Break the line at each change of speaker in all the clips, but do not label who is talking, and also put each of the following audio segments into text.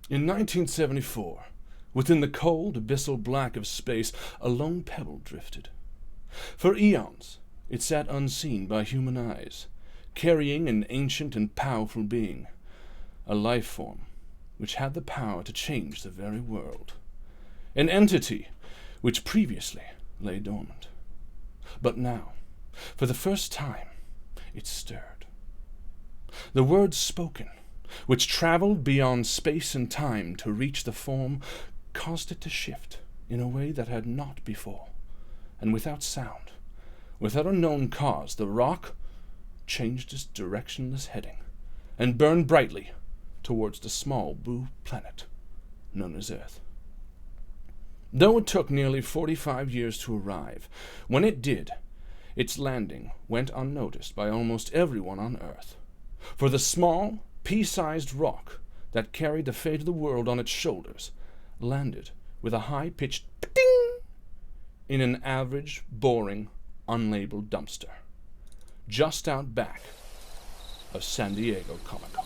In 1974, within the cold, abyssal black of space, a lone pebble drifted. For eons, it sat unseen by human eyes, carrying an ancient and powerful being, a life form which had the power to change the very world, an entity which previously lay dormant. But now, for the first time, it stirred. The words spoken, which traveled beyond space and time to reach the form, caused it to shift in a way that had not before. And without sound, without a known cause, the rock changed its directionless heading and burned brightly towards the small blue planet known as Earth. Though it took nearly 45 years to arrive, when it did, its landing went unnoticed by almost everyone on Earth. For the small, pea-sized rock that carried the fate of the world on its shoulders landed with a high-pitched ding in an average, boring, unlabeled dumpster, just out back of San Diego Comic-Con.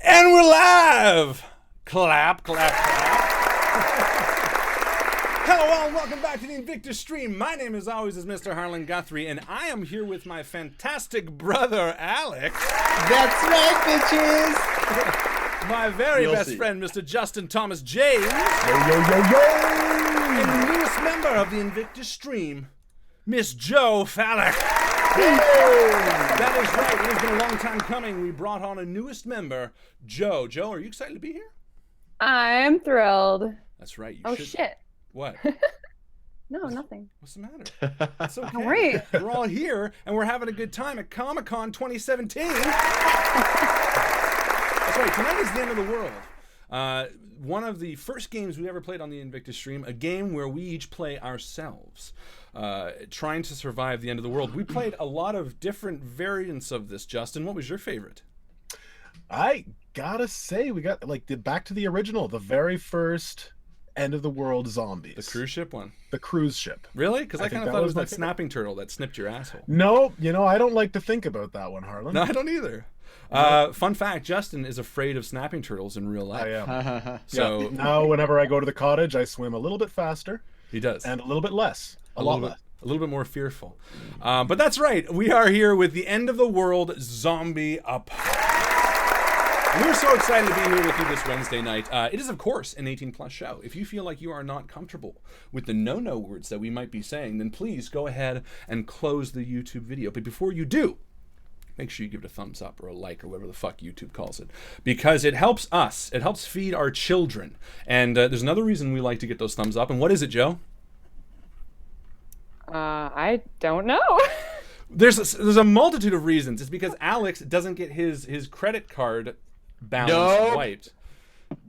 And we're live! Clap, clap, clap. Hello all, and welcome back to the INVICTUS stream. My name, as always, is Mr. Harlan Guthrie, and I am here with my fantastic brother, Alex.
That's right, bitches!
My very best friend, Mr. Justin Thomas James.
Yo, yo, yo, yo!
And the newest member of the INVICTUS stream, Miss Jo Fallick. That is right. It has been a long time coming. We brought on a newest member, Jo. Jo, are you excited to be here?
I'm thrilled.
That's right. You
Oh,
should.
shit.
What?
No, nothing.
What's the matter? It's okay.
Don't worry.
We're all here, and we're having a good time at Comic-Con 2017. That's right. Tonight is the end of the world. One of the first games we ever played on the INVICTUS stream, a game where we each play ourselves, trying to survive the end of the world. We played a lot of different variants of this. Justin, what was your favorite?
I gotta say, we got back to the original, the very first end of the world zombies.
The cruise ship one?
The cruise ship.
Really? Because I kind of thought it was
my
that
favorite.
snapping turtle that snipped your asshole.
No, I don't like to think about that one, Harlan.
No, I don't either. Fun fact, Justin is afraid of snapping turtles in real life.
I am.
So
Now, whenever I go to the cottage, I swim a little bit faster.
He does.
And a little bit less. A lot less.
A little bit more fearful. But that's right. We are here with the end of the world zombie apocalypse. We're so excited to be here with you this Wednesday night. It is, of course, an 18-plus show. If you feel like you are not comfortable with the no-no words that we might be saying, then please go ahead and close the YouTube video. But before you do, make sure you give it a thumbs up or a like or whatever the fuck YouTube calls it, because it helps us. It helps feed our children. And there's another reason we like to get those thumbs up. And what is it, Jo?
I don't know.
There's a multitude of reasons. It's because Alex doesn't get his credit card balance wiped.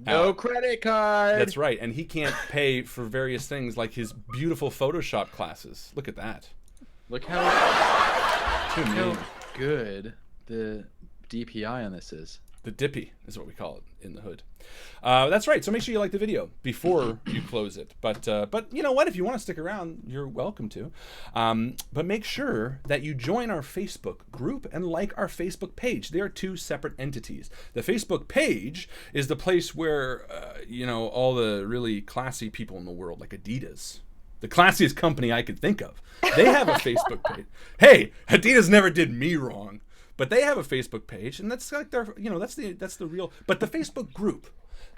No credit card.
That's right, and he can't pay for various things like his beautiful Photoshop classes. Look at that.
Look how good the DPI on this is.
The dippy is what we call it in the hood. That's right. So make sure you like the video before you close it. But you know what? If you want to stick around, you're welcome to. But make sure that you join our Facebook group and like our Facebook page. They are two separate entities. The Facebook page is the place where all the really classy people in the world, like Adidas, the classiest company I could think of, they have a Facebook page. Hey, Adidas never did me wrong. But they have a Facebook page, and that's like their, that's the real. But the Facebook group,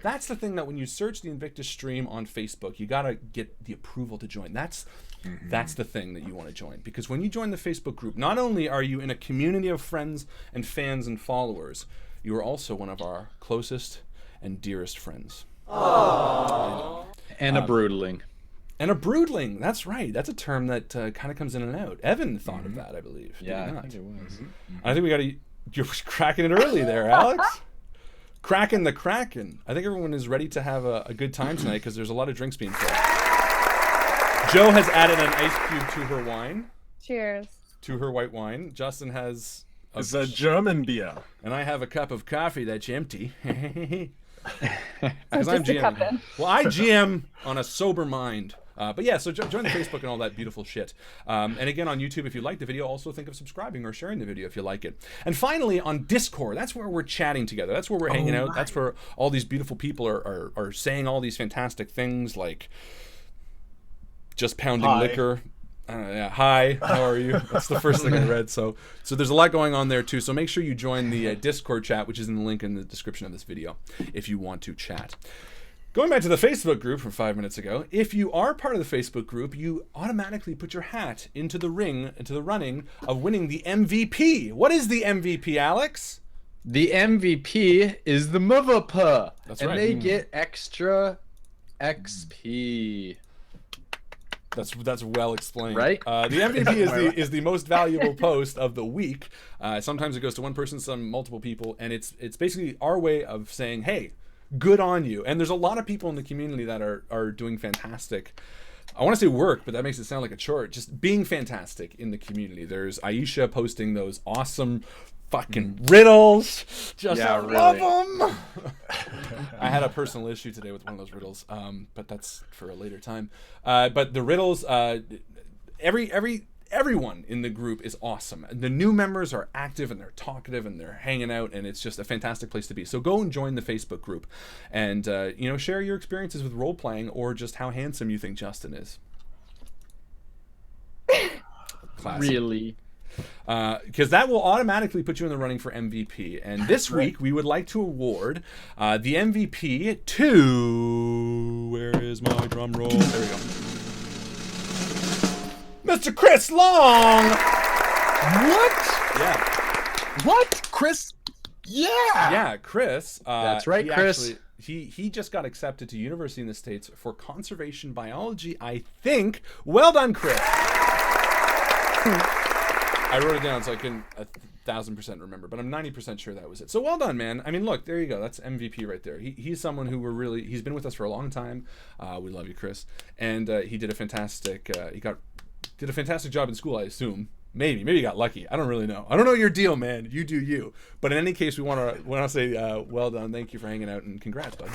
that's the thing that when you search the INVICTUS stream on Facebook, you gotta get the approval to join. That's the thing that you want to join, because when you join the Facebook group, not only are you in a community of friends and fans and followers, you are also one of our closest and dearest friends.
And a broodling.
And a broodling. That's right. That's a term that kind of comes in and out. Evan thought of that, I believe.
Yeah,
Did he
I
not?
think it was.
I think we got to... You're cracking it early there, Alex. Cracking the Kraken. I think everyone is ready to have a good time tonight because there's a lot of drinks being poured. Joe has added an ice cube to her wine.
Cheers.
To her white wine. Justin has...
It's a German beer.
And I have a cup of coffee that's empty. Because
Just
I'm
a cup
GMing.
in.
Well, I GM on a sober mind. But yeah, so join the Facebook and all that beautiful shit. And again, on YouTube, if you like the video, also think of subscribing or sharing the video if you like it. And finally, on Discord, that's where we're chatting together. That's where we're hanging out. That's where all these beautiful people are saying all these fantastic things like just pounding liquor. Yeah, hi, how are you? That's the first thing I read. So there's a lot going on there too. So make sure you join the Discord chat, which is in the link in the description of this video, if you want to chat. Going back to the Facebook group from 5 minutes ago, if you are part of the Facebook group, you automatically put your hat into the running of winning the MVP. What is the MVP, Alex?
The MVP is the motherfucker.
That's
and
right.
they get extra XP.
That's well explained,
Right?
The MVP is the most valuable post of the week. Sometimes it goes to one person, some multiple people, and it's basically our way of saying, hey, good on you. And there's a lot of people in the community that are doing fantastic. I want to say work, but that makes it sound like a chore. Just being fantastic in the community. There's Aisha posting those awesome fucking riddles. Just love them. I had a personal issue today with one of those riddles, but that's for a later time. But the riddles, everyone in the group is awesome. The new members are active and they're talkative and they're hanging out, and it's just a fantastic place to be. So go and join the Facebook group, and share your experiences with role playing or just how handsome you think Justin is. Classic.
Really?
Because that will automatically put you in the running for MVP. And this week we would like to award the MVP to... Where is my drum roll? There we go. Mr. Chris Long!
What?
Yeah.
What? Chris? Yeah.
Yeah, Chris.
That's right, Chris.
He just got accepted to University in the States for conservation biology, I think. Well done, Chris. I wrote it down so I can 1,000% remember, but I'm 90% sure that was it. So well done, man. I mean, look, there you go. That's MVP right there. He's someone who he's been with us for a long time. We love you, Chris. And he did a fantastic did a fantastic job in school, I assume. Maybe he got lucky. I don't really know. I don't know your deal, man. You do you. But in any case, we want to say well done. Thank you for hanging out, and congrats, bud.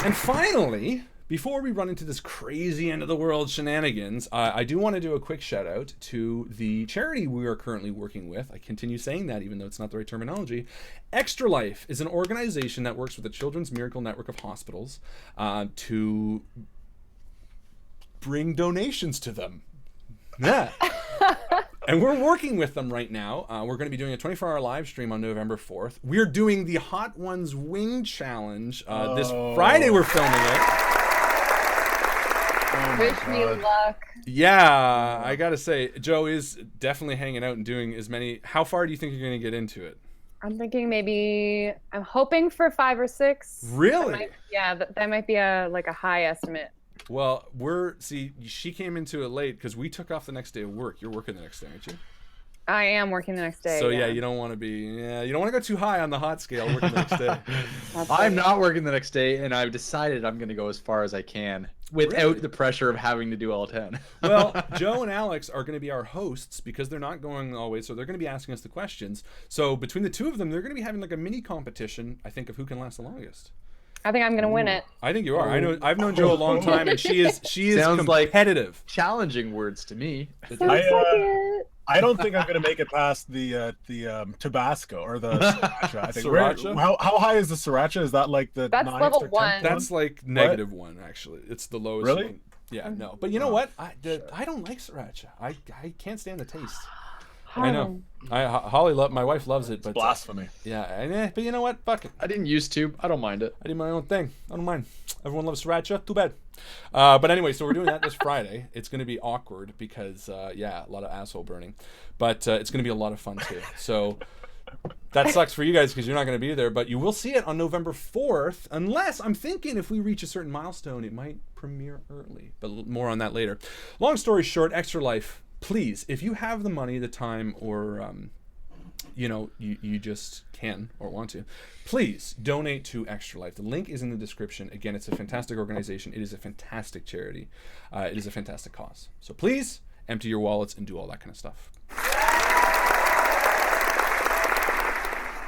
And finally, before we run into this crazy end of the world shenanigans, I do want to do a quick shout out to the charity we are currently working with. I continue saying that even though it's not the right terminology. Extra Life is an organization that works with the Children's Miracle Network of Hospitals to bring donations to them. Yeah. And we're working with them right now. We're going to be doing a 24-hour live stream on November 4th. We're doing the Hot Ones Wing Challenge. This Friday we're filming it.
Wish me luck.
Yeah, I got to say, Joe is definitely hanging out and doing as many. How far do you think you're going to get into it?
I'm thinking I'm hoping for 5 or 6.
Really?
That might be a high estimate.
Well, she came into it late because we took off the next day of work. You're working the next day, aren't you?
I am working the next day.
So you don't want to go too high on the hot scale working the next day.
I'm not working the next day, and I've decided I'm going to go as far as I can without the pressure of having to do all 10.
Well, Joe and Alex are going to be our hosts because they're not going always, so they're going to be asking us the questions. So between the two of them, they're going to be having like a mini competition, I think, of who can last the longest.
I think I'm gonna win it.
I think you are. I've known Joe a long time, and she is
Sounds
competitive.
Like challenging words to me.
I don't think I'm gonna make it past the Tabasco or the Sriracha. I think.
Sriracha?
How high is the Sriracha? Is that like the
That's
9th
level
or 10th
1.
That's like -1, actually. It's the lowest.
Really?
One. Yeah, no. But you know what? I don't like Sriracha. I can't stand the taste. I know. Holly, my wife loves it, but
Blasphemy.
yeah. But you know what? Fuck it.
I didn't used to. I don't mind it.
I do my own thing. I don't mind. Everyone loves sriracha. Too bad. But anyway, so we're doing that this Friday. It's going to be awkward because, a lot of asshole burning. But it's going to be a lot of fun, too. So that sucks for you guys because you're not going to be there. But you will see it on November 4th. Unless, I'm thinking if we reach a certain milestone, it might premiere early. But more on that later. Long story short, Extra Life. Please, if you have the money, the time, or you just can or want to, please donate to Extra Life. The link is in the description. Again, it's a fantastic organization. It is a fantastic charity. It is a fantastic cause. So please empty your wallets and do all that kind of stuff.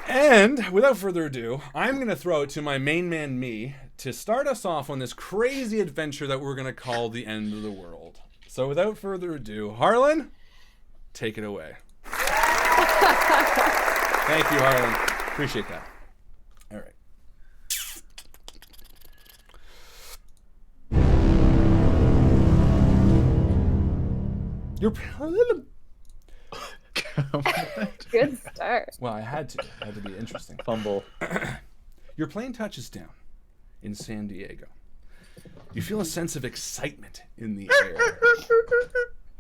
And without further ado, I'm going to throw it to my main man, me, to start us off on this crazy adventure that we're going to call the end of the world. So without further ado, Harlan, take it away. Thank you, Harlan. Appreciate that. All right. You're
Good start.
well, I had to be interesting.
Fumble.
Your plane touches down in San Diego. You feel a sense of excitement in the air.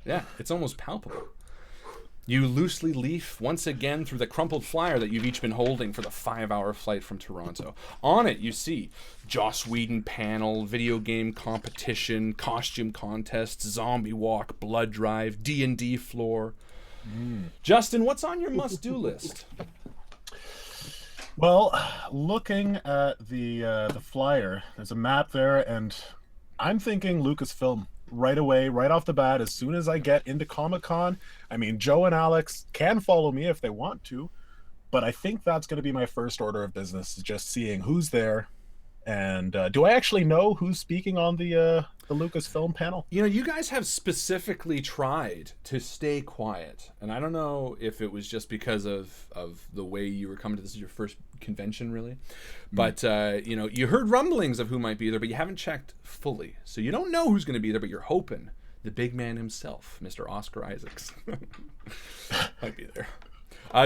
Yeah, it's almost palpable. You loosely leaf once again through the crumpled flyer that you've each been holding for the 5-hour flight from Toronto. On it, you see Joss Whedon panel, video game competition, costume contest, zombie walk, blood drive, D&D floor. Justin, what's on your must-do list?
Well, looking at the flyer, there's a map there, and I'm thinking Lucasfilm right away, right off the bat. As soon as I get into Comic-Con, I mean, Joe and Alex can follow me if they want to, but I think that's going to be my first order of business, is just seeing who's there. And do I actually know who's speaking on the Lucasfilm panel?
You know, you guys have specifically tried to stay quiet, and I don't know if it was just because of the way you were coming to this is your first convention, really, but you heard rumblings of who might be there, but you haven't checked fully, so you don't know who's going to be there, but you're hoping the big man himself, Mr. Oscar Isaacs, might be there.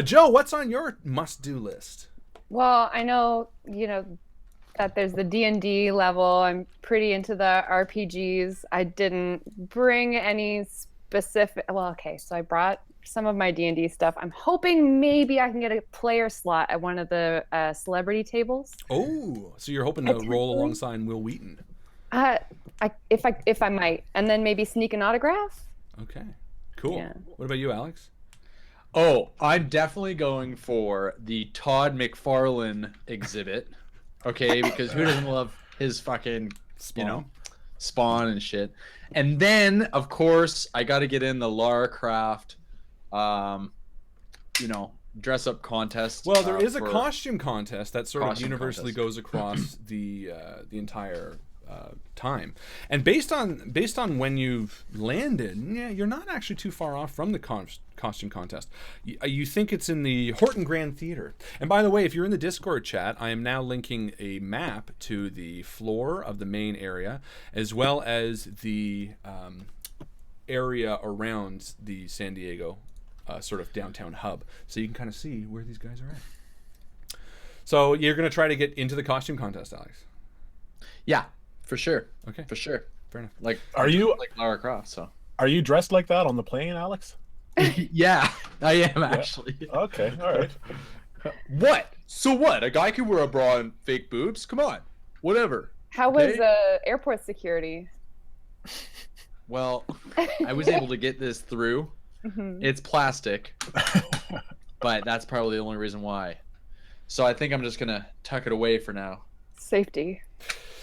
Joe, what's on your must-do list?
Well, I know, that there's the D&D level. I'm pretty into the RPGs. I didn't bring any specific... Well, okay, so I brought some of my D&D stuff. I'm hoping maybe I can get a player slot at one of the celebrity tables.
Oh, so you're hoping to roll alongside Will Wheaton.
If I might. And then maybe sneak an autograph.
Okay, cool. Yeah. What about you, Alex?
Oh, I'm definitely going for the Todd McFarlane exhibit. Okay, because who doesn't love his fucking, Spawn and shit. And then, of course, I got to get in the Lara Croft, dress up contest.
Well, there is a costume contest that sort of universally goes across the entire time, and based on when you've landed, you're not actually too far off from the costume contest. You think it's in the Horton Grand Theater. And by the way, if you're in the Discord chat, I am now linking a map to the floor of the main area, as well as the area around the San Diego sort of downtown hub, so you can kind of see where these guys are at. So you're going to try to get into the costume contest, Alex?
Yeah. For sure.
Okay.
For sure.
Fair enough.
Like,
are you
like Lara Croft? So.
Are you dressed like that on the plane, Alex?
Yeah, I am actually.
Okay. All right.
What? So what? A guy can wear a bra and fake boobs? Come on. Whatever.
How was airport security?
Well, I was able to get this through. Mm-hmm. It's plastic, but that's probably the only reason why. So I think I'm just gonna tuck it away for now.
Safety.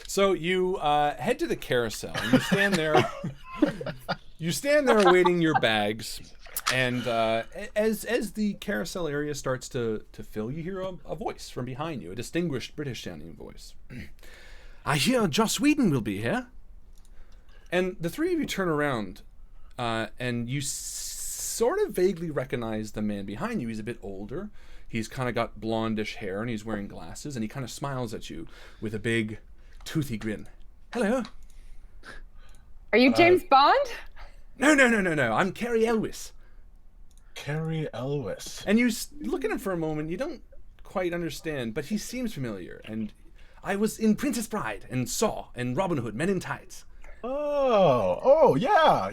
So you head to the carousel. You stand there. You stand there awaiting your bags, and as the carousel area starts to fill, you hear a voice from behind you, a distinguished British-sounding voice. I hear Joss Whedon will be here. And the three of you turn around, and you sort of vaguely recognize the man behind you. He's a bit older. He's kind of got blondish hair, and he's wearing glasses, and he kind of smiles at you with a big, toothy grin. Hello.
Are you James Bond?
No. I'm Cary Elwes.
Cary Elwes.
And you look at him for a moment. You don't quite understand, but he seems familiar. And I was in Princess Bride and Saw and Robin Hood, Men in Tights.
Oh, yeah.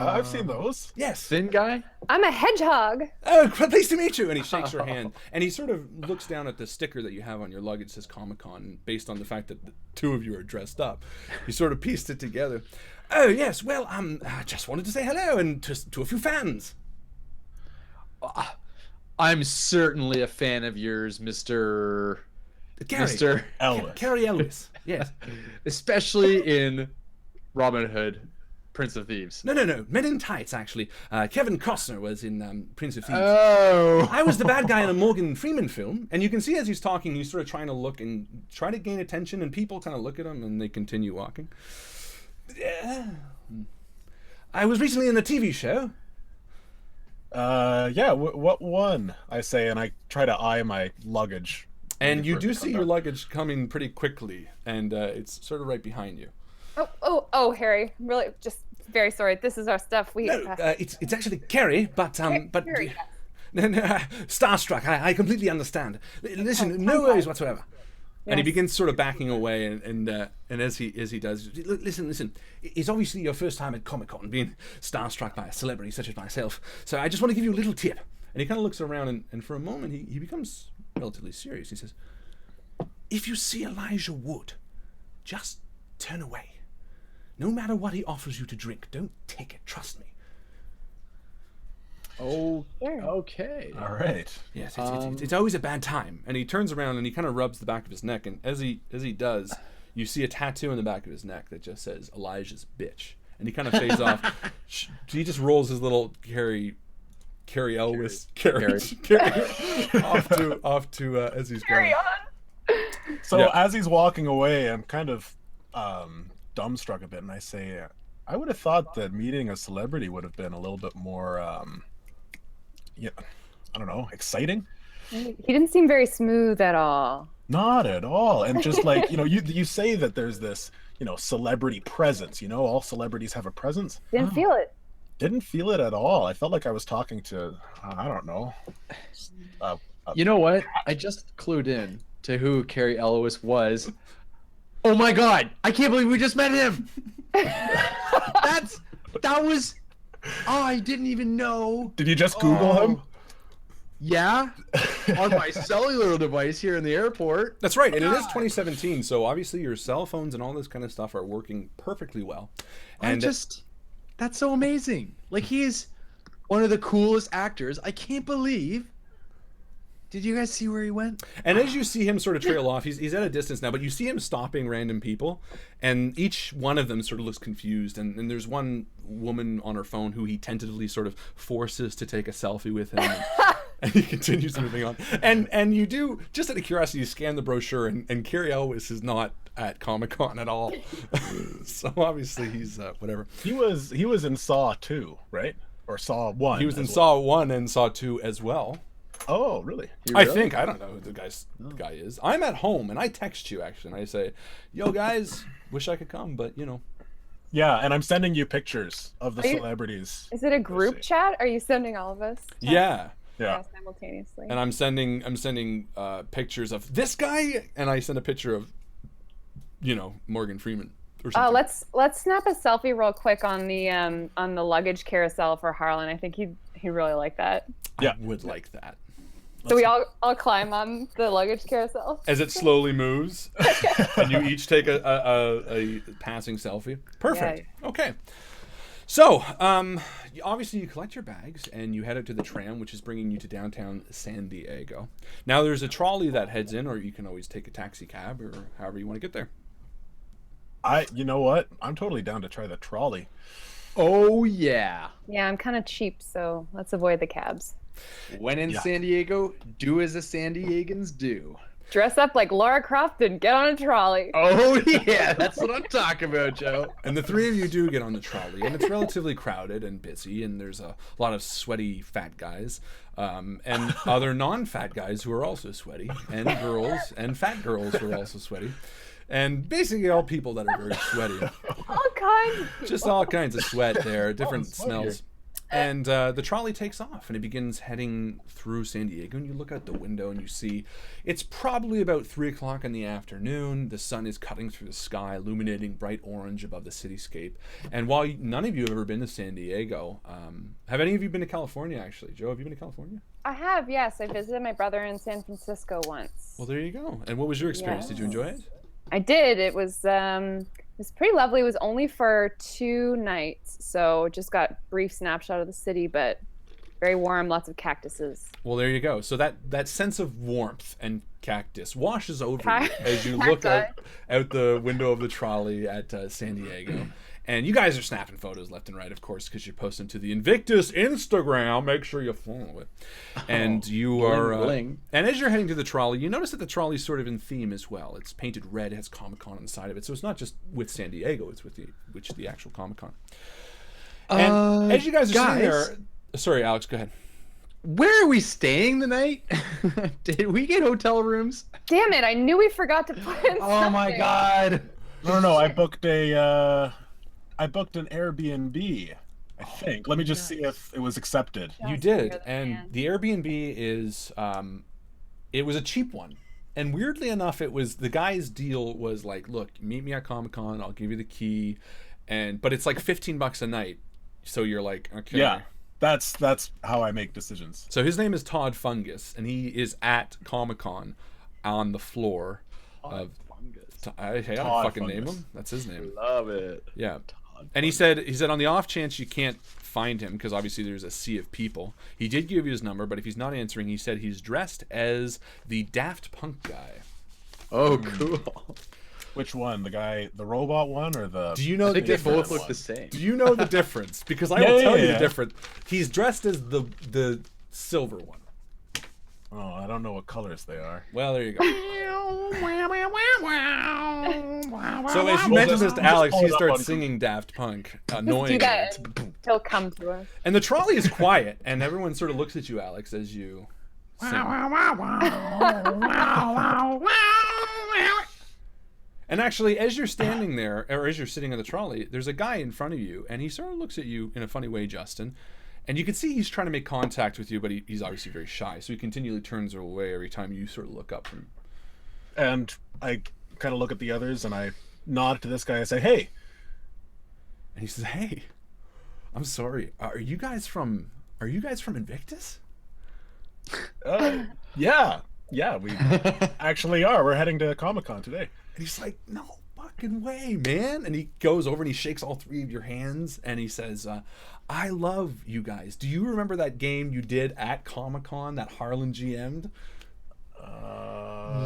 I've seen those.
Yes.
Thin guy?
I'm a hedgehog.
Oh, pleased to meet you. And he shakes her hand. And he sort of looks down at the sticker that you have on your luggage. It says Comic-Con. Based on the fact that the two of you are dressed up, he sort of pieced it together. Oh, yes. Well, I just wanted to say hello and to a few fans.
I'm certainly a fan of yours, Mr.
Elwes.
Cary Elwes. Yes.
Especially in Robin Hood, Prince of Thieves.
No. Men in Tights, actually. Kevin Costner was in Prince of Thieves.
Oh.
I was the bad guy in a Morgan Freeman film, and you can see as he's talking, he's sort of trying to look and try to gain attention, and people kind of look at him, and they continue walking. Yeah. I was recently in a TV show.
Yeah, what one? I say, and I try to eye my luggage.
And you do see your luggage coming pretty quickly, and it's sort of right behind you.
Oh, Harry, really, just very sorry. This is our stuff.
It's actually Cary, but
Cary, yes.
No, starstruck. I completely understand. Listen, no worries whatsoever. Yes. And he begins sort of backing away, and as he does, listen. It's obviously your first time at Comic-Con, being starstruck by a celebrity such as myself. So I just want to give you a little tip. And he kind of looks around, and for a moment he becomes relatively serious. He says, "If you see Elijah Wood, just turn away. No matter what he offers you to drink, don't take it. Trust me."
Oh, okay.
All right.
Yes, it's always a bad time. And he turns around and he kind of rubs the back of his neck. And as he does, you see a tattoo in the back of his neck that just says Elijah's bitch. And he kind of fades off. He just rolls his little Cary Elwes off to as he's
Carry
going.
on.
So as he's walking away, I'm kind of dumbstruck a bit, and I say, I would have thought that meeting a celebrity would have been a little bit more, I don't know, exciting.
He didn't seem very smooth at all.
Not at all. And just like, you say that there's this, celebrity presence, all celebrities have a presence.
Didn't feel it.
Didn't feel it at all. I felt like I was talking to, I don't know.
You know what? I just clued in to who Cary Elwes was. Oh my God! I can't believe we just met him. That was. Oh, I didn't even know.
Did you just Google him?
Yeah, on my cellular device here in the airport.
That's right, and it is 2017, so obviously your cell phones and all this kind of stuff are working perfectly well. And
that's so amazing. Like, he's one of the coolest actors. I can't believe. Did you guys see where he went?
And as you see him sort of trail off, he's at a distance now, but you see him stopping random people, and each one of them sort of looks confused. And there's one woman on her phone who he tentatively sort of forces to take a selfie with him. And he continues moving on. And you do, just out of curiosity, you scan the brochure, and Cary Elwes is not at Comic-Con at all. So obviously he's whatever.
He was in Saw 2, right? Or Saw 1.
He was in Saw 1 and Saw 2 as well.
Oh, really?
I think. I don't know who the guy is. I'm at home, and I text you, actually, and I say, yo, guys, wish I could come, but,
Yeah, and I'm sending you pictures of the celebrities.
Is it a group chat? Are you sending all of us?
Yeah.
Simultaneously.
And I'm sending pictures of this guy, and I send a picture of, Morgan Freeman. Or something.
Let's snap a selfie real quick on the luggage carousel for Harlan. I think he really liked that.
Yeah, I would like that.
So we all climb on the luggage carousel
as it slowly moves, and you each take a passing selfie. Perfect. Yeah. Okay. So, obviously you collect your bags and you head out to the tram, which is bringing you to downtown San Diego. Now there's a trolley that heads in, or you can always take a taxi cab, or however you want to get there.
You know what? I'm totally down to try the trolley.
Oh yeah.
Yeah, I'm kind of cheap, so let's avoid the cabs.
When in San Diego, do as the San Diegans do.
Dress up like Lara Croft and get on a trolley.
Oh yeah, that's what I'm talking about, Joe.
And the three of you do get on the trolley, and it's relatively crowded and busy, and there's a lot of sweaty fat guys, and other non-fat guys who are also sweaty, and girls, and fat girls who are also sweaty. And basically all people that are very sweaty.
All kinds.
Just all kinds of sweat there, different smells. And the trolley takes off, and it begins heading through San Diego. And you look out the window, and you see it's probably about 3 o'clock in the afternoon. The sun is cutting through the sky, illuminating bright orange above the cityscape. And while none of you have ever been to San Diego, have any of you been to California, actually? Joe, have you been to California?
I have, yes. I visited my brother in San Francisco once.
Well, there you go. And what was your experience?
Yes.
Did you enjoy it?
I did. It was pretty lovely. It was only for 2 nights, so just got brief snapshot of the city, but very warm, lots of cactuses.
Well, there you go. So that sense of warmth and cactus washes over you as you look out the window of the trolley at San Diego. And you guys are snapping photos left and right, of course, because you're posting to the Invictus Instagram. Make sure you follow it. And you are...
bling.
And as you're heading to the trolley, you notice that the trolley's sort of in theme as well. It's painted red. It has Comic-Con on the side of it. So it's not just with San Diego. It's with the actual Comic-Con. And as you guys are sitting there... Sorry, Alex, go ahead.
Where are we staying tonight? Did we get hotel rooms?
Damn it, I knew we forgot to put in
Oh my
something.
god.
No, I booked an Airbnb, I think. Let me just see if it was accepted.
You did, and the Airbnb is it was a cheap one, and weirdly enough, it was the guy's deal was like, look, meet me at Comic-Con, I'll give you the key, but it's like $15 a night, so you're like, okay.
Yeah, that's how I make decisions.
So his name is Todd Fungus, and he is at Comic-Con on the floor of. I gotta fucking name him. That's his name.
Love it.
Yeah. And he said on the off chance you can't find him, because obviously there's a sea of people, he did give you his number, but if he's not answering, he said he's dressed as the Daft Punk guy.
Oh, cool.
Which one? The robot one or the...
Do you know
I think
the
they
difference?
both look the same.
Do you know the difference? Because I will tell you the difference. He's dressed as the silver one.
Oh, I don't know what colors they are.
Well, there you go. So as you mentioned this to Alex, he starts singing Daft Punk, annoying.
Do that. He'll come to us.
And the trolley is quiet, and everyone sort of looks at you, Alex, as you sing. And actually, as you're standing there, or as you're sitting on the trolley, there's a guy in front of you, and he sort of looks at you in a funny way, Justin. And you can see he's trying to make contact with you, but he's obviously very shy, so he continually turns away every time you sort of look up from him.
And I kind of look at the others, and I nod to this guy and say, "Hey."
And he says, "Hey, I'm sorry. Are you guys from Invictus?"
Yeah, we actually are. We're heading to Comic-Con today.
And he's like, "No fucking way, man!" And he goes over and he shakes all 3 of your hands, and he says, "I love you guys. Do you remember that game you did at Comic-Con that Harlan GM'd?"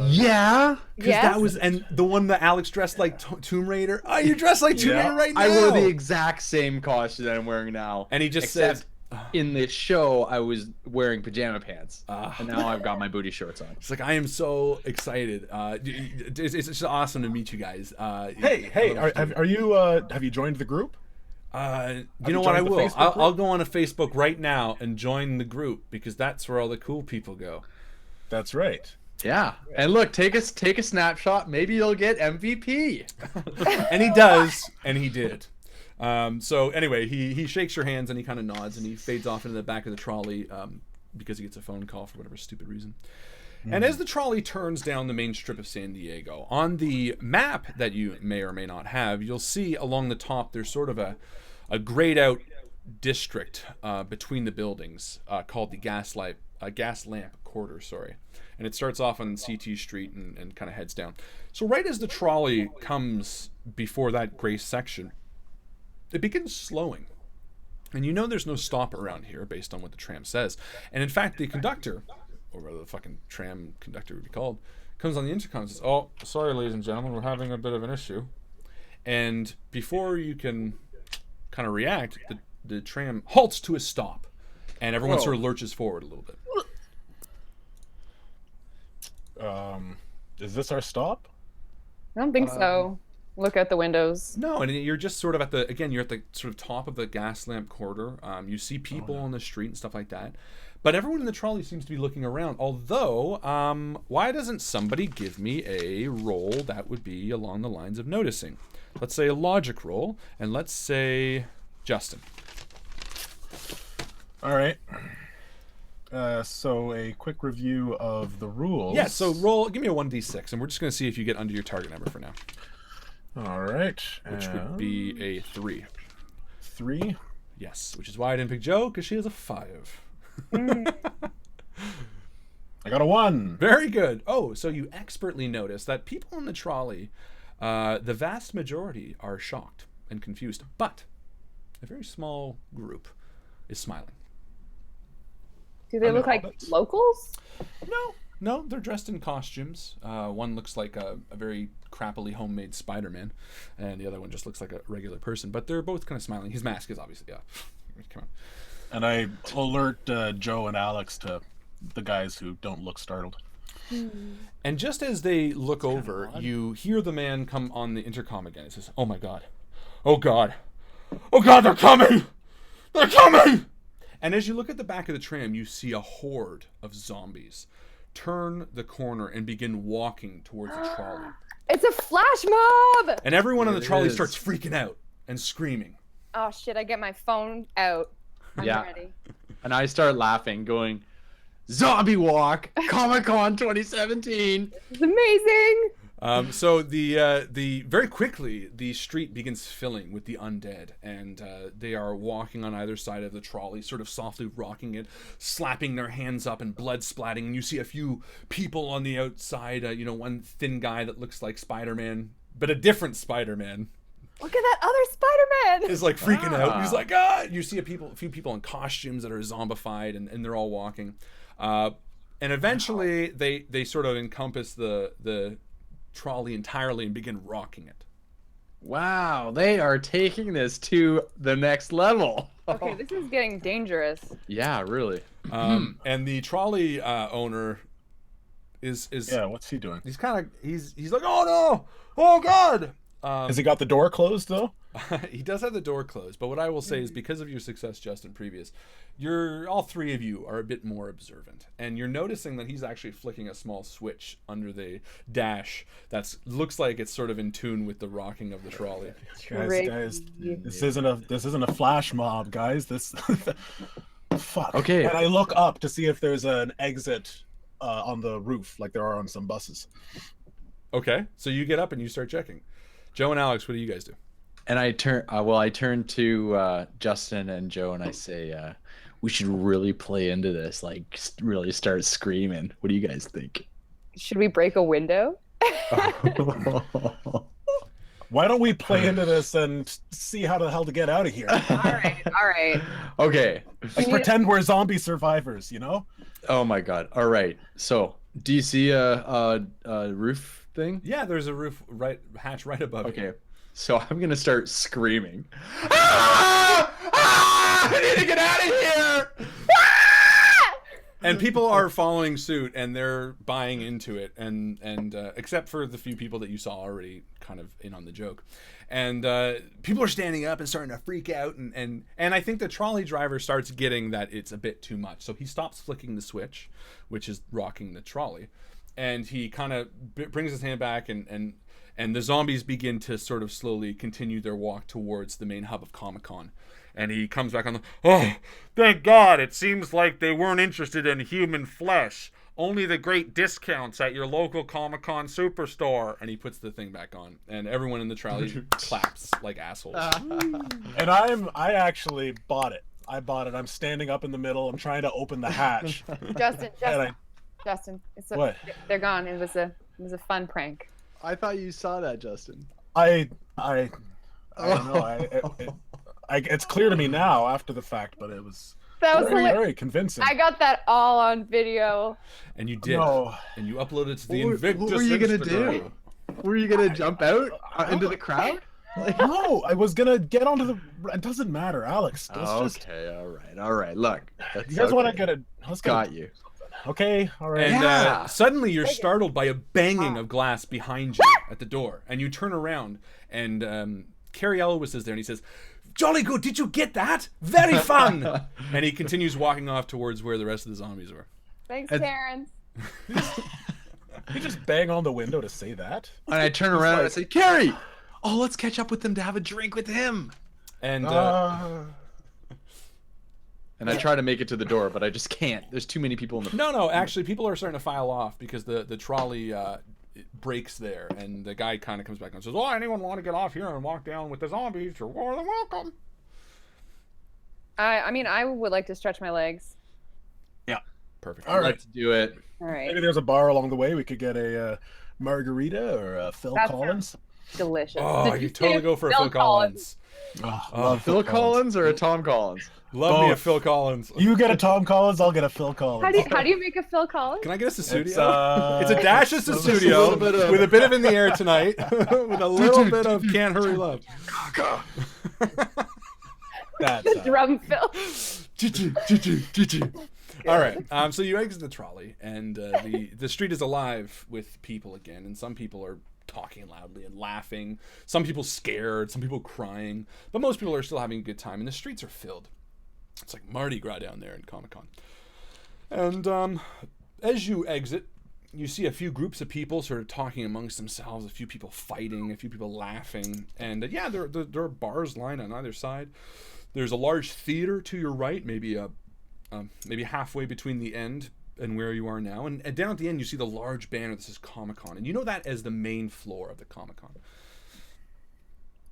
Yeah.
Because that was, and the one that Alex dressed like Tomb Raider. Oh, you're dressed like Tomb Raider right now.
I wore the exact same costume that I'm wearing now.
And he just
Except
said,
in this show, I was wearing pajama pants, and now I've got my booty shorts on.
It's like, I am so excited. It's just awesome to meet you guys.
Hey, are you? Have you joined the group?
You know what? I will. I'll go on a Facebook right now and join the group, because that's where all the cool people go.
That's right.
Yeah, and look, take a snapshot. Maybe you'll get MVP.
And he does, and he did. So anyway, he shakes your hands and he kind of nods and he fades off into the back of the trolley because he gets a phone call for whatever stupid reason. And as the trolley turns down the main strip of San Diego, on the map that you may or may not have, you'll see along the top there's sort of a grayed out district between the buildings called the gas lamp quarter, and it starts off on CT Street and kind of heads down. So right as the trolley comes before that gray section, it begins slowing. And you know there's no stop around here based on what the tram says. And in fact, the conductor, or whatever the fucking tram conductor would be called, comes on the intercom and says, "Oh, sorry, ladies and gentlemen, we're having a bit of an issue." And before you can kind of react, the tram halts to a stop. And everyone sort of lurches forward a little bit.
Is this our stop?
I don't think so. Look out the windows.
No, and you're just sort of you're at the sort of top of the gas lamp corridor. You see people on the street and stuff like that. But everyone in the trolley seems to be looking around. Although, why doesn't somebody give me a roll that would be along the lines of noticing? Let's say a logic roll, and let's say Justin.
All right. So a quick review of the rules.
Yeah, so give me a 1d6, and we're just going to see if you get under your target number for now.
All right.
Which would be a 3.
3.
Yes, which is why I didn't pick Joe, because she has a 5.
I got a 1.
Very good. Oh, so you expertly notice that people in the trolley, the vast majority are shocked and confused, but a very small group is smiling.
Do they look like locals?
No, they're dressed in costumes. One looks like a very crappily homemade Spider-Man, and the other one just looks like a regular person, but they're both kind of smiling. His mask is obviously off. Come on.
And I alert Joe and Alex to the guys who don't look startled.
And just as they look over, you hear the man come on the intercom again. He says, "Oh my God. Oh God. Oh God, they're coming! They're coming!" And as you look at the back of the tram, you see a horde of zombies turn the corner and begin walking towards the trolley.
It's a flash mob!
And everyone on the trolley starts freaking out and screaming.
Oh shit, I get my phone out. I'm ready.
And I start laughing, going, "Zombie Walk, Comic-Con 2017.
It's amazing!
So the very quickly the street begins filling with the undead, and they are walking on either side of the trolley, sort of softly rocking it, slapping their hands up and blood splatting. And you see a few people on the outside. One thin guy that looks like Spider-Man, but a different Spider-Man.
Look at that other Spider-Man!
Is like freaking out. He's like, ah! You see a few people in costumes that are zombified, and they're all walking. And eventually they sort of encompass the trolley entirely and begin rocking it.
Wow, they are taking this to the next level.
Okay, this is getting dangerous.
Yeah, really.
And the trolley owner is
what's he doing?
he's like, "Oh no, oh God."
Has he got the door closed though?
He does have the door closed, but what I will say is, because of your success, Justin, previous, all three of you are a bit more observant, and you're noticing that he's actually flicking a small switch under the dash that looks like it's sort of in tune with the rocking of the trolley.
Guys, this isn't a flash mob, guys. This fuck.
Okay.
And I look up to see if there's an exit on the roof, like there are on some buses.
Okay, so you get up and you start checking. Joe and Alex, what do you guys do?
And I turn to Justin and Joe and I say, we should really play into this, like really start screaming. What do you guys think?
Should we break a window?
Why don't we play into this and see how the hell to get out of here?
All right.
Okay.
Like pretend we're zombie survivors, you know?
Oh my God. All right. So, do you see a roof thing?
Yeah, there's a roof hatch right above you.
Okay. So I'm gonna start screaming. Ah! Ah! I need to get out of here! Ah!
And people are following suit, and they're buying into it, and except for the few people that you saw already kind of in on the joke. And people are standing up and starting to freak out, and I think the trolley driver starts getting that it's a bit too much. So he stops flicking the switch, which is rocking the trolley, and he kind of brings his hand back, and the zombies begin to sort of slowly continue their walk towards the main hub of Comic-Con. And he comes back on oh, thank God, it seems like they weren't interested in human flesh. Only the great discounts at your local Comic-Con superstore. And he puts the thing back on. And everyone in the trolley claps like assholes.
And I actually bought it. I bought it. I'm standing up in the middle. I'm trying to open the hatch.
Justin,
what?
They're gone. It was a fun prank.
I thought you saw that, Justin.
I don't know. It's clear to me now after the fact, but it was very convincing.
I got that all on video.
And you did.
No.
And you uploaded it to the Invictus.
What were you gonna do? Were you gonna jump out into the crowd?
No, I was gonna get onto the. It doesn't matter, Alex.
Okay, all right. Look,
you guys want to get a?
Got you.
Okay, all right.
And suddenly you're startled by a banging of glass behind you at the door, and you turn around, and Cary Elwes is there, and he says, "Jolly good, did you get that? Very fun!" And he continues walking off towards where the rest of the zombies were.
Thanks, Terrence.
You just bang on the window to say that?
And I turn around and I say, "Cary, let's catch up with them to have a drink with him."
And
And I try to make it to the door, but I just can't. There's too many people in the.
No, actually, people are starting to file off because the trolley it breaks there, and the guy kind of comes back and says, "Oh, anyone want to get off here and walk down with the zombies? You're more than welcome."
I mean, I would like to stretch my legs.
Yeah.
Perfect.
All
I'd
right.
like to do it.
All right.
Maybe there's a bar along the way. We could get a margarita or a Phil
That
Collins.
Delicious.
Oh,
Did
you
say
totally go for a Phil Collins.
Oh,
Oh,
love
Phil Collins or a Tom Collins?
Love me a
Both.
Phil Collins.
You get a Tom Collins, I'll get a Phil Collins.
How do you make a Phil Collins?
Can I get us a studio?
It's,
It's a dash of
just
a
studio
little bit of-
with a bit of in the air tonight, with a little bit of Can't Hurry Love.
That
The drum fill.
All right. So you exit the trolley, and the street is alive with people again, and some people are talking loudly and laughing. Some people scared. Some people crying. But most people are still having a good time, and the streets are filled. It's like Mardi Gras down there in Comic-Con. And as you exit, you see a few groups of people sort of talking amongst themselves, a few people fighting, a few people laughing. And yeah, there are bars lined on either side. There's a large theater to your right, maybe halfway between the end and where you are now. And down at the end, you see the large banner that says Comic-Con. And you know that as the main floor of the Comic-Con.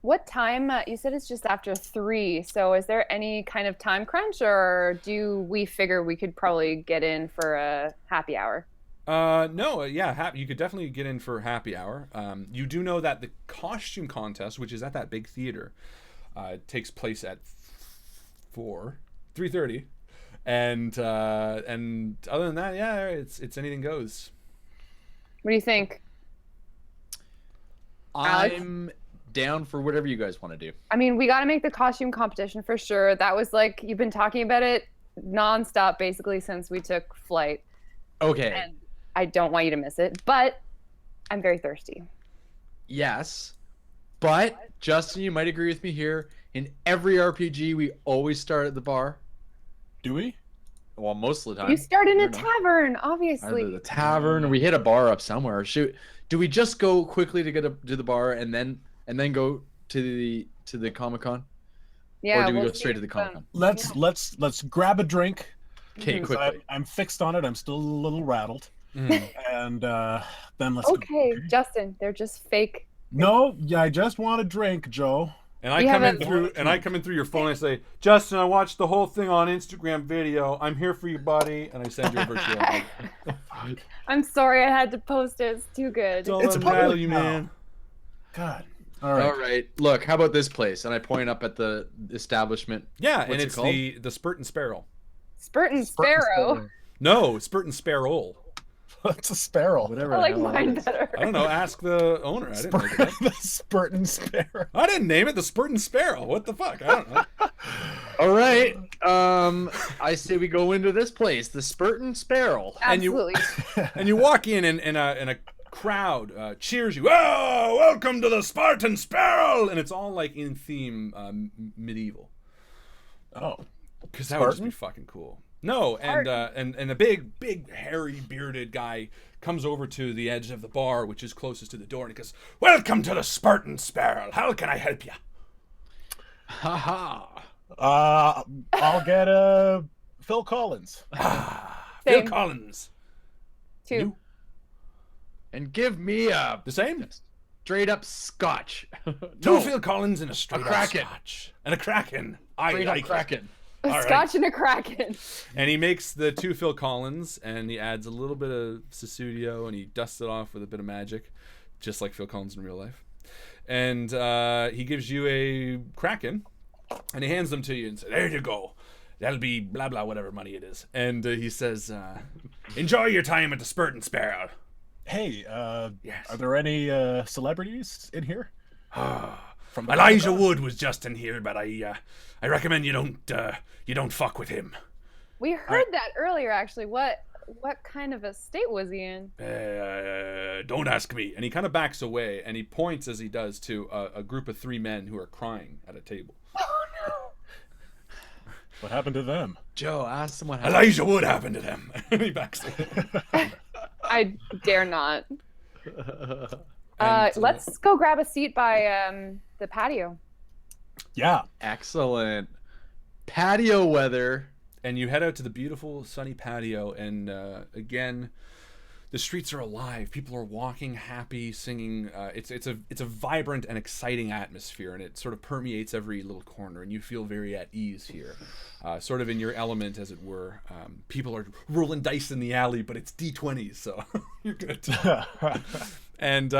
What time? You said it's just after 3. So is there any kind of time crunch, or do we figure we could probably get in for a happy hour?
No, yeah, you could definitely get in for happy hour. You do know that the costume contest, which is at that big theater, takes place at 3:30, and other than that, yeah, it's anything goes.
What do you think? Alex?
I'm down for whatever you guys want to do.
I mean, we got to make the costume competition for sure. That was like, you've been talking about it nonstop basically since we took flight.
Okay.
And I don't want you to miss it, but I'm very thirsty.
Yes, but Justin, you might agree with me here. In every RPG, we always start at the bar.
Do we?
Well, most of the time.
You start in a
You're not.
tavern,
Either
obviously.
the tavern, or we hit a bar up somewhere. Do we just go quickly to get to the bar and then go to the Comic-Con?
Yeah,
Or do we
we'll
go straight
see
to the
if,
Comic-Con?
Let's grab a drink.
Okay,
Mhm.
quickly.
I'm fixed on it. I'm still a little rattled.
Mhm.
And then let's go.
Okay, Justin, they're just fake.
No, yeah, I just want a drink, Joe.
And I
We
come in
haven't-
through your phone and I say, Justin, I watched the whole thing on Instagram video. I'm here for you, buddy. And I send you a virtual hug.
I'm sorry I had to post it. It's too good.
Don't
It's
let 'em rattle
public
you,
now.
man.
God. All right.
All right. Look, how about this place? And I point up at the establishment.
Yeah,
What's
and
it
it's
called?
the Spartan Sparrow.
Spartan Sparrow.
No, Spartan Sparrow.
What's a sparrow?
Whatever.
I
the
like
hell that
mine
is.
better.
I don't know. Ask the owner. I didn't make it up.
The Spartan Sparrow.
I didn't name it the Spartan Sparrow. What the fuck? I don't know.
All right. I say we go into this place, the Spartan Sparrow.
And you-
Absolutely.
And you walk in and a crowd cheers you. Oh, welcome to the Spartan Sparrow! And it's all like in theme medieval.
Oh.
Because that would just
Spartan?
be fucking cool. No, and a big hairy bearded guy comes over to the edge of the bar, which is closest to the door, and he goes, "Welcome to the Spartan Sparrow. How can I help you?"
Haha.
I'll get a Phil Collins.
Phil
Same.
Collins.
2.
You?
And give me a
The same?
straight up scotch.
Two
No,
Phil Collins and a straight
Kraken.
Scotch. And a Kraken. I
straight up
like it.
Kraken.
A
All right.
scotch and a kraken.
And he makes the 2 Phil Collins, and he adds a little bit of Susudio, and he dusts it off with a bit of magic, just like Phil Collins in real life. And he gives you a Kraken, and he hands them to you and says, "There you go. That'll be blah, blah, whatever money it is." And he says, "Enjoy your time at the Spartan Sparrow."
Hey,
Yes.
are there any celebrities in here? From the
Elijah
Comic-Con?
Wood was just in here, but I recommend you don't fuck with him.
We heard that earlier, actually. What kind of a state was he in?
Don't ask me. And he kind of backs away, and he points as he does to a group of 3 men who are crying at a table.
Oh no!
What happened to them?
Joe, ask them what happened.
Elijah Wood happened to them. And he backs away.
I dare not.
And,
Let's go grab a seat by the patio.
Yeah.
Excellent. Patio weather
And you head out to the beautiful sunny patio, and again, the streets are alive. People are walking, happy, singing. It's a vibrant and exciting atmosphere, and it sort of permeates every little corner, and you feel very at ease here, sort of in your element, as it were. People are rolling dice in the alley, but it's D20s, so you're good. And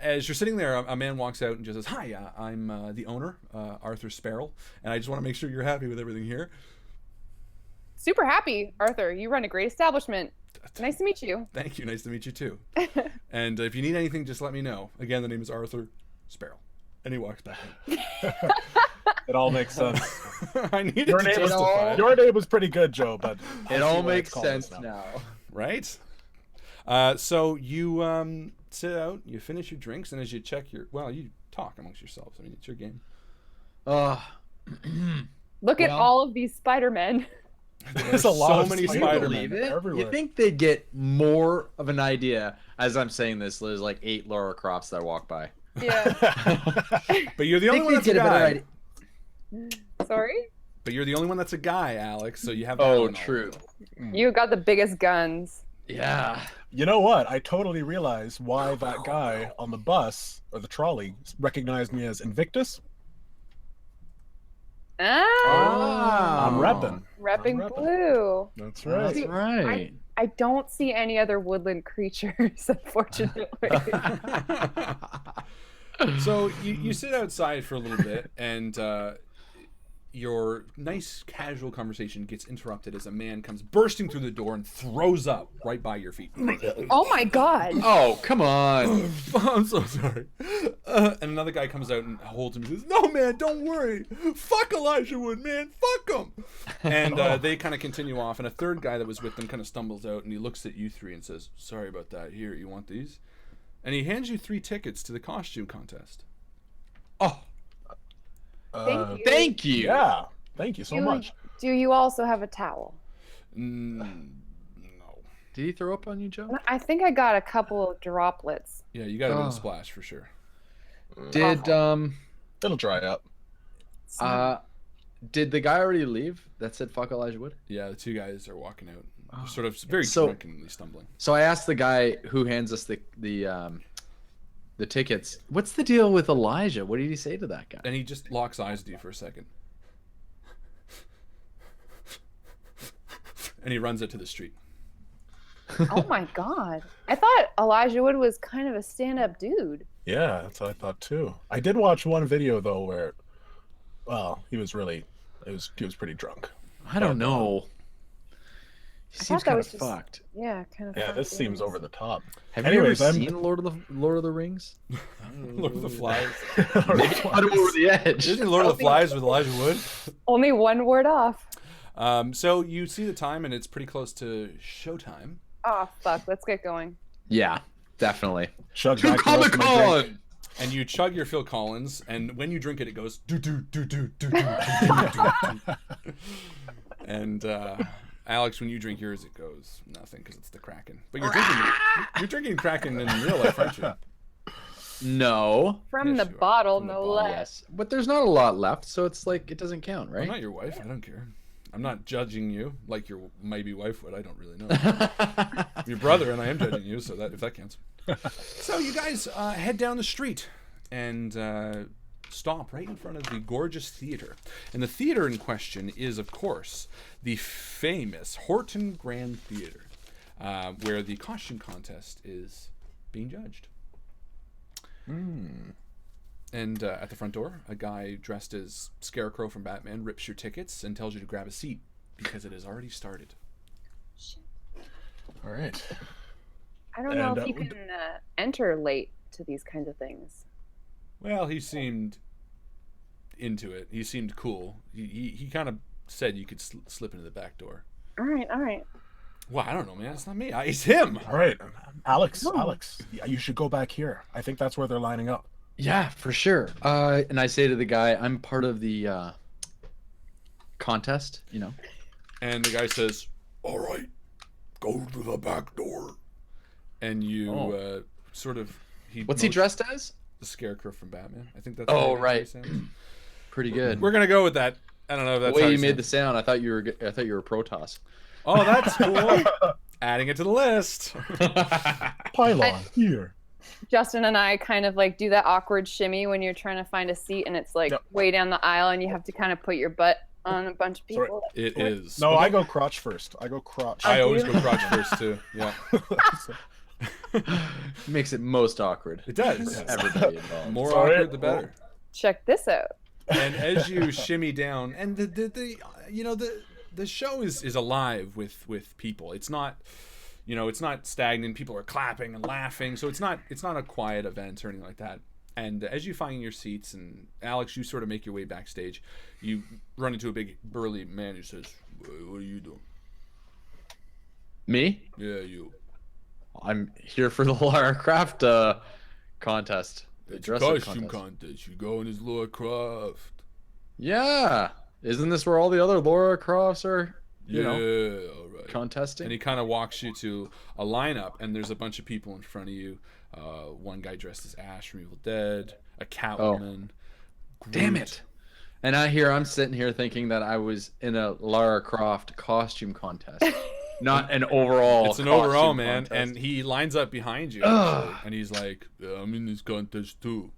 as you're sitting there, a man walks out and just says, "Hi, I'm the owner, Arthur Sparrow, and I just want to make sure you're happy with everything here."
Super happy, Arthur. You run a great establishment. Nice to meet you.
Thank you. Nice to meet you too. And if you need anything, just let me know. Again, the name is Arthur Sparrow. And he walks back in.
It all makes sense.
I needed
Your
to
name,
justify it.
your name was pretty good, Joe, but
It all makes sense now.
Right? So you sit out, you finish your drinks, and as you check your... Well, you talk amongst yourselves. I mean, it's your game.
Look at all of these Spider-Men.
There's a lot of
many
Spider-Man
Spider-Men
everywhere.
You think they'd get more of an idea as I'm saying this? There's like 8 Laura Crofts that walk by.
Yeah.
But you're the only one that's a
get a better
guy.
idea.
Sorry?
But you're the only one that's a guy, Alex, so you have...
Oh,
that knowledge.
true.
You got the biggest guns.
Yeah.
You know what? I totally realized why that guy on the bus or the trolley recognized me as Invictus.
Ah.
I'm repping.
Repping blue.
That's right.
That's right.
I don't see any other woodland creatures, unfortunately.
So you sit outside for a little bit, and your nice casual conversation gets interrupted as a man comes bursting through the door and throws up right by your feet.
Oh my god.
Oh, come on.
I'm so sorry. And another guy comes out and holds him and says, "No, man, don't worry. Fuck Elijah Wood, man. Fuck him." And they kind of continue off. And a third guy that was with them kind of stumbles out, and he looks at you three and says, "Sorry about that. Here, you want these?" And he hands you 3 tickets to the costume contest.
Oh,
Thank you.
thank you.
Yeah. Thank you so much.
Do you also have a towel?
No.
Did he throw up on you, Joe?
I think I got a couple of droplets.
Yeah, you got to do a splash for sure.
Did
It'll dry up.
did the guy already leave that said fuck Elijah Wood?
Yeah, the 2 guys are walking out. They're sort of very
So-
drunkenly stumbling.
So I asked the guy who hands us the tickets, what's the deal with Elijah? What did he say to that guy?
And he just locks eyes with you for a second. And he runs out to the street.
Oh my god. I thought Elijah Wood was kind of a stand-up dude.
Yeah, that's what I thought too. I did watch one video though where, well, he was pretty drunk.
I don't know. He
I
seems
thought that
kind
was
of
just-
fucked.
Yeah, kind of.
Yeah, this seems over the top.
Have
Anyways,
you ever
I'm-
seen Lord of the Rings?
Lord of the Flies.
Maybe put him over the edge.
Isn't Lord of the Flies with Elijah Wood?
Only one word off.
So you see the time, and it's pretty close to showtime.
Oh fuck, let's get going.
Yeah, definitely.
Chug
To
back the rest of my drink.
Comic-Con!
And you chug your Phil Collins, and when you drink it, it goes do do do do do do do do. And Alex, when you drink yours, it goes nothing because it's the Kraken. But you're drinking Kraken in real life, aren't you?
No.
From
Yes,
the
you are.
bottle,
From the
no
bottle,
less.
Yes. But there's not a lot left, so it's like it doesn't count,
I'm
right?
not your wife. I don't care. I'm not judging you like your maybe wife would. I don't really know. Your brother, and I am judging you, so that if that counts. So you guys head down the street and stop right in front of the gorgeous theater. And the theater in question is, of course, the famous Horton Grand Theater, where the costume contest is being judged. And at the front door, a guy dressed as Scarecrow from Batman rips your tickets and tells you to grab a seat because it has already started.
All right.
I don't know
And,
if you can enter late to these kinds of things.
Well, he seemed into it. He seemed cool. He kind of said you could slip into the back door.
All right, all right.
Well, I don't know, man. It's not me. It's him.
All right. Alex, yeah, you should go back here. I think that's where they're lining up.
Yeah, for sure. And I say to the guy, I'm part of the contest, you know.
And the guy says, "All right, go to the back door." And you sort of...
What's he dressed as?
The Scarecrow from Batman. I think that's...
Oh,
what
right.
he said.
Pretty good.
We're going to go with that. I don't know if
The
that's
way
how
you
you
made
sound.
the sound, I thought you were Protoss.
Oh, that's cool. Adding it to the list.
Pylon here.
Justin and I kind of like do that awkward shimmy when you're trying to find a seat and it's like
Yep.
way down the aisle and you have to kind of put your butt on a bunch of people.
It is.
No, I go crotch first. I go crotch.
I
do
always
you?
go crotch first too. Yeah,
Makes it most awkward.
it does.
For everybody involved.
More
Sorry.
awkward, the better.
Check this out.
And as you shimmy down, and the show is alive with people. It's not, it's not stagnant. People are clapping and laughing, so it's not a quiet event or anything like that. And as you find your seats, and Alex, you sort of make your way backstage, you run into a big burly man who says, "What are you doing?"
Me?
Yeah, you.
I'm here for the Lara Croft contest. The
It's a
dress-up
costume contest. You go in as Laura Croft.
Yeah. Isn't this where all the other Lara Crofts are,
Yeah, all right.
contesting?
And he kind of walks you to a lineup, and there's a bunch of people in front of you. One guy dressed as Ash from Evil Dead, a Catwoman.
Damn
Groot.
it. And I'm sitting here thinking that I was in a Lara Croft costume contest. Not an overall
It's an overall,
costume
man.
contest.
And he lines up behind you,
Ugh.
actually, and he's like, "Yeah, I'm in this contest too."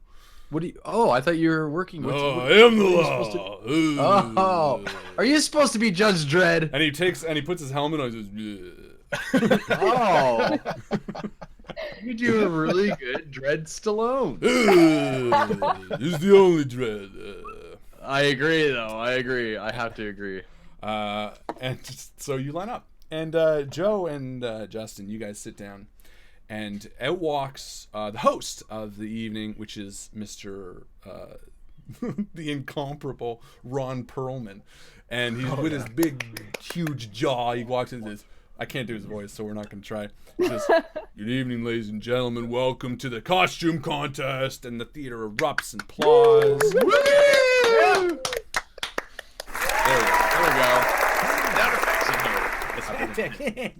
What do you... Oh, I thought you were working with...
Oh, I am the
what are you
law.
supposed to- Oh, are you supposed to be Judge Dredd?
And he puts his helmet on. He says,
Oh. You do a really good Dredd Stallone.
"This is the only dread."
I agree, though. I agree. I have to agree.
And so you line up, and Joe and Justin, you guys sit down, and out walks the host of the evening, which is Mr. The incomparable Ron Perlman, and he's with his big, huge jaw. He walks in and says, I can't do his voice, so we're not going to try. He says, "Good evening, ladies and gentlemen. Welcome to the costume contest." And the theater erupts in applause.
Woo! There we go. Sound effects in here.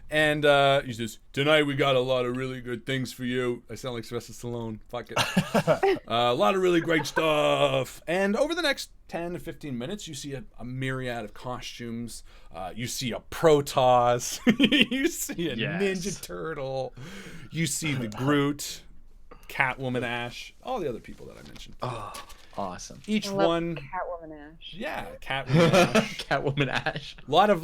And he says, "Tonight we got a lot of really good things for you." I sound like Sylvester Stallone. Fuck it. A lot of really great stuff. And over the next 10 to 15 minutes, you see a myriad of costumes. You see a Protoss. You see a
Yes.
Ninja Turtle. You see the Groot, Catwoman Ash, all the other people that I mentioned.
Oh, awesome.
Each
I love
one,
Catwoman Ash.
yeah, Catwoman Ash.
Catwoman Ash.
lot of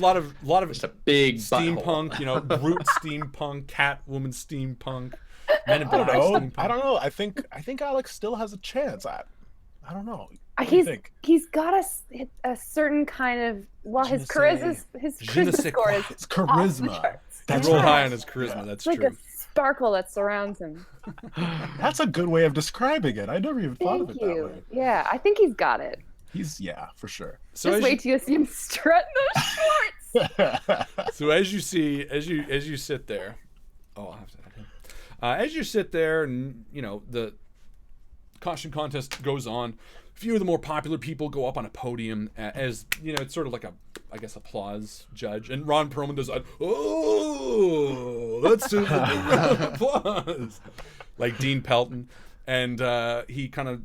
Just a big
steampunk,
butthole.
Groot steampunk, Catwoman steampunk, Men in
I don't
Black
know.
steampunk.
I don't know. I think Alex still has a chance. I don't know. What do you think?
He's got a certain kind of his
Je ne
charisma
Je ne sais
score is
quoi.
It's
off the
charisma.
charts.
That's
Roll
right.
high on his charisma.
Yeah.
That's
It's like
true.
a sparkle that surrounds him.
That's a good way of describing it. I never even thought of
Thank
it that
you.
way.
Yeah, I think he's got it.
He's for sure.
So
Just
as,
wait till you see him strutting those shorts.
so as you see, as you sit there, I'll have to. As you sit there, and the costume contest goes on. A few of the more popular people go up on a podium as it's sort of like I guess applause judge, and Ron Perlman does that. Oh, that's a round of applause, like Dean Pelton, and he kind of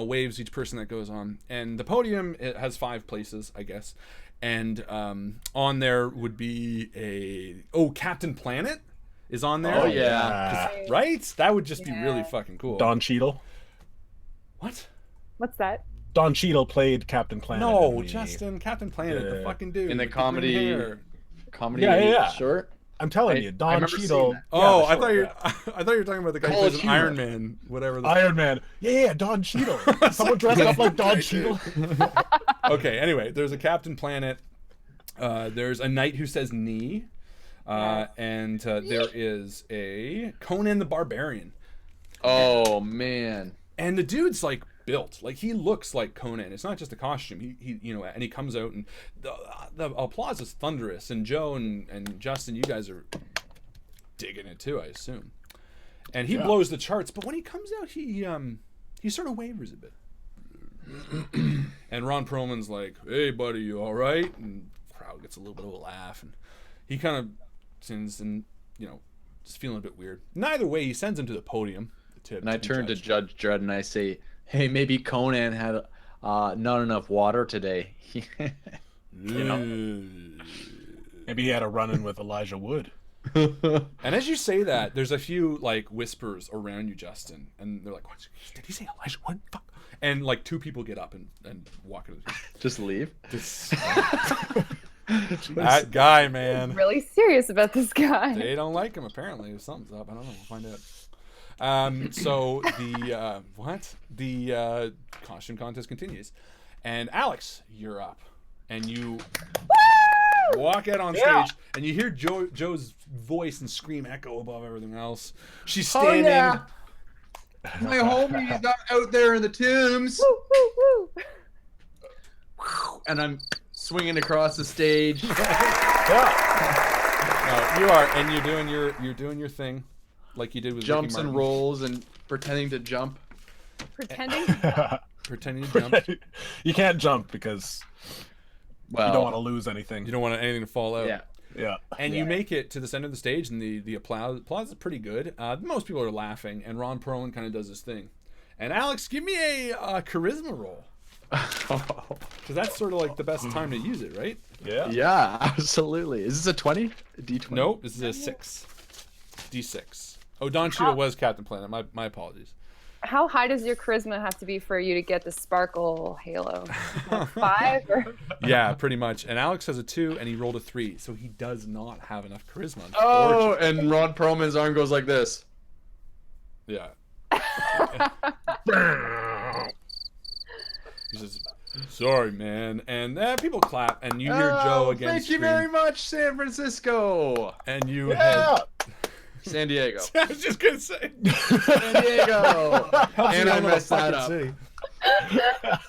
waves each person that goes on, and the podium, it has 5 places, I guess, and on there would be Captain Planet is on there.
Oh, yeah.
Right? That would just be really
Yeah.
fucking cool.
Don Cheadle.
What?
What's that?
Don Cheadle played Captain Planet.
No,
in the-
Justin, Captain Planet, the
Yeah.
fucking dude
In the
with green
comedy-
hair.
Comedy
Yeah.
short.
I'm telling
I
you, Don
remember seeing
Cheadle.
that.
Oh,
Yeah,
I thought
sure,
I thought you were talking about the guy who
College
plays in
humor.
Iron Man, whatever. The
Iron Man. Yeah, Don Cheadle. Someone dressed up like Don Cheadle.
Okay, anyway, there's a Captain Planet. There's a knight who says knee. And there is a Conan the Barbarian.
Oh man.
And the dude's like built, like he looks like Conan. It's not just a costume. He and he comes out, and the applause is thunderous. And Joe and Justin, you guys are digging it too, I assume. And he blows the charts, but when he comes out, he sort of wavers a bit. And Ron Perlman's like, "Hey, buddy, you all right?" And the crowd gets a little bit of a laugh, and he kind of sends and just feeling a bit weird. Neither way, he sends him to the podium.
And I turn to Judge Dredd and I say, "Hey, maybe Conan had not enough water today.
Maybe he had a run-in with Elijah Wood.
And as you say that, there's a few like whispers around you, Justin, and they're like, "What? Did he say Elijah Wood? Fuck!" And like 2 people get up and walk into the
Just leave.
That guy, man.
Really serious about this guy.
They don't like him apparently. Something's up. I don't know. We'll find out. So the costume contest continues, and Alex, you're up, and you walk out on stage, and you hear Joe's voice and scream echo above everything else. She's standing.
Oh, yeah. My homie's out there in the tombs.
Woo, woo, woo.
And I'm swinging across the stage.
No, you are, and you're doing your thing, like you did with
Jumps
Ricky
and
Martin.
rolls and pretending to jump.
Pretending.
Pretending to jump.
You can't jump because
Well,
you don't want to lose anything.
You don't want anything to fall out.
Yeah.
Yeah.
And you make it to the center of the stage, and the applause is pretty good. Most people are laughing, and Ron Perlman kind of does his thing. And Alex, give me a charisma roll, because that's sort of like the best time to use it, right?
Yeah.
Yeah, absolutely. Is this a 20? A D20?
Nope, this is a 6. D6. Oh, Don Cheadle was Captain Planet. My apologies.
How high does your charisma have to be for you to get the sparkle halo? 5? Or...
Yeah, pretty much. And Alex has a 2, and he rolled a 3, so he does not have enough charisma.
Oh, and Ron Perlman's arm goes like this.
Yeah. He says, "Sorry, man," and people clap, and you hear Joe again.
Thank you very much, San Francisco.
And you head.
San Diego.
I was just gonna say.
San Diego. And I
Helps
messed
you
that
know
up.
the city.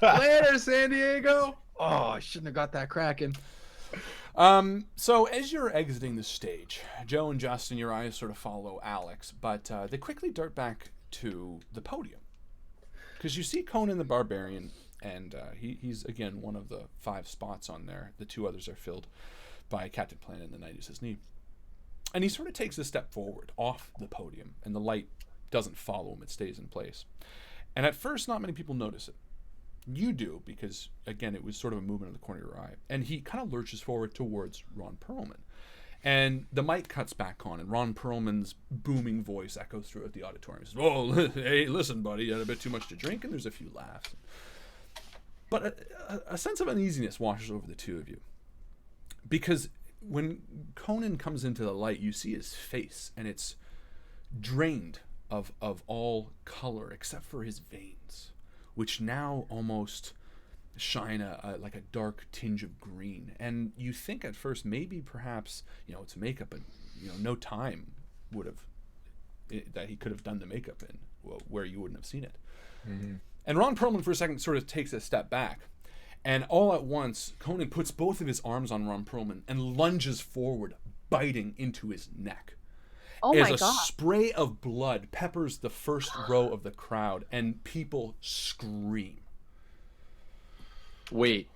Later, San Diego. Oh, I shouldn't have got that cracking.
So as you're exiting the stage, Joe and Justin, your eyes sort of follow Alex, but they quickly dart back to the podium, because you see Conan the Barbarian, and he's again one of the 5 spots on there. The 2 others are filled by Captain Planet and the Knight Who Says Knee. And he sort of takes a step forward off the podium, and the light doesn't follow him, it stays in place. And at first, not many people notice it. You do, because, again, it was sort of a movement of the corner of your eye. And he kind of lurches forward towards Ron Perlman. And the mic cuts back on, and Ron Perlman's booming voice echoes throughout the auditorium. He says, "Oh, hey, listen, buddy, you had a bit too much to drink," and there's a few laughs. But a sense of uneasiness washes over the 2 of you. Because when Conan comes into the light, you see his face, and it's drained of all color except for his veins, which now almost shine like a dark tinge of green. And you think at first maybe perhaps it's makeup, but no time would have that he could have done the makeup in where you wouldn't have seen it. Mm-hmm. And Ron Perlman for a second sort of takes a step back. And all at once, Conan puts both of his arms on Ron Perlman and lunges forward, biting into his neck.
Oh my
As a
God.
spray of blood peppers the first row of the crowd, and people scream.
Wait.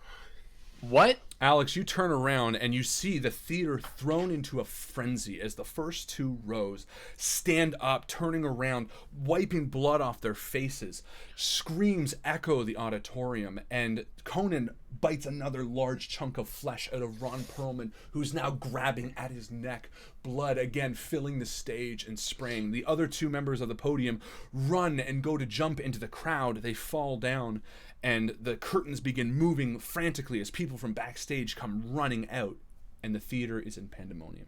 What?
Alex, you turn around and you see the theater thrown into a frenzy as the first 2 rows stand up, turning around, wiping blood off their faces. Screams echo the auditorium, and Conan bites another large chunk of flesh out of Ron Perlman, who's now grabbing at his neck, blood again filling the stage and spraying. The other 2 members of the podium run and go to jump into the crowd. They fall down, and the curtains begin moving frantically as people from backstage come running out, and the theater is in pandemonium.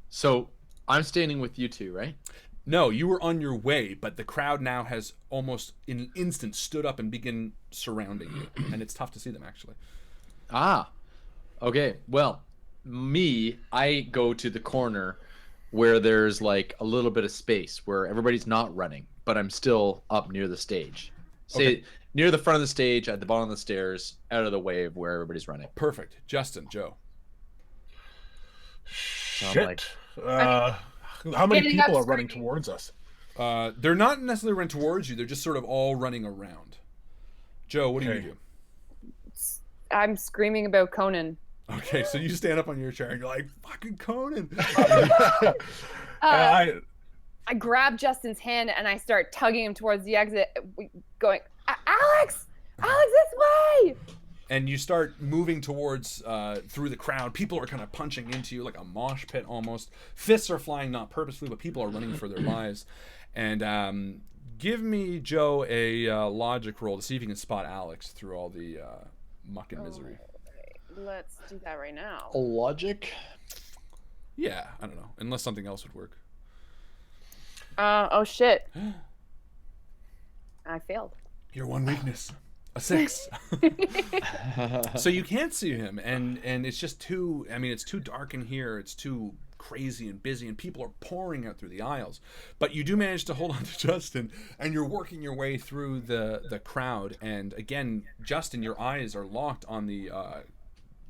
So I'm standing with you 2, right?
No, you were on your way, but the crowd now has almost in an instant stood up and begin surrounding you, and it's tough to see them actually.
Ah, okay. Well, I go to the corner where there's like a little bit of space where everybody's not running, but I'm still up near the stage. Say near the front of the stage, at the bottom of the stairs, out of the way of where everybody's running.
Perfect. Justin, Joe.
Shit.
So I'm like,
how many
Getting up
people are running
screaming.
towards us?
They're not necessarily running towards you. They're just sort of all running around. Joe, what do you
Okay.
do?
I'm screaming about Conan.
Okay, so you stand up on your chair and you're like, "Fucking Conan!"
I grab Justin's hand and I start tugging him towards the exit, going, Alex, Alex, this way!
And you start moving towards through the crowd. People are kind of punching into you like a mosh pit almost. Fists are flying, not purposefully, but people are running for their lives. And give me, Joe, a logic roll to see if you can spot Alex through all the muck and misery.
Let's do that right now.
A logic?
Yeah, I don't know. Unless something else would work.
Oh shit. I failed.
Your one weakness. A 6. So you can't see him, and it's just too, I mean, it's too dark in here. It's too crazy and busy, and people are pouring out through the aisles. But you do manage to hold on to Justin, and you're working your way through the crowd. And again, Justin, your eyes are locked on the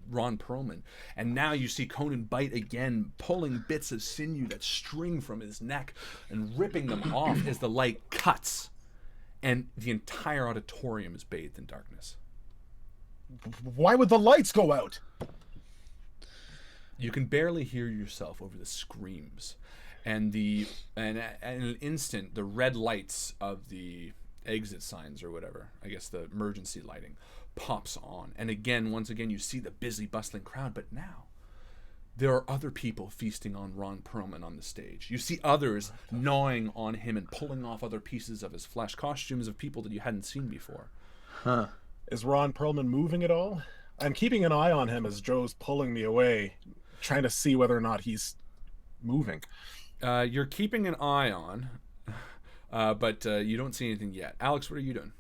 Ron Perlman, and now you see Conan bite again, pulling bits of sinew that string from his neck and ripping them off as the light cuts, and the entire auditorium is bathed in darkness.
Why would the lights go out?
You can barely hear yourself over the screams, and in an instant, the red lights of the exit signs or whatever, I guess the emergency lighting, pops on. And again, once again, you see the busy, bustling crowd, but now there are other people feasting on Ron Perlman on the stage. You see others gnawing on him and pulling off other pieces of his flesh, costumes of people that you hadn't seen before.
Huh. Is Ron Perlman moving at all? I'm keeping an eye on him as Joe's pulling me away, trying to see whether or not he's moving.
You're keeping an eye on, but you don't see anything yet. Alex, what are you doing?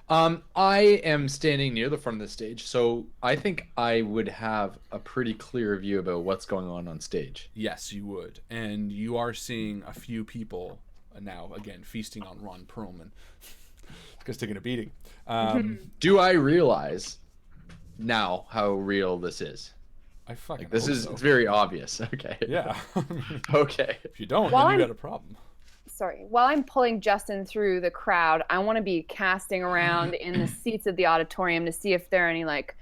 I am standing near the front of the stage, so I think I would have a pretty clear view about what's going on stage.
Yes, you would. And you are seeing a few people now, again, feasting on Ron Perlman. Because taking a beating.
Do I realize now how real this is?
I fucking
this
hope
is
so.
It's very obvious. Okay.
Yeah.
Okay.
If you don't,
Well,
then you got a problem.
Sorry, while I'm pulling Justin through the crowd, I want to be casting around in the seats of the auditorium to see if there are any like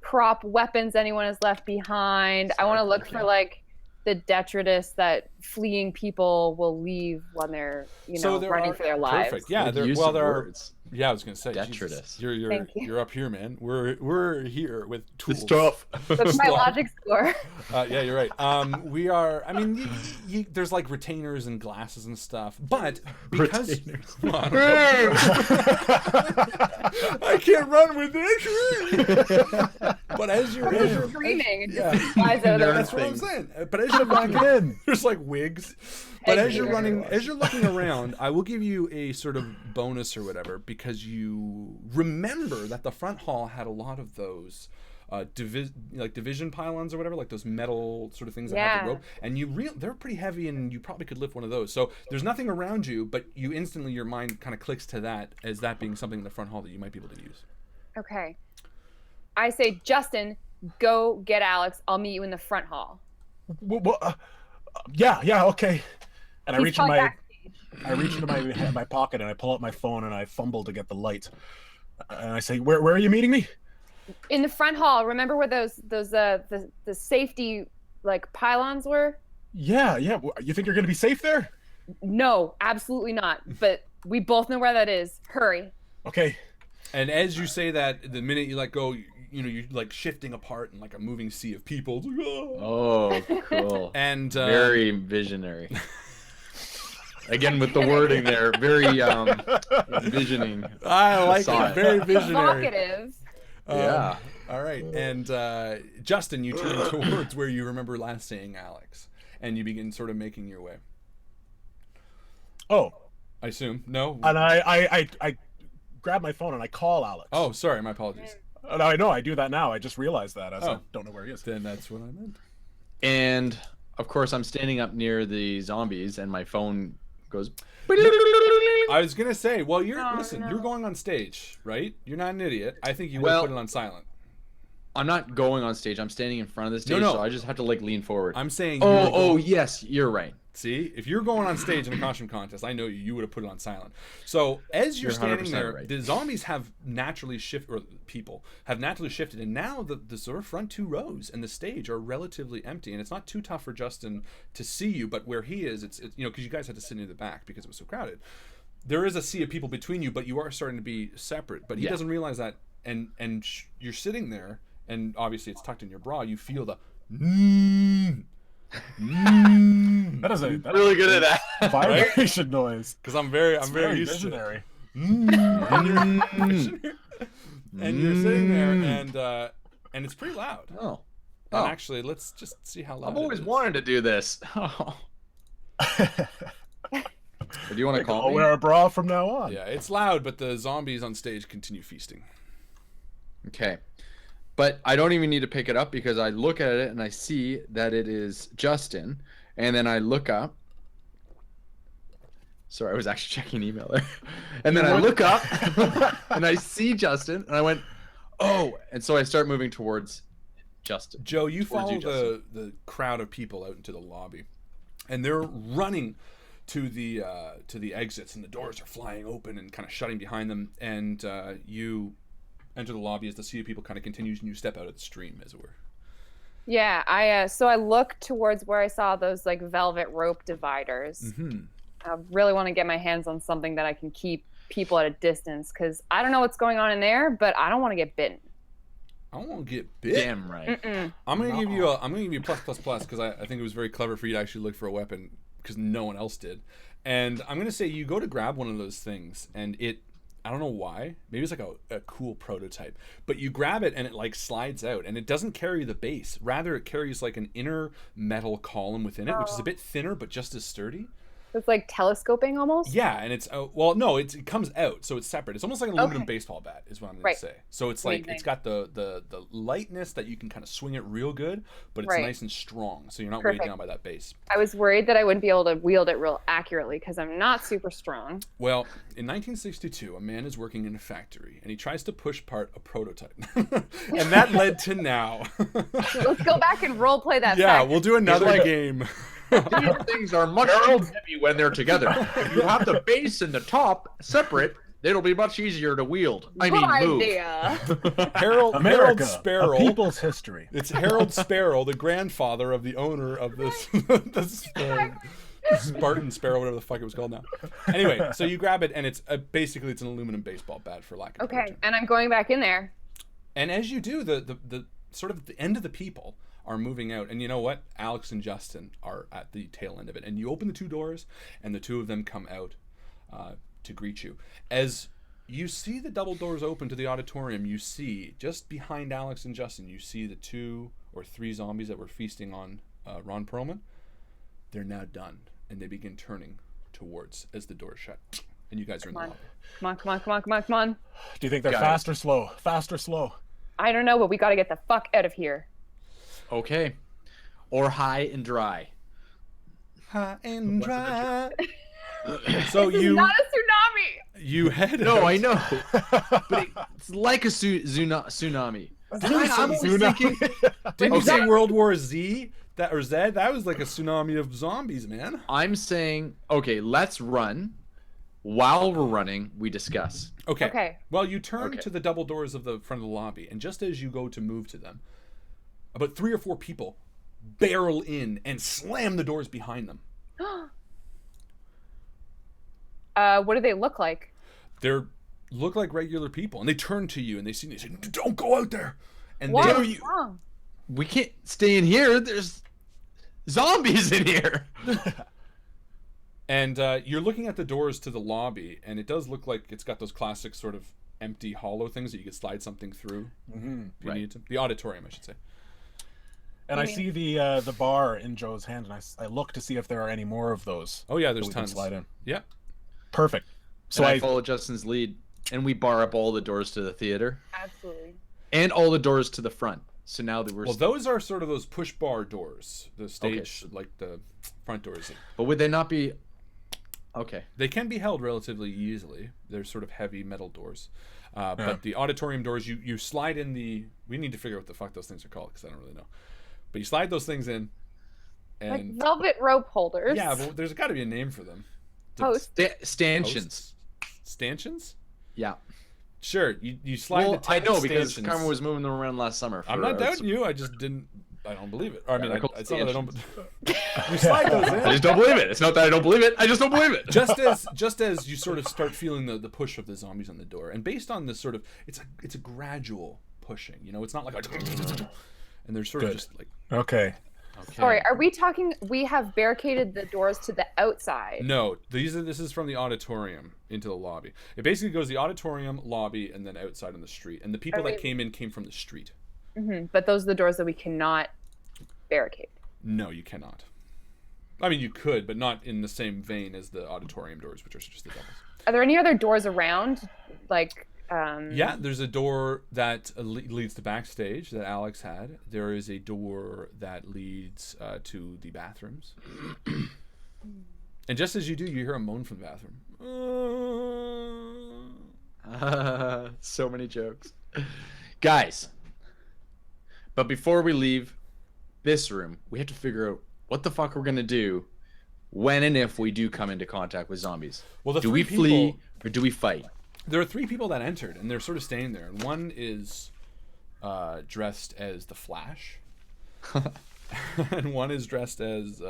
prop weapons anyone has left behind. I want to look for like the detritus that fleeing people will leave when they're, running for their lives.
Perfect. Yeah, there are. Yeah, I was gonna say
detritus.
Jesus, you're up here, man. We're here with tools.
It's tough.
That's my logic score.
Yeah, you're right. We are. I mean, there's like retainers and glasses and stuff, but because I can't run with this. But as you're
screaming, that's
what I'm saying. But as you're running in, there's like wigs. But as you're running, as you're looking around, I will give you a sort of bonus or whatever, because you remember that the front hall had a lot of those division pylons or whatever, like those metal sort of things that have the rope, and they're pretty heavy, and you probably could lift one of those. So there's nothing around you, but you instantly, your mind kind of clicks to that as that being something in the front hall that you might be able to use.
Okay. I say, Justin, go get Alex. I'll meet you in the front hall.
Yeah, okay. And I reach into my pocket and I pull out my phone and I fumble to get the light. And I say, "Where are you meeting me?"
In the front hall. Remember where the safety like pylons were?
Yeah. You think you're gonna be safe there?
No, absolutely not. But we both know where that is. Hurry.
Okay.
And as you say that, the minute you let go, you're like shifting apart in like a moving sea of people. It's like,
oh, cool.
And
very visionary. Again, with the wording there, very visioning.
I like it. Very visionary.
Evocative.
Yeah.
All right. And Justin, you turn towards where you remember last seeing Alex, and you begin sort of making your way.
Oh.
I assume. No?
And I grab my phone and I call Alex.
Oh, sorry. My apologies.
I know. I do that now. I just realized that. I don't know where he is.
Then that's what I meant.
And, of course, I'm standing up near the zombies, and my phone goes...
I was going to say, well, you're going on stage, right? You're not an idiot. I think you would put it on silent.
I'm not going on stage. I'm standing in front of the stage, so I just have to, like, lean forward.
I'm saying...
yes, you're right.
See, if you're going on stage in a costume contest, I know you would have put it on silent. So as you're standing there, right. The zombies have naturally shifted, or people have naturally shifted, and now the sort of front two rows and the stage are relatively empty, and it's not too tough for Justin to see you. But where he is, it's because you guys had to sit near the back because it was so crowded. there is a sea of people between you, but you are starting to be separate. But he doesn't realize that, and you're sitting there, and obviously it's tucked in your bra. You feel the
That is
really good at that
vibration noise.
because I'm very used
visionary.
to it. And you're sitting there, and it's pretty loud.
Oh.
And actually, let's just see how loud.
I've always
it is.
wanted to do this. Oh. Do you want to call
I'll
me?
wear a bra from now on.
Yeah, it's loud, but the zombies on stage continue feasting.
Okay. But I don't even need to pick it up because I look at it and I see that it is Justin. And then I look up. Sorry, I was actually checking email there. And then I look up and I see Justin and I went, oh. And so I start moving towards Justin.
Joe, you follow
Justin.
the crowd of people out into the lobby, and they're running to the exits, and the doors are flying open and kind of shutting behind them. And you enter the lobby as the sea of people kind of continues, and you step out of the stream, as it were.
Yeah, I look towards where I saw those like velvet rope dividers.
Mm-hmm.
I really want to get my hands on something that I can keep people at a distance, because I don't know what's going on in there, but I don't want to get bitten.
I don't want to get bit.
Damn right.
I'm gonna give you plus because I think it was very clever for you to actually look for a weapon because no one else did. And I'm gonna say you go to grab one of those things, and I don't know why, maybe it's like a cool prototype, but you grab it and it like slides out, and it doesn't carry the base. Rather, it carries like an inner metal column within it, which is a bit thinner but just as sturdy.
It's like telescoping almost.
Yeah, and it's no, it comes out, so it's separate. It's almost like an aluminum baseball bat, is what I'm gonna say. So it's like it's got the lightness that you can kind of swing it real good, but it's nice and strong, so you're not weighed down by that base.
I was worried that I wouldn't be able to wield it real accurately because I'm not super strong.
Well, in 1962, a man is working in a factory, and he tries to push apart a prototype, and that led to now.
Let's go back and role play that.
Yeah,
factory.
we'll do another game.
These things are much too heavy when they're together. If you have the base and the top separate, it'll be much easier to wield.
Good idea.
Harold Sparrow.
A people's history.
It's Harold Sparrow, the grandfather of the owner of this Spartan Sparrow, whatever the fuck it was called now. Anyway, so you grab it, and it's basically it's an aluminum baseball bat, for lack of a better term.
And I'm going back in there.
And as you do, the sort of the end of the people are moving out, and you know what? Alex and Justin are at the tail end of it. And you open the two doors, and the two of them come out to greet you. As you see the double doors open to the auditorium, you see just behind Alex and Justin, you see the 2 or 3 zombies that were feasting on Ron Perlman. They're now done, and they begin turning towards as the doors shut. And you guys are in the lobby.
Come on.
Do you think they're fast or slow? Fast or slow?
I don't know, but we got to get the fuck out of here.
Okay. Or high and dry.
High and dry. So
this is not a tsunami.
You head
No,
out.
I know. But it's like a tsunami. I'm always thinking...
Didn't you say World War Z? That was like a tsunami of zombies, man.
I'm saying, okay, let's run. While we're running, we discuss.
Okay. Well, you turn to the double doors of the front of the lobby, and just as you go to move to them, about 3 or 4 people barrel in and slam the doors behind them.
What do they look like?
They look like regular people, and they turn to you and they see you. They say, "Don't go out there." And
What's
they
wrong?
We can't stay in here. There's zombies in here.
And you're looking at the doors to the lobby, and it does look like it's got those classic sort of empty, hollow things that you could slide something through if you need to. The auditorium, I should say.
And I see the bar in Joe's hand, and I look to see if there are any more of those.
Oh yeah, there's
that we can
tons.
slide in.
Yeah.
Perfect. So
So I follow Justin's lead, and we bar up all the doors to the theater.
Absolutely.
And all the doors to the front. So now that we're...
Well, those are sort of those push bar doors. The stage, like the front doors.
But would they not be... Okay.
They can be held relatively easily. They're sort of heavy metal doors. But the auditorium doors, you slide in the... We need to figure out what the fuck those things are called, because I don't really know. But you slide those things in, and...
Like velvet rope holders.
Yeah, but there's got to be a name for them.
Posts.
Stanchions.
Stanchions?
Yeah.
Sure, you slide
Well,
the
I know, because
stanchions.
Carmen was moving them around last summer.
I'm not doubting you, I just didn't I don't believe it. Or, I mean, it's not that I don't.
You
You slide those in.
I just don't believe it. It's not that I don't believe it. I just don't believe it.
just as you sort of start feeling the push of the zombies on the door, and based on this sort of, it's a gradual pushing. You know, it's not like and they're sort of just like.
Okay.
Sorry, are we talking? We have barricaded the doors to the outside.
No, this is from the auditorium into the lobby. It basically goes the auditorium, lobby, and then outside on the street. And the people that came from the street.
Mm-hmm. But those are the doors that we cannot barricade.
No, you cannot. I mean, you could, but not in the same vein as the auditorium doors, which are just the doubles.
Are there any other doors around? Like.
Yeah, there's a door that leads to backstage that Alex had. There is a door that leads to the bathrooms. And just as you do, you hear a moan from the bathroom.
So many jokes. Guys, but before we leave this room, we have to figure out what the fuck we're going to do when and if we do come into contact with zombies.
Well,
do we flee or do we fight?
There are 3 people that entered, and they're sort of staying there. And one is dressed as the Flash, and one is dressed as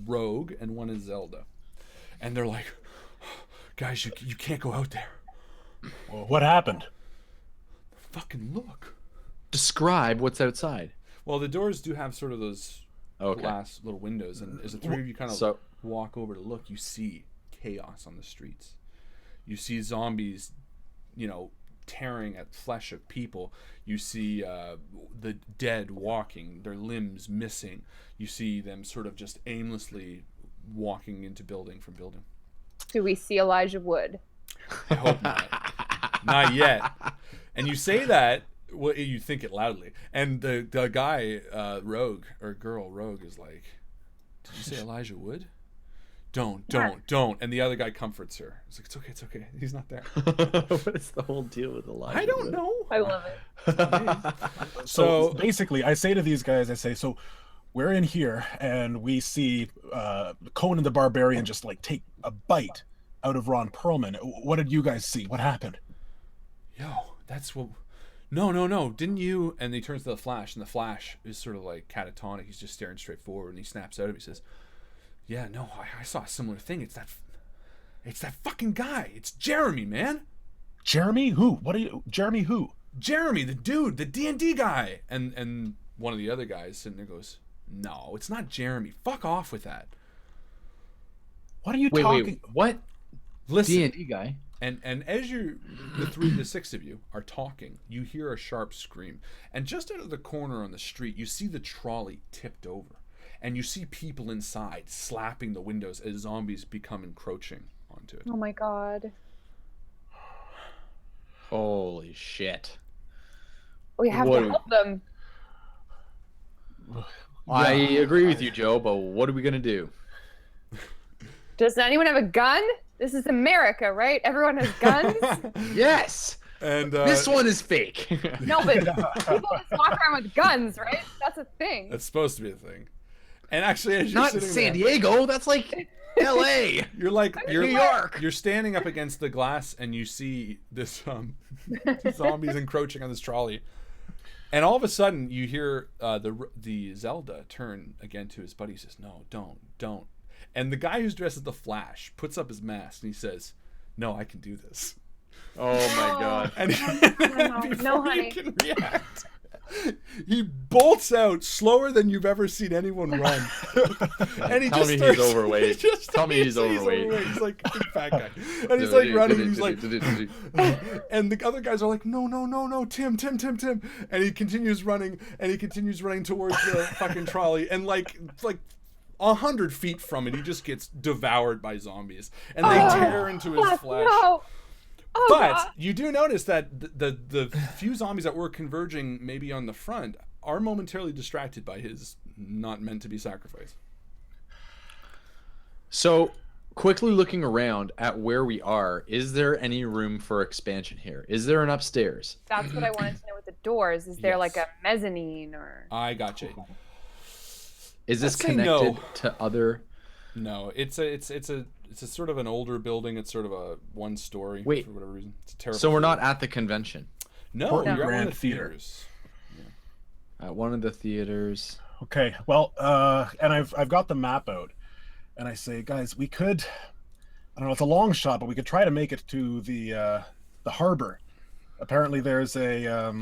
Rogue, and one is Zelda. And they're like, guys, you can't go out there.
Well, what happened?
Fucking look.
Describe what's outside.
Well, the doors do have sort of those glass little windows, and as the 3 of you kind of walk over to look, you see chaos on the streets. You see zombies, tearing at flesh of people. You see the dead walking, their limbs missing. You see them sort of just aimlessly walking into building from building.
Do we see Elijah Wood?
I hope not. Not yet. And you say that, well, you think it loudly. And the guy, Rogue, or girl, Rogue, is like, did you say Elijah Wood? Don't. And the other guy comforts her. It's like, it's okay. He's not there.
What is the whole deal with Elijah?
I don't know.
I love it.
So basically, I say to these guys, so we're in here and we see Conan the Barbarian just like take a bite out of Ron Perlman. What did you guys see? What happened?
Yo, that's what... No. Didn't you... And he turns to the Flash, and the Flash is sort of like catatonic. He's just staring straight forward, and he snaps out of it. He says... Yeah, no, I saw a similar thing. It's that fucking guy. It's Jeremy, man.
Jeremy? Who? Jeremy who?
Jeremy, the dude, the D&D guy. And one of the other guys sitting there goes, no, it's not Jeremy. Fuck off with that.
What are you talking?
Wait, what?
Listen.
D&D guy?
And as the 6 of you are talking, you hear a sharp scream. And just out of the corner on the street, you see the trolley tipped over. And you see people inside slapping the windows as zombies become encroaching onto it.
Oh my god.
Holy shit.
We have to help them.
I agree with you, Joe, but what are we going to do?
Does anyone have a gun? This is America, right? Everyone has guns?
Yes!
And
this one is fake.
No, but people just walk around with guns, right? That's a thing.
That's supposed to be a thing. And actually, as you're
not
sitting
San
there,
Diego, that's like LA.
You're
New York.
You're standing up against the glass, and you see this zombies encroaching on this trolley. And all of a sudden, you hear the Zelda turn again to his buddy. He says, "No, don't." And the guy who's dressed as the Flash puts up his mask and he says, "No, I can do this."
Oh my god!
And
no, honey.
you can react, he bolts out slower than you've ever seen anyone run. And he
Tell
just
me
starts,
he's overweight.
Tell
me he's overweight.
He's like a big fat guy. And he's like running. He's like, and the other guys are like, no, Tim. And he continues running, towards the fucking trolley. And like 100 feet from it, he just gets devoured by zombies. And they tear into his flesh.
No. Oh,
But
God.
you do notice that the few zombies that were converging maybe on the front are momentarily distracted by his not meant to be sacrifice.
So, quickly looking around at where we are, is there any room for expansion here? Is there an upstairs?
That's what I wanted to know with the doors. Is there like a mezzanine or?
I got you.
Is this
Let's say
connected
no.
to other?
No, it's a sort of an older building. It's sort of a one story.
Wait.
For whatever reason, it's a terrible.
So we're not at the convention.
No,
Horton
you're at one of
Grand
the
Theater.
theaters.
At one of the theaters.
Okay. Well, and I've got the map out, and I say, guys, we could. I don't know. It's a long shot, but we could try to make it to the harbor. Apparently, there's a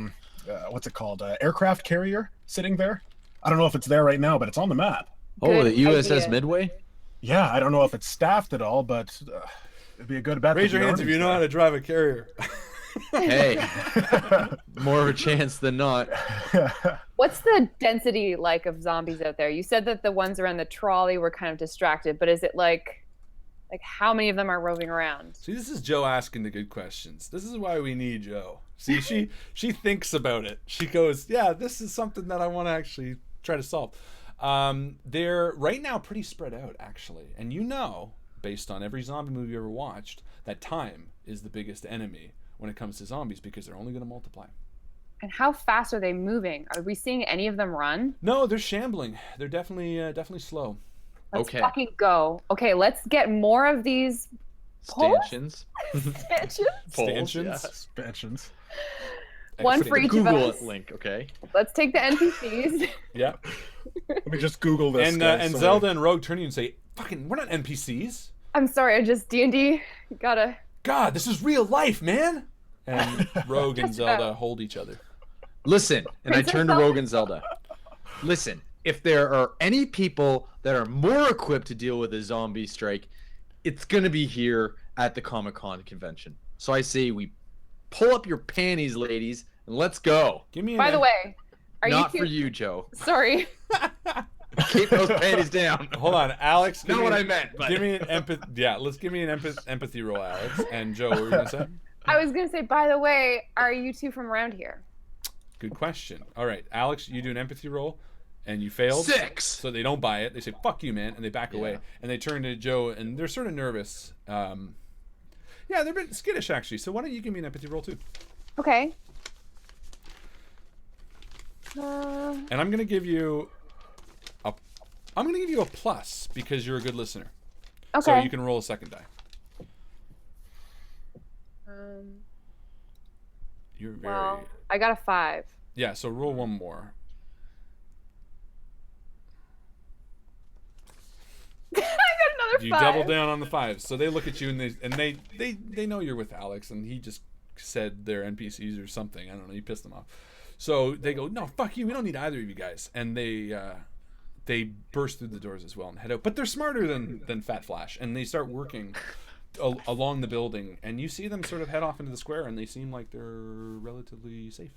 what's it called? Aircraft carrier sitting there. I don't know if it's there right now, but it's on the map.
Oh,
Good
the USS
idea.
Midway?
Yeah, I don't know if it's staffed at all, but it'd be a good bet.
Raise your hands if you know how to drive a carrier.
Hey, more of a chance than not.
What's the density like of zombies out there? You said that the ones around the trolley were kind of distracted, but is it like how many of them are roving around?
See, this is Joe asking the good questions. This is why we need Joe. See, she thinks about it. She goes, yeah, this is something that I want to actually try to solve. They're right now pretty spread out, actually. And you know, based on every zombie movie you ever watched, that time is the biggest enemy when it comes to zombies because they're only going to multiply.
And how fast are they moving? Are we seeing any of them run?
No, they're shambling. They're definitely slow.
Let's
Okay.
fucking go. Okay, let's get more of these poles?
Stanchions.
Stanchions?
Poles,
Stanchions?
yeah.
Expansions.
One for each of
Google
us.
it link, okay?
Let's take the NPCs.
Yeah.
Let me just Google this.
And
guys,
and
sorry.
Zelda and Rogue turn to you and say, "Fucking, we're not NPCs.
I'm sorry, I just D&D gotta.
God, this is real life, man." And Rogue and
Just
Zelda
about.
hold each other.
Listen, and I
Princess
turn to
Zelda.
Rogue and Zelda. Listen, if there are any people that are more equipped to deal with a zombie strike, it's gonna be here at the Comic-Con convention. So I say we pull up your panties, ladies, and let's go.
Give me an
By the way, are
Not
you
for
two...
you, Joe.
Sorry.
Keep those panties down.
Hold on, Alex. give
Not
me
what
an-
I meant, but
Give me an empathy. Yeah, let's give me an empathy roll, Alex. And Joe, what were you gonna say?
I was gonna say, by the way, are you two from around here?
Good question. All right, Alex, you do an empathy roll, and you failed.
6.
So they don't buy it. They say "fuck you, man," and they back away.
Yeah.
And they turn to Joe, and they're sort of nervous. Yeah, they're a bit skittish actually. So why don't you give me an empathy roll too?
Okay.
And I'm gonna give you a plus because you're a good listener.
Okay.
So you can roll a second die. You're very
Well, I got a 5.
yeah. So roll one more.
I got another
You
5.
double down on the 5s. So they look at you and they know you're with Alex, and he just said they're NPCs or something. I don't know. You pissed them off. So they go, "No, fuck you. We don't need either of you guys." And they burst through the doors as well and head out. But they're smarter than Fat Flash, and they start working along the building. And you see them sort of head off into the square, and they seem like they're relatively safe.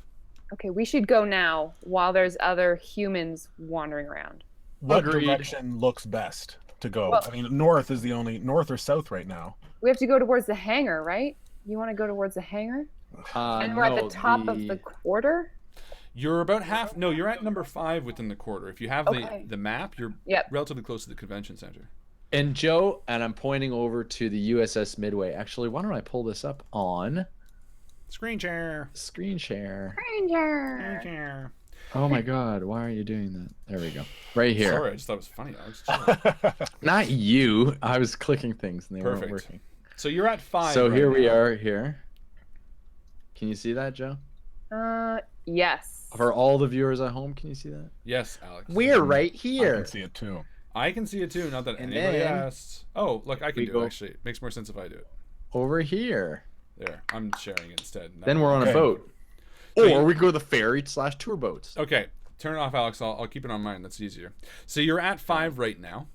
Okay, we should go now while there's other humans wandering around.
What
Agreed.
direction looks best to go?
Well-
I mean, north is the only north or south right now.
We have to go towards the hangar, right? You want to go towards the hangar? And we're at the top of the quarter?
You're about half. No, you're at number 5 within the quarter. If you have
Okay.
the map, you're
Yep.
relatively close to the convention center.
And Joe, and I'm pointing over to the USS Midway. Actually, why don't I pull this up on
Screen share.
screen share?
Ranger.
Oh my God, why are you doing that? There we go. Right here.
Sorry, I just thought it was funny. Alex.
Not you. I was clicking things and they
Perfect.
weren't working.
So you're at 5.
So
right
here we
now.
are here. Can you see that, Joe?
Yes.
For all the viewers at home, can you see that?
Yes, Alex.
We're right
I
here.
can see it too.
I can see it too. Not that
And
anybody
then
asked. Oh, look, I can
we
do
go-
it actually. It makes more sense if I do it.
Over here.
There, I'm sharing it instead. No.
Then we're on
Okay.
a boat.
So
Or
you-
we go to the ferry / tour boats.
Okay, turn it off, Alex. I'll keep it on mine. That's easier. So you're at 5 right now.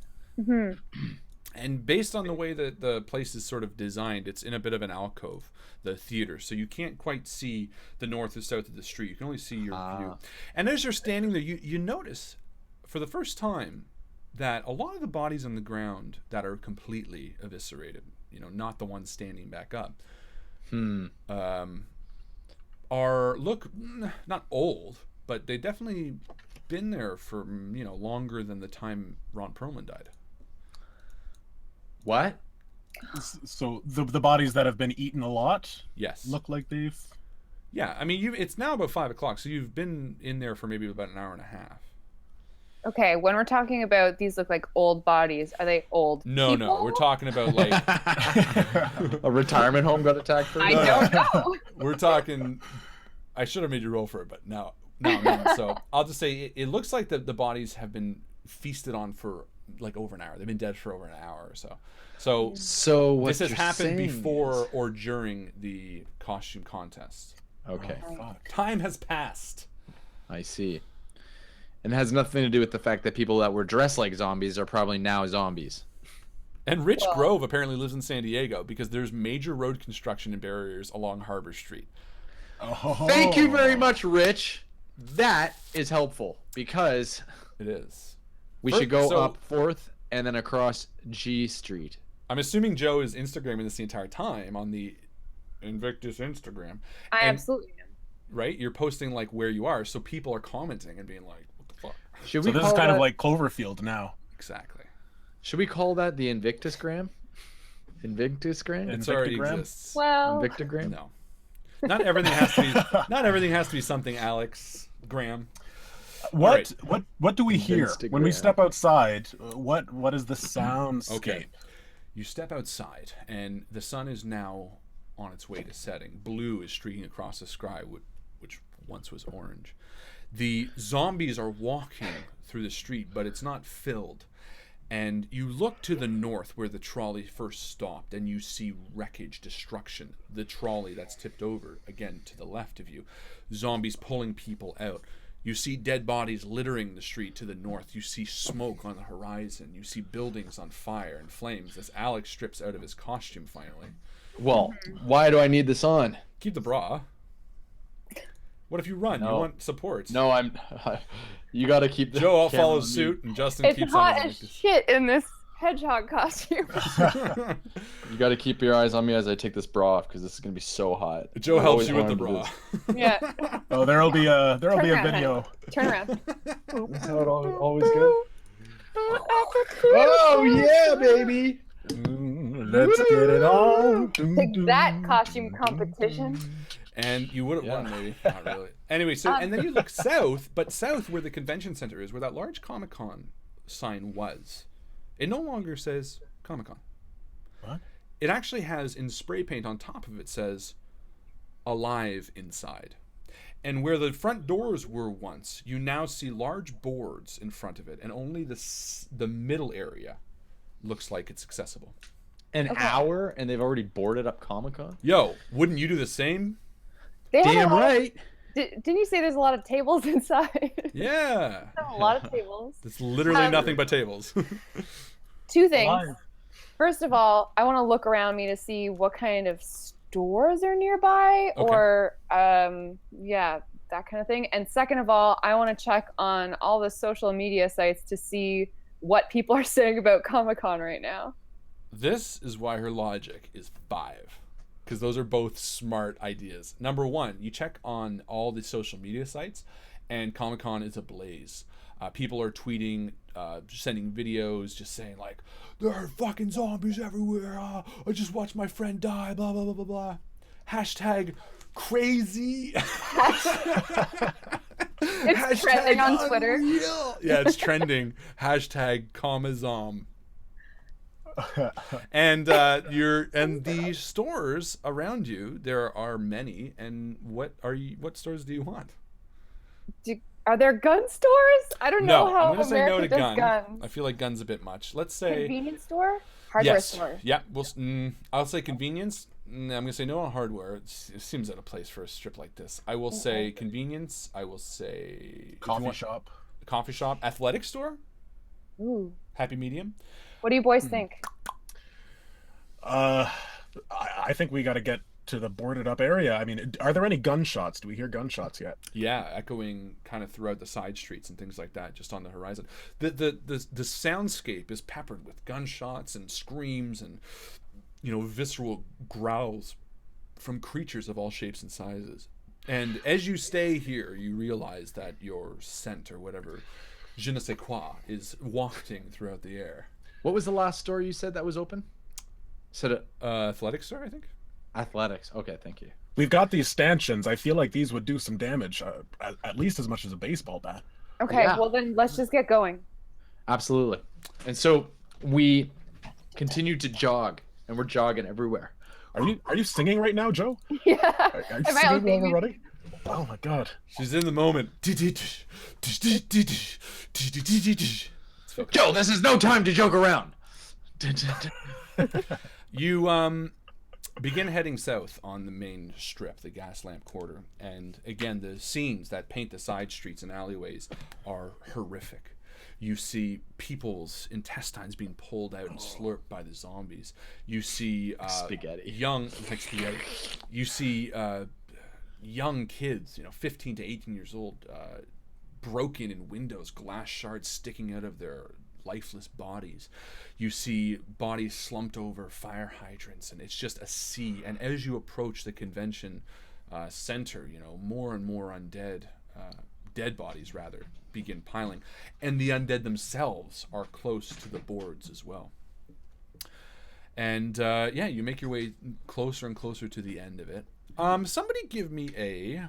And based on the way that the place is sort of designed, it's in a bit of an alcove, the theater. So you can't quite see the north or south of the street. You can only see your view. And as you're standing there, you notice for the first time that a lot of the bodies on the ground that are completely eviscerated, not the ones standing back up, look not old, but they definitely been there for longer than the time Ron Perlman died.
What?
So the bodies that have been eaten a lot
Yes.
look like they've.
Yeah, I mean, it's now about 5 o'clock, so you've been in there for maybe about an hour and a half.
Okay, when we're talking about these look like old bodies, are they old
No,
people?
we're talking about like
A retirement home got attacked first?
I don't know.
we're talking. I should have made you roll for it, but no, No. So I'll just say it looks like the bodies have been feasted on for like over an hour. They've been dead for over an hour or so.
So what
this has
you're
happened
saying
before
is-
or during the costume contest.
Okay,
Fuck.
Time has passed.
I see. And it has nothing to do with the fact that people that were dressed like zombies are probably now zombies.
And Rich
Well-
Grove apparently lives in San Diego because there's major road construction and barriers along Harbor Street.
Oh.
Thank you very much, Rich. That is helpful because
It is.
we should go
So-
up 4th and then across G Street.
I'm assuming Joe is Instagramming this the entire time on the Invictus Instagram.
I
And-
absolutely am.
Right? You're posting like where you are, so people are commenting and being like, what the fuck?
Should
So
we
this
call
is kind
that,
of like Cloverfield now.
Exactly.
Should we call that the Invictusgram? Invictusgram?
It's already
Invictogram?
exists.
Well,
Invictogram?
No. Not everything has to be not everything has to be something, Alex Graham.
What
Alright.
what do we hear when we
Instagram.
step outside? What is the soundscape?
Okay. You step outside and the sun is now on its way to setting. Blue is streaking across the sky, which once was orange. The zombies are walking through the street, but it's not filled. And you look to the north where the trolley first stopped, and you see wreckage, destruction. The trolley that's tipped over, again, to the left of you. Zombies pulling people out. You see dead bodies littering the street to the north. You see smoke on the horizon. You see buildings on fire and flames as Alex strips out of his costume finally.
Well, why do I need this on?
Keep the bra. What if you run? You
No.
want support.
No, I'm. You got to keep the
Joe
camera
follows
on
suit, and Justin
it's
keeps
hot
on
as
his
shit in this hedgehog costume.
mute. You got to keep your eyes on me as I take this bra off because this is gonna be so hot.
Joe
I've
helps
always
you with the
wanted
bra.
this.
Yeah.
Oh, there'll be a
Turn around,
video.
Turn around.
That's how it always goes. Oh yeah, baby.
Let's get it on.
Take that costume competition.
And you would have
Yeah.
won, maybe. Not really. Anyway, so and then you look south, but south where the convention center is, where that large Comic-Con sign was, it no longer says Comic-Con.
What?
It actually has, in spray paint on top of it, says Alive Inside. And where the front doors were once, you now see large boards in front of it, and only the middle area looks like it's accessible.
An hour and they've already boarded up Comic-Con?
Yo, wouldn't you do the same?
They have
Damn
a lot-
right.
Didn't you say there's a lot of tables inside?
Yeah.
a lot of tables.
It's literally
Um,
nothing but tables.
Two things.
Alive.
First of all, I want to look around me to see what kind of stores are nearby,
Okay.
or yeah, that kind of thing. And second of all, I want to check on all the social media sites to see what people are saying about Comic-Con right now.
This is why her logic is 5. Because those are both smart ideas. Number 1, you check on all the social media sites, and Comic-Con is ablaze. People are tweeting, sending videos, just saying like, there are fucking zombies everywhere. I just watched my friend die, blah, blah, blah, blah, blah. Hashtag crazy.
It's trending on Twitter.
Unreal. Yeah, it's trending. Hashtag Comazom. And the stores around you, there are many. And what stores do you want?
Are there gun stores? I don't know
No,
how
I'm gonna say no
America
to
does
gun.
guns.
I feel like gun's a bit much. Let's say
Convenience store? Hardware
yes.
store.
Yeah, I'll say convenience. I'm gonna say no on hardware. It seems out of place for a strip like this. I will say convenience. I will say if you
Coffee
want-
shop.
coffee shop, athletic store,
Ooh.
happy medium.
What do you boys think?
I think we got to get to the boarded up area. I mean, are there any gunshots? Do we hear gunshots yet?
Yeah, echoing kind of throughout the side streets and things like that, just on the horizon. The soundscape is peppered with gunshots and screams and visceral growls from creatures of all shapes and sizes. And as you stay here, you realize that your scent or whatever, je ne sais quoi, is wafting throughout the air.
What was the last store you said that was open? Said it.
Athletic store, I think.
Athletics. Okay, thank you.
We've got these stanchions. I feel like these would do some damage, at least as much as a baseball bat.
Okay,
Yeah.
well then let's just get going.
Absolutely. And so we continue to jog, and we're jogging everywhere.
Are you singing right now, Joe?
Yeah.
Are you
Am I
singing
okay
while we're
with-
running? Oh my god.
She's in the moment.
Joe, this is no time to joke around.
You begin heading south on the main strip, the gas lamp quarter, and again the scenes that paint the side streets and alleyways are horrific. You see people's intestines being pulled out and slurped by the zombies. You see
spaghetti.
Like spaghetti. You see young kids, 15 to 18 years old, broken in windows, glass shards sticking out of their lifeless bodies. You see bodies slumped over fire hydrants, and it's just a sea. And as you approach the convention center, more and more dead bodies rather, begin piling, and the undead themselves are close to the boards as well. And you make your way closer and closer to the end of it. Somebody give me a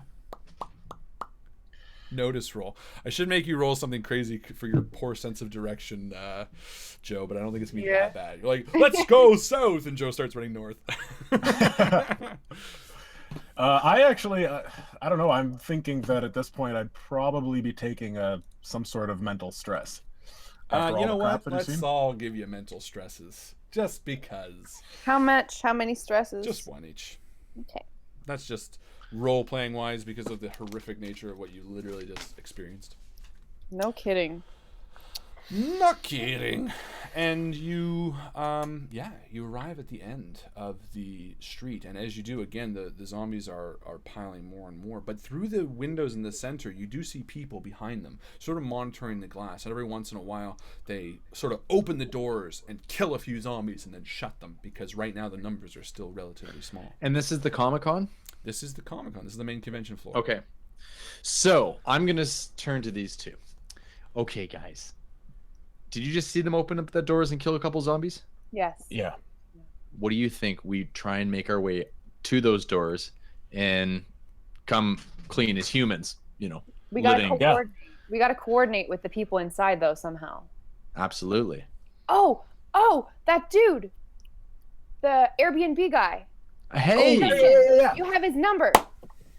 notice roll. I should make you roll something crazy for your poor sense of direction, Joe, but I don't think it's gonna be that bad. You're like, let's go south, and Joe starts running north.
I actually, I don't know. I'm thinking that at this point I'd probably be taking some sort of mental stress.
You know what? Let's all give you mental stresses, just because.
How much? How many stresses?
Just one each.
Okay.
That's just role-playing wise because of the horrific nature of what you literally just experienced.
No kidding.
Not kidding. And you arrive at the end of the street, and as you do, again, the zombies are piling more and more. But through the windows in the center, you do see people behind them, sort of monitoring the glass. And every once in a while, they sort of open the doors and kill a few zombies and then shut them, because right now the numbers are still relatively small.
And this is the Comic-Con?
This is the Comic-Con. This is the main convention floor.
Okay. So, I'm going to turn to these two. Okay, guys. Did you just see them open up the doors and kill a couple zombies?
Yes.
Yeah.
What do you think we try and make our way to those doors and come clean as humans,
We gotta
living?
coordinate. We gotta coordinate with the people inside though somehow.
Absolutely.
Oh, that dude. The Airbnb guy.
Hey!
Yeah.
You have his number.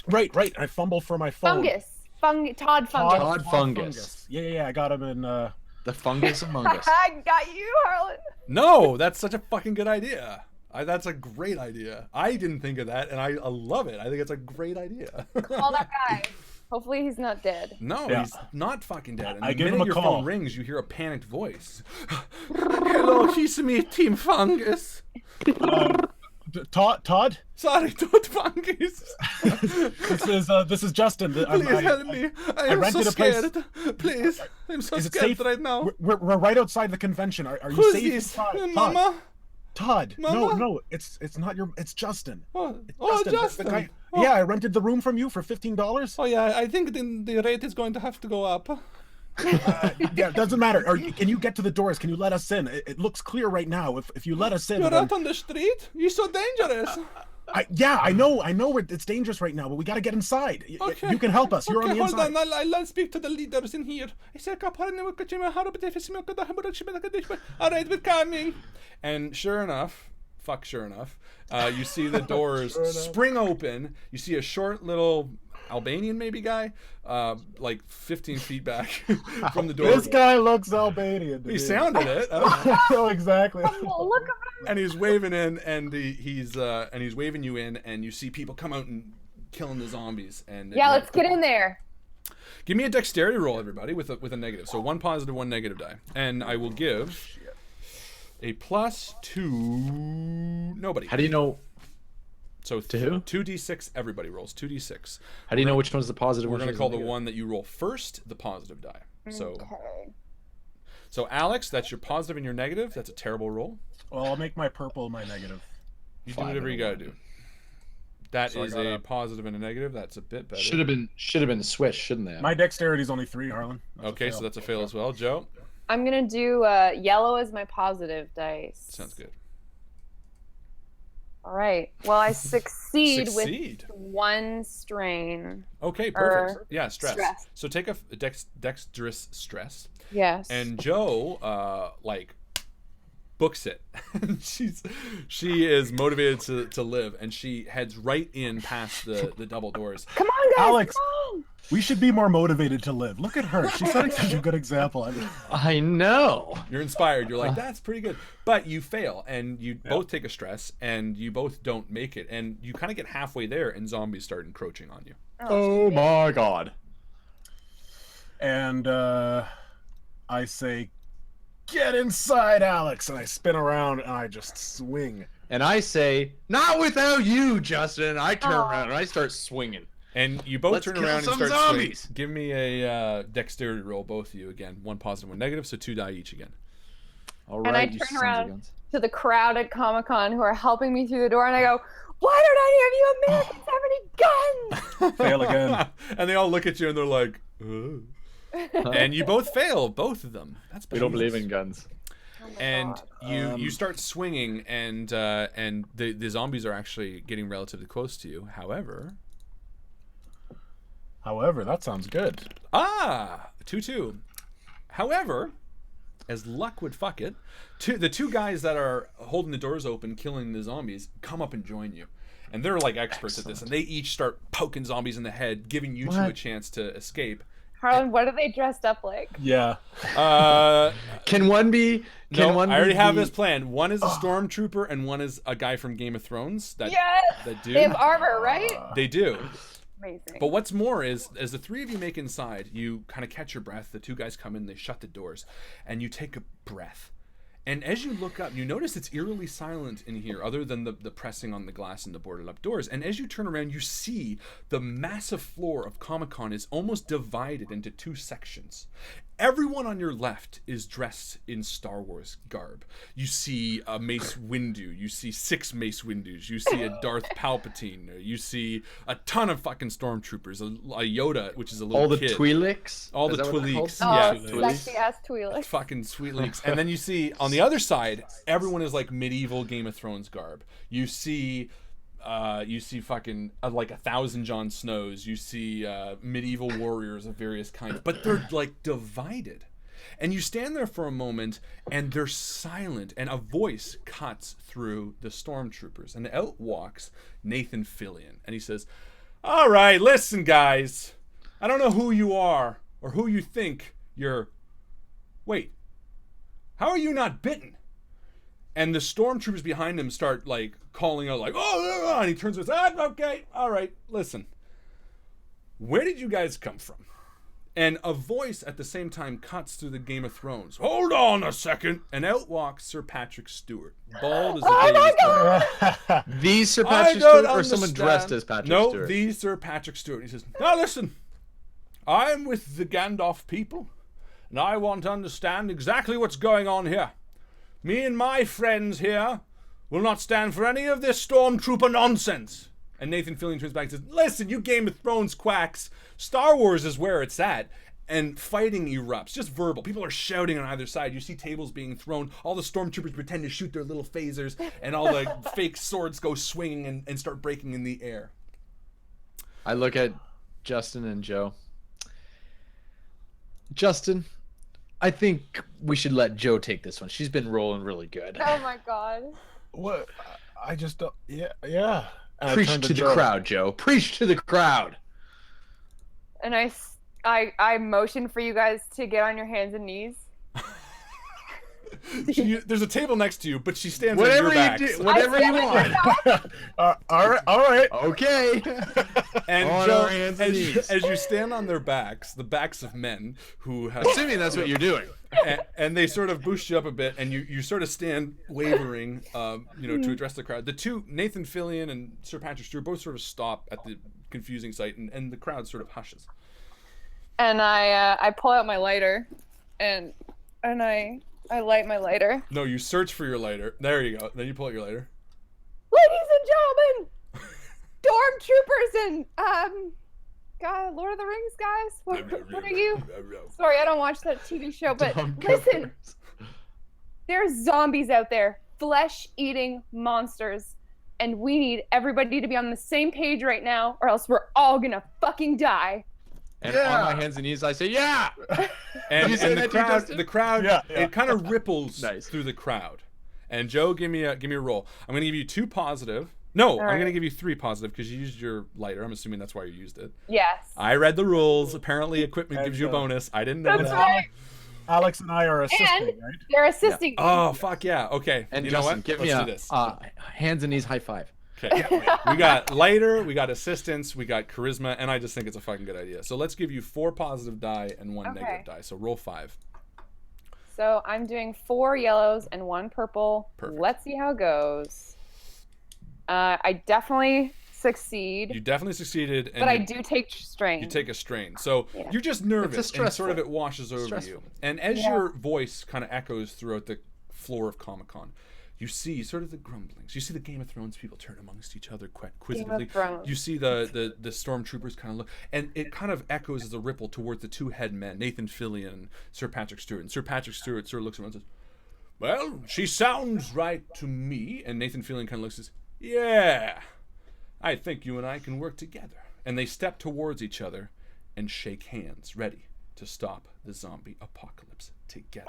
Right. I fumble for my phone.
Todd Fungus.
Todd Fungus.
Yeah. I got him in.
The fungus among us.
I got you, Harlan.
No, that's such a fucking good idea. That's a great idea. I didn't think of that, and I love it. I think it's a great idea.
Call that guy. Hopefully he's not dead.
No,
Yeah.
he's not fucking dead. And
I
the
give him
minute
a
your
call.
phone rings, you hear a panicked voice. Hello, it's me, Team Fungus.
Todd.
Sorry, Todd Fungus.
This is Justin.
Please help me. I am so
rented a place.
scared. Please, I'm so
Is it
scared
safe
right now.
We're right outside the convention. Are you
Who's
safe?
this?
Todd.
Mama?
Todd.
Mama?
No. It's not your. It's Justin.
Oh,
It's
Justin.
The guy,
Oh.
Yeah, I rented the room from you for $15.
Oh, yeah, I think the rate is going to have to go up.
Yeah, it doesn't matter. Can you get to the doors? Can you let us in? It looks clear right now. If you let us in,
You're
then-
out on the street? You're so dangerous.
I know. It's dangerous right now, but we got to get inside.
Okay.
You can help us. You're on the inside.
Hold on, I'll speak to the leaders in here. Alright, we're coming. And sure enough, you see the doors spring open. You see a short little Albanian maybe guy, like 15 feet back from the door.
This guy looks Albanian.
He sounded it. I don't know.
Oh, exactly.
Oh, look at him.
And he's waving in, and he's waving you in, and you see people come out and killing the zombies. And
Yeah, let's get in there.
give me a dexterity roll, everybody, with a negative. So 1 positive, 1 negative die, and I will give a plus to nobody.
How do you know?
So
To who?
2d6. Everybody rolls 2d6.
How do you know which one's the positive?
We're
which
going to
one's
call the
negative?
one that you roll first the positive die. So
Okay.
so Alex, that's your positive and your negative. That's a terrible roll.
Well, I'll make my purple my negative.
You do
5
whatever
and
you
a
got to do. That
So I
is
got
a
a-
positive and a negative. That's a bit better.
Should have been Swish, shouldn't they?
My dexterity's only 3, Harlan. That's a
Okay,
fail.
so that's a fail as well. Joe,
I'm gonna do yellow as my positive dice.
sounds good.
All right. Well, I succeed
Succeed.
with 1 strain.
Okay, perfect.
Or
Yeah, stress.
stress.
So take a dexterous stress.
Yes.
And Joe, like, books it. She is motivated to live, and she heads right in past the double doors.
Come on, guys.
Alex,
come on.
we should be more motivated to live. Look at her. She's setting such a good example. I mean,
I know.
You're inspired. You're like, that's pretty good. But you fail, and you both take a stress, and you both don't make it. And you kind of get halfway there, and zombies start encroaching on you.
Oh my god.
and I say, "Get inside, Alex!" And I spin around and I just swing.
And I say, "Not without you, Justin." I turn around and I start swinging.
And you both
Let's
turn
kill
around and
some
start
zombies.
swinging. Give me a dexterity roll, both of you again. 1 positive, 1 negative, so 2 die each again.
All
And
right,
I
you
turn
sons of
around
guns.
to the crowd at Comic-Con who are helping me through the door, and I go, "Why don't any of you Americans have any guns?"
Fail again.
And they all look at you and they're like, "Ugh." And you both fail, both of them. That's
We don't believe
bananas.
in guns.
Oh my
And
God.
you start swinging, and the zombies are actually getting relatively close to you.
However, that sounds good.
2-2. However, as luck would fuck it, the two guys that are holding the doors open, killing the zombies, come up and join you. And they're like experts at this, and they each start poking zombies in the head, giving you two a chance to escape.
Harlan, what are they dressed up like?
Yeah.
Can one be? Can
No,
one?
I already
be
have
the-
this planned. One is a stormtrooper, and one is a guy from Game of Thrones. That do.
They have armor, right?
They do.
Amazing.
But what's more is, as the three of you make inside, you kind of catch your breath. The two guys come in, they shut the doors, and you take a breath. And as you look up, you notice it's eerily silent in here, other than the pressing on the glass and the boarded up doors. And as you turn around, you see the massive floor of Comic-Con is almost divided into 2 sections. Everyone on your left is dressed in Star Wars garb. You see a Mace Windu. You see 6 Mace Windus. You see a Darth Palpatine. You see a ton of fucking stormtroopers. A Yoda, which is a little
all the
kid.
Twi'leks?
All
Is
the
that what they're called?
Twi'leks.
Oh,
Yeah,
sexy ass Twi'leks.
fucking sweet leaks. And then you see on the other side, everyone is like medieval Game of Thrones garb. You see fucking like 1,000 Jon Snows. You see medieval warriors of various kinds, but they're like divided. And you stand there for a moment, and they're silent, and a voice cuts through the stormtroopers, and out walks Nathan Fillion, and he says, "All right, listen, guys. I don't know who you are or who you think you're. Wait, how are you not bitten?" And the stormtroopers behind him start like calling out like, "Oh," and he turns and says, "Okay, all right, listen. Where did you guys come from?" And a voice at the same time cuts through the Game of Thrones. "Hold on a second." And out walks Sir Patrick Stewart, bald as a baby's.
These Sir
I
Patrick
don't
Stewart, or someone
understand.
dressed as Patrick
No,
Stewart?
the Sir Patrick Stewart. He says, "Now listen, I'm with the Gandalf people, and I want to understand exactly what's going on here. Me and my friends here will not stand for any of this stormtrooper nonsense." And Nathan Fillion turns back and says, "Listen, you Game of Thrones quacks, Star Wars is where it's at." And fighting erupts, just verbal. People are shouting on either side. You see tables being thrown. All the stormtroopers pretend to shoot their little phasers, and all the fake swords go swinging and start breaking in the air.
I look at Justin and Joe. Justin, I think we should let Joe take this one. She's been rolling really good.
Oh my God.
What? I just don't. Yeah. And I
Preach
turned
to the
Joe.
crowd, Joe. Preach to the crowd.
And I motion for you guys to get on your hands and knees.
There's a table next to you, but she stands
Whatever
on your
you
backs.
do, whatever you want.
All right.
Okay.
And
On
Joe,
our hands and knees.
as you stand on their backs, the backs of men who have,
Assuming that's what you're doing.
and they sort of boost you up a bit, and you sort of stand wavering, to address the crowd. The two, Nathan Fillion and Sir Patrick Stewart, both sort of stop at the confusing sight, and the crowd sort of hushes.
And I pull out my lighter, and I light my lighter.
No, you search for your lighter. There you go. Then you pull out your lighter.
Ladies and gentlemen, stormtroopers and God, Lord of the Rings guys. What are you? Sorry, I don't watch that TV show, but listen, there's zombies out there, flesh-eating monsters, and we need everybody to be on the same page right now, or else we're all gonna fucking die.
And on my hands and knees, I say, "Yeah."
And,
You say
and
that to Justin?
the crowd,
Yeah.
it kind of ripples
Nice.
through the crowd. And Joe, give me a roll. I'm going to give you 2 positive. No, I'm
right.
going to give you 3 positive because you used your lighter. I'm assuming that's why you used it.
Yes.
I read the rules. Apparently, equipment gives you a bonus. I didn't know
That's
that.
right.
Alex and I are assisting,
And
right?
they're assisting.
Oh, fuck yeah. Okay.
And
you
Justin,
know what?
give
Let's
me
do
a
this.
hands and knees high five.
Okay. We got lighter, we got assistance, we got charisma, and I just think it's a fucking good idea. So let's give you 4 positive die and 1 negative die. So roll 5.
So I'm doing 4 yellows and 1 purple.
Perfect.
Let's see how it goes. I definitely succeed.
You definitely succeeded. And
but I do take strain.
You take a strain. So you're just nervous and sort of it washes over you. And as your voice kind of echoes throughout the floor of Comic-Con, you see sort of the grumblings. You see the Game of Thrones people turn amongst each other quite quizzitively. You see the stormtroopers kind of look, and it kind of echoes as a ripple towards the 2 head men, Nathan Fillion and Sir Patrick Stewart. And Sir Patrick Stewart sort of looks around and says, "Well, she sounds right to me." And Nathan Fillion kind of looks and says, "Yeah, I think you and I can work together." And they step towards each other and shake hands, ready to stop the zombie apocalypse together.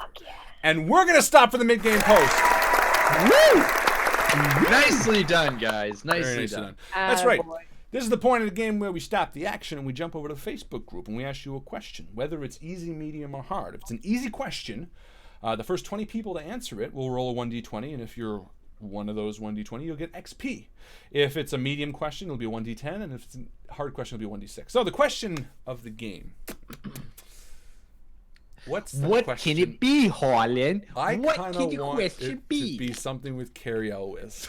And we're going to stop for the mid-game post.
Woo! Nicely done, guys. Nicely done.
That's right.
Boy.
This is the point of the game where we stop the action and we jump over to the Facebook group and we ask you a question, whether it's easy, medium, or hard. If it's an easy question, the first 20 people to answer it will roll a 1d20, and if you're one of those 1d20, you'll get XP. If it's a medium question, it'll be a 1d10, and if it's a hard question, it'll be a 1d6. So the question of the game. What question?
Can it be, Harlan?
What kind of want it to be something with Cary Elwes.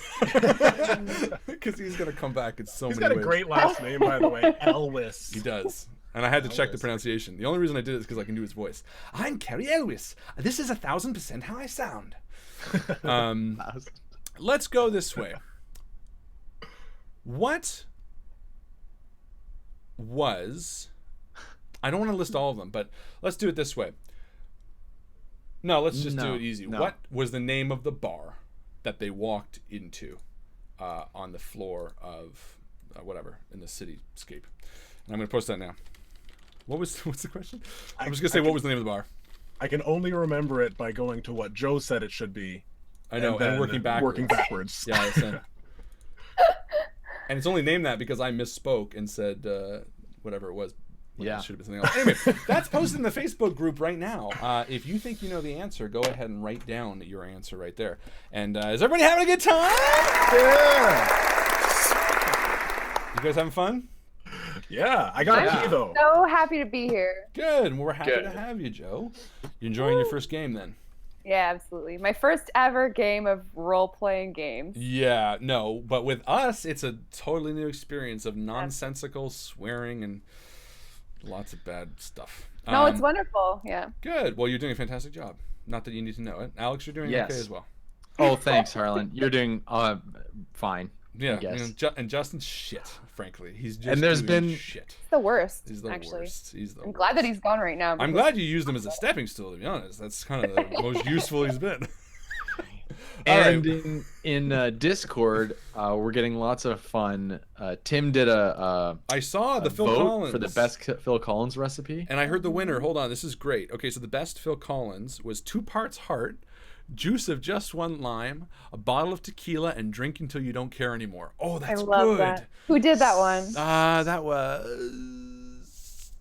Because he's going to come back in so many ways.
He's got a great last name, by the way. Elwes.
He does. And I had to check the pronunciation. The only reason I did it is because I can do his voice. I'm Cary Elwes. This is 1000% how I sound. Let's go this way. What was... I don't want to list all of them, but let's do it this way. No, let's just do it easy.
No.
What was the name of the bar that they walked into on the floor of whatever in the cityscape? And I'm going to post that now. What's the question? I'm just going to say what was the name of the bar.
I can only remember it by going to what Joe said it should be.
I know, and working backwards. Yeah, that's it. And it's only named that because I misspoke and said whatever it was. It should have been something else. Anyway, that's posted in the Facebook group right now. If you think you know the answer, go ahead and write down your answer right there. And is everybody having a good time?
Yeah.
You guys having fun?
Yeah, I got a key though.
So happy to be here.
Good. We're happy to have you, Joe. You enjoying your first game then?
Yeah, absolutely. My first ever game of role-playing games.
Yeah, no, but with us, it's a totally new experience of nonsensical swearing and lots of bad stuff.
No, it's wonderful. Yeah.
Good. Well, you're doing a fantastic job. Not that you need to know it. Alex, you're doing okay as well.
Oh, thanks, Harlan. You're doing fine.
Yeah, and Justin's shit, frankly. He's just
and there's been
shit.
He's the worst,
He's the
actually.
worst. He's the
I'm glad that he's gone right now.
I'm glad you used him as a stepping stool, to be honest. That's kind of the most useful he's been.
And in Discord, we're getting lots of fun. Tim did
I saw the Phil
vote
Collins
for the best Phil Collins recipe,
and I heard the winner. Hold on, this is great. Okay, so the best Phil Collins was 2 parts heart, juice of just 1 lime, a bottle of tequila, and drink until you don't care anymore. Oh, that's good. I love that.
Who did that one?
That was...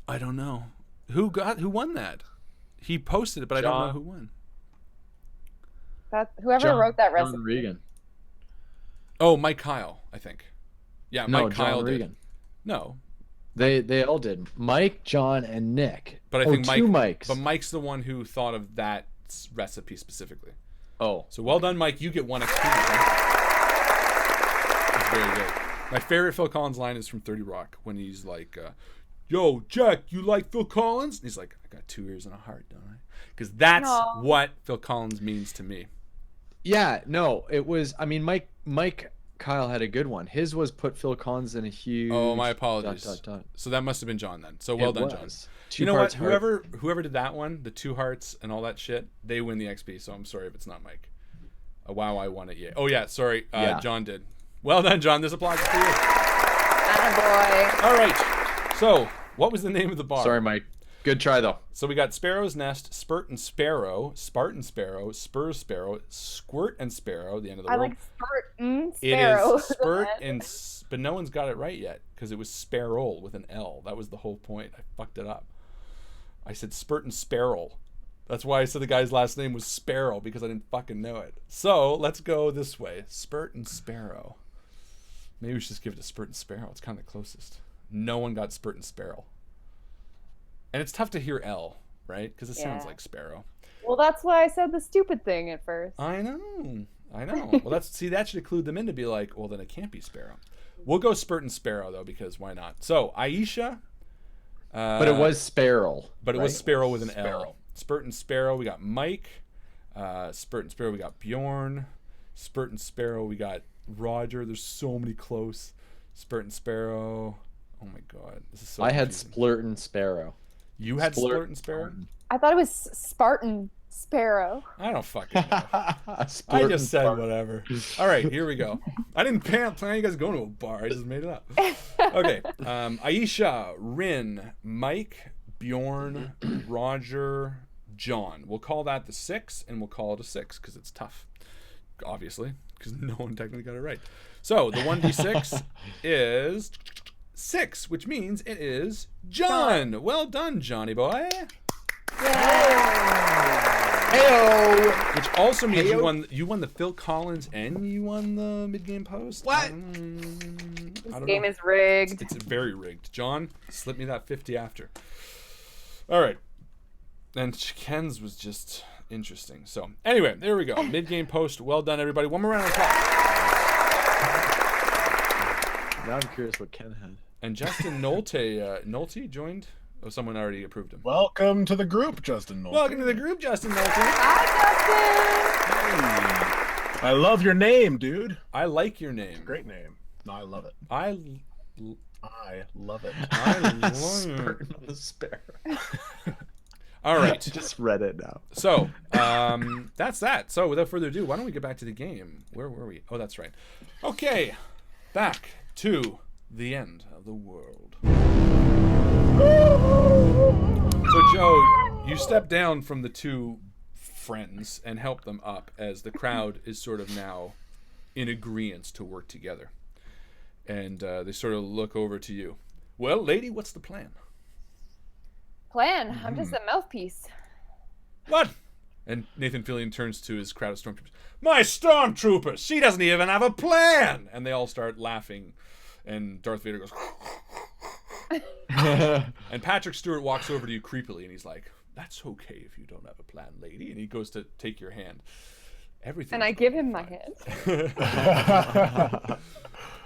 I don't know. Who won that? He posted it, but I don't know who won.
Whoever wrote that recipe.
John Regan.
Oh, Mike Kyle, I think. Yeah,
no,
Mike Kyle
John
did.
Regan.
No.
They all did. Mike, John, and Nick.
But I think
2 Mikes.
But Mike's the one who thought of that recipe specifically.
Oh.
So well done, Mike. You get 1 XP. That's very good. My favorite Phil Collins line is from 30 Rock when he's like, yo, Jack, you like Phil Collins? And he's like, I got 2 ears and a heart, don't I? Because that's what Phil Collins means to me.
Yeah, no, it was. I mean, Mike Kyle had a good one. His was put Phil Collins in a huge.
Oh, my apologies. ... So that must have been John then. So well done, John.
2
you know what?
Heart.
Whoever did that one, the 2 hearts and all that shit, they win the XP. So I'm sorry if it's not Mike. Wow, I won it. Yeah. Oh yeah, sorry. John did. Well done, John. This applause is for you.
Attaboy.
All right. So what was the name of the bar?
Sorry, Mike. Good try, though.
So we got Sparrow's Nest, Spartan Sparrow, Spur Sparrow, Squirt and Sparrow, the end of the
I
world.
like Spartan Sparrow.
It is Spurt and but no one's got it right yet because it was Sparrow with an L. That was the whole point. I fucked it up. I said Spartan Sparrow. That's why I said the guy's last name was Sparrow, because I didn't fucking know it. So let's go this way. Spartan Sparrow. Maybe we should just give it to Spartan Sparrow. It's kind of the closest. No one got Spartan Sparrow. And it's tough to hear L, right? Because it sounds like Sparrow.
Well, that's why I said the stupid thing at first.
I know. Well, that should include them in to be like, well, then it can't be Sparrow. We'll go Spartan Sparrow, though, because why not? So, Aisha.
But it was Sparrow.
But it was Sparrow with an L. Spartan Sparrow, we got Mike. Spartan Sparrow, we got Bjorn. Spartan Sparrow, we got Roger. There's so many close. Spartan Sparrow. Oh, my God. This is so
I had
confusing.
Splurton Sparrow.
You had Spartan Sparrow?
I thought it was Spartan Sparrow.
I don't fucking know. I just said whatever. All right, here we go. I didn't plan you guys going to a bar. I just made it up. Okay. Aisha, Rin, Mike, Bjorn, Roger, John. We'll call that the 6, and we'll call it a 6 because it's tough, obviously, because no one technically got it right. So the 1d6 is 6, which means it is John. Well done, Johnny boy. Heyo! Which also means you won the Phil Collins and you won the mid-game post.
What?
This game is rigged.
It's very rigged. John, slip me that 50 after. All right. And Ken's was just interesting. So anyway, there we go. Mid-game post. Well done, everybody. One more round of applause.
Now I'm curious what Ken had.
And Justin Nolte joined. Oh, someone already approved him.
Welcome to the group, Justin Nolte.
Welcome to the group, Justin Nolte.
Hi, Justin.
I love your name, dude.
I like your name.
Great name. No, I love it.
I
love it.
Spartan the Sparrow.
All right.
Just read it now.
So, that's that. So, without further ado, why don't we get back to the game? Where were we? Oh, that's right. Okay, back to the end of the world. So, Joe, you step down from the two friends and help them up as the crowd is sort of now in agreement to work together. And they sort of look over to you. Well, lady, what's the plan?
Plan. I'm just a mouthpiece.
What? And Nathan Fillion turns to his crowd of stormtroopers. My stormtroopers! She doesn't even have a plan! And they all start laughing. And Darth Vader goes... And Patrick Stewart walks over to you creepily and he's like, that's okay if you don't have a plan, lady. And he goes to take your hand. Everything.
And I give him my hand.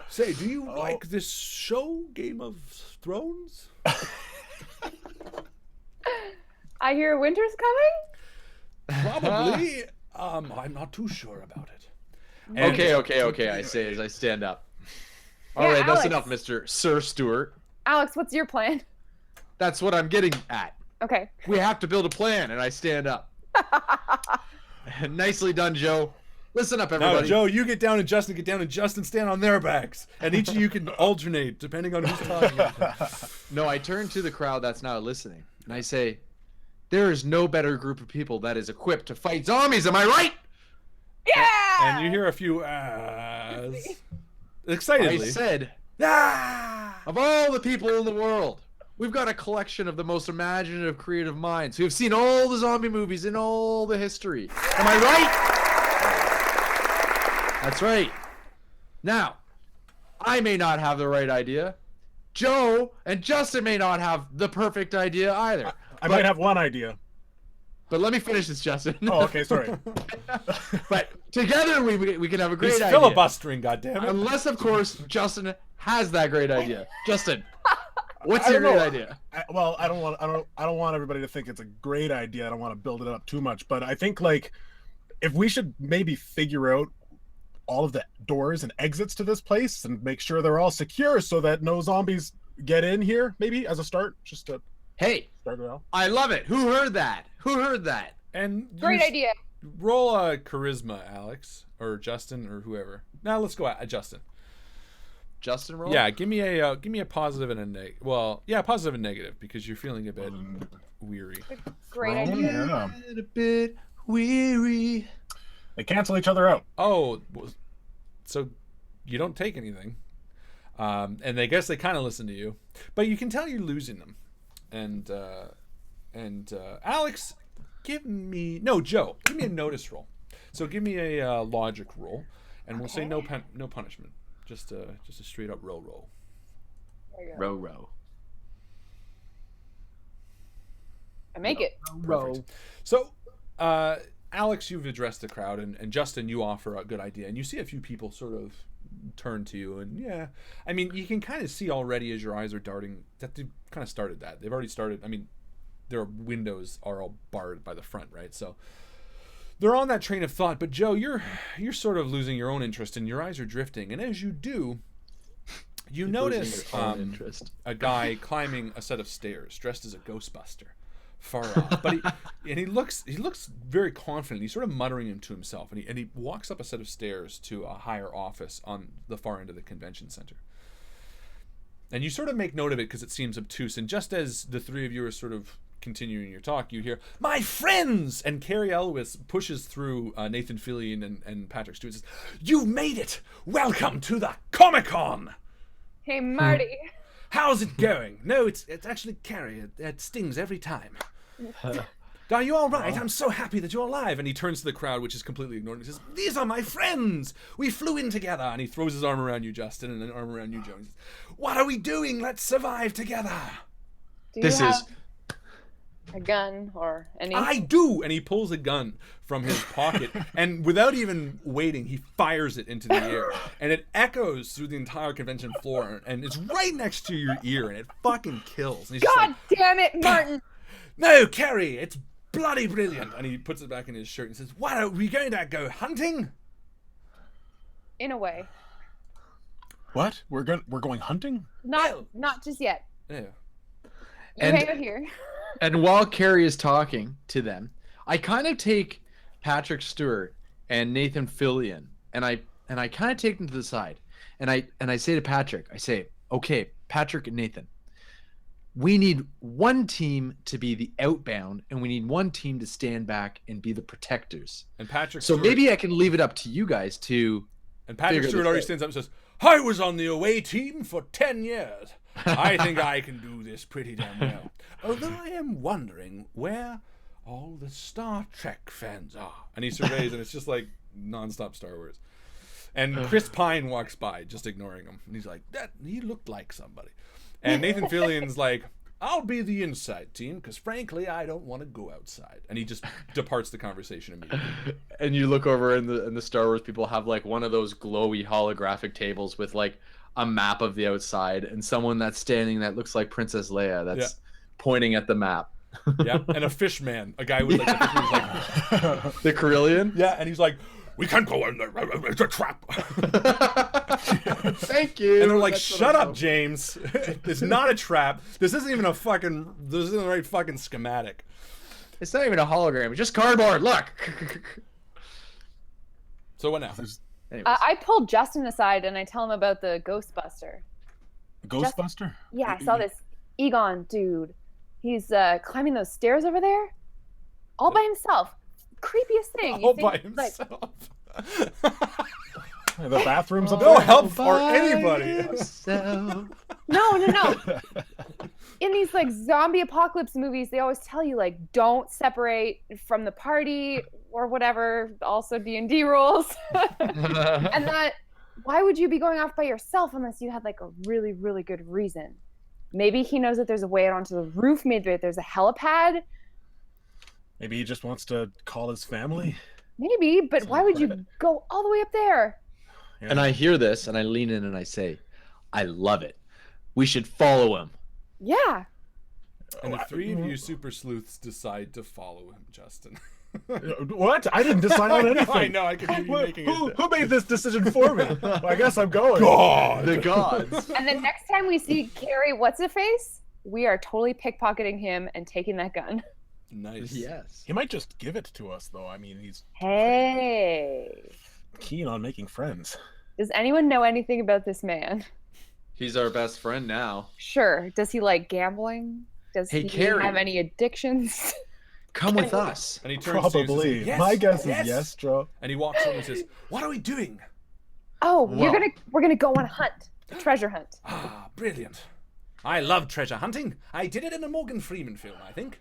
Say, do you like this show, Game of Thrones?
I hear winter's coming?
Probably. I'm not too sure about it.
And okay. I say as I stand up. All right, that's enough, Mr. Sir Stewart.
Alex, what's your plan?
That's what I'm getting at.
Okay.
We have to build a plan, and I stand up. Nicely done, Joe. Listen up, everybody.
Now, Joe, you get down and Justin stand on their backs. And each of you can alternate depending on who's talking.
No, I turn to the crowd that's now listening, and I say, there is no better group of people that is equipped to fight zombies, am I right?
Yeah!
And you hear a few ahs. Excitedly.
I said, of all the people in the world, we've got a collection of the most imaginative, creative minds who have seen all the zombie movies in all the history. Am I right? That's right. Now, I may not have the right idea. Joe and Justin may not have the perfect idea either.
I might have one idea.
But let me finish this, Justin.
Oh, okay, sorry.
But together we can have a great
He's
idea.
filibustering, goddammit.
Unless, of course, Justin has that great idea. Justin, what's your great idea?
I don't want everybody to think it's a great idea. I don't want to build it up too much, but I think like if we should maybe figure out all of the doors and exits to this place and make sure they're all secure so that no zombies get in here, maybe as a start, just to start it out.
I love it. Who heard that?
And
Great idea.
Roll a charisma, Alex, or Justin, or whoever. Now let's go at Justin.
Justin roll?
Yeah, give me a positive and a negative. Well, yeah, positive and negative because you're feeling a bit weary.
Great
Oh,
idea.
yeah.
A bit weary.
They cancel each other out.
Oh, so you don't take anything, and I guess they kind of listen to you, but you can tell you're losing them. And Alex, Joe, give me a notice roll. So give me a logic roll, and we'll say no punishment, just a straight up roll.
There you go.
Row.
I make it.
Perfect. So, Alex, you've addressed the crowd, and Justin, you offer a good idea, and you see a few people sort of turn to you, and yeah, I mean, you can kind of see already as your eyes are darting that they've kind of started that. They've already started. I mean, their windows are all barred by the front, right? So they're on that train of thought. But Joe, you're sort of losing your own interest, and your eyes are drifting. And as you do, you notice a guy climbing a set of stairs, dressed as a Ghostbuster, far off. But he looks very confident. He's sort of muttering to himself, and he walks up a set of stairs to a higher office on the far end of the convention center. And you sort of make note of it because it seems obtuse. And just as the three of you are sort of continuing your talk, you hear, "My friends!" And Cary Elwes pushes through Nathan Fillion and Patrick Stewart and says, "You've made it! Welcome to the Comic-Con!"
Hey, Marty.
"How's it going?" "No, it's actually Cary. It stings every time." "Are you all right? I'm so happy that you're alive." And he turns to the crowd, which is completely ignored, and he says, "These are my friends. We flew in together." And he throws his arm around you, Justin, and an arm around you, Joe. He says, "What are we doing? Let's survive together."
Do you have a gun or anything?
"I do." And he pulls a gun from his pocket, and without even waiting, he fires it into the air, and it echoes through the entire convention floor, and it's right next to your ear, and it fucking kills. And he's just
God
like,
damn it, Martin!
"No, Cary, it's bloody brilliant." And he puts it back in his shirt and says, "What, are we going to go hunting?"
In a way.
What? We're going hunting?
Not just yet.
Yeah.
You
And-
hang out here.
And while Cary is talking to them, I kind of take Patrick Stewart and Nathan Fillion, and I kind of take them to the side, and I say to Patrick, I say, "Okay, Patrick and Nathan, we need one team to be the outbound, and we need one team to stand back and be the protectors.
And Patrick
So
Stewart,
maybe I can leave it up to you guys to."
and Patrick
figure
Stewart
this
already
out.
stands up and says, "I was on the away team for 10 years. I think I can do this pretty damn well. Although I am wondering where all the Star Trek fans are." And he surveys, and it's just like nonstop Star Wars. And Chris Pine walks by, just ignoring him. And he's like, he looked like somebody. And Nathan Fillion's like, "I'll be the inside team, because frankly, I don't want to go outside." And he just departs the conversation immediately.
And you look over, and the Star Wars people have like one of those glowy holographic tables with like a map of the outside, and someone that's standing that looks like Princess Leia that's pointing at the map.
Yeah, and a fish man, a guy with like, a fish man who's like,
The Carillion?
yeah, and he's like, "We can't go in there, it's a trap."
Thank you.
And they're like,
That's what
"Shut
I'm
up,
hoping.
James. It's not a trap. This isn't even this isn't the right fucking schematic."
It's not even a hologram. It's just cardboard. Look.
So what now?
Anyways.
I pulled Justin aside and I tell him about the Ghostbuster.
Ghostbuster?
Yeah, I saw this Egon dude. He's climbing those stairs over there, all by himself. Creepiest thing. You
All
think,
by
like,
himself.
The bathroom's up
No
there.
help for anybody.
No. In these like zombie apocalypse movies, they always tell you like don't separate from the party or whatever. Also D&D rules. And that why would you be going off by yourself unless you had like a really, really good reason? Maybe he knows that there's a way out onto the roof. Maybe there's a helipad.
Maybe he just wants to call his family.
Maybe, but why would you go all the way up there?
Yeah.
And I hear this, and I lean in and I say, "I love it. We should follow him."
Yeah.
And the three of you super sleuths decide to follow him, Justin.
What? I didn't decide on anything.
I know, I can hear you making it.
Who made this decision for me? Well, I guess I'm going.
God!
The gods.
And then next time we see Cary, what's it face? We are totally pickpocketing him and taking that gun.
Nice.
Yes.
He might just give it to us, though. I mean, he's
Hey.
keen on making friends.
Does anyone know anything about this man?
He's our best friend now.
Sure. Does he like gambling? Does
Hey,
he
Cary.
have any addictions?
Come with us.
And he turns to you and
Probably.
says, yes,
My guess
yes.
is yes, Joe.
And he walks in and says, what are we doing?
Oh,
Well-
we're gonna go on a hunt. A treasure hunt.
Ah, brilliant. I love treasure hunting. I did it in a Morgan Freeman film, I think.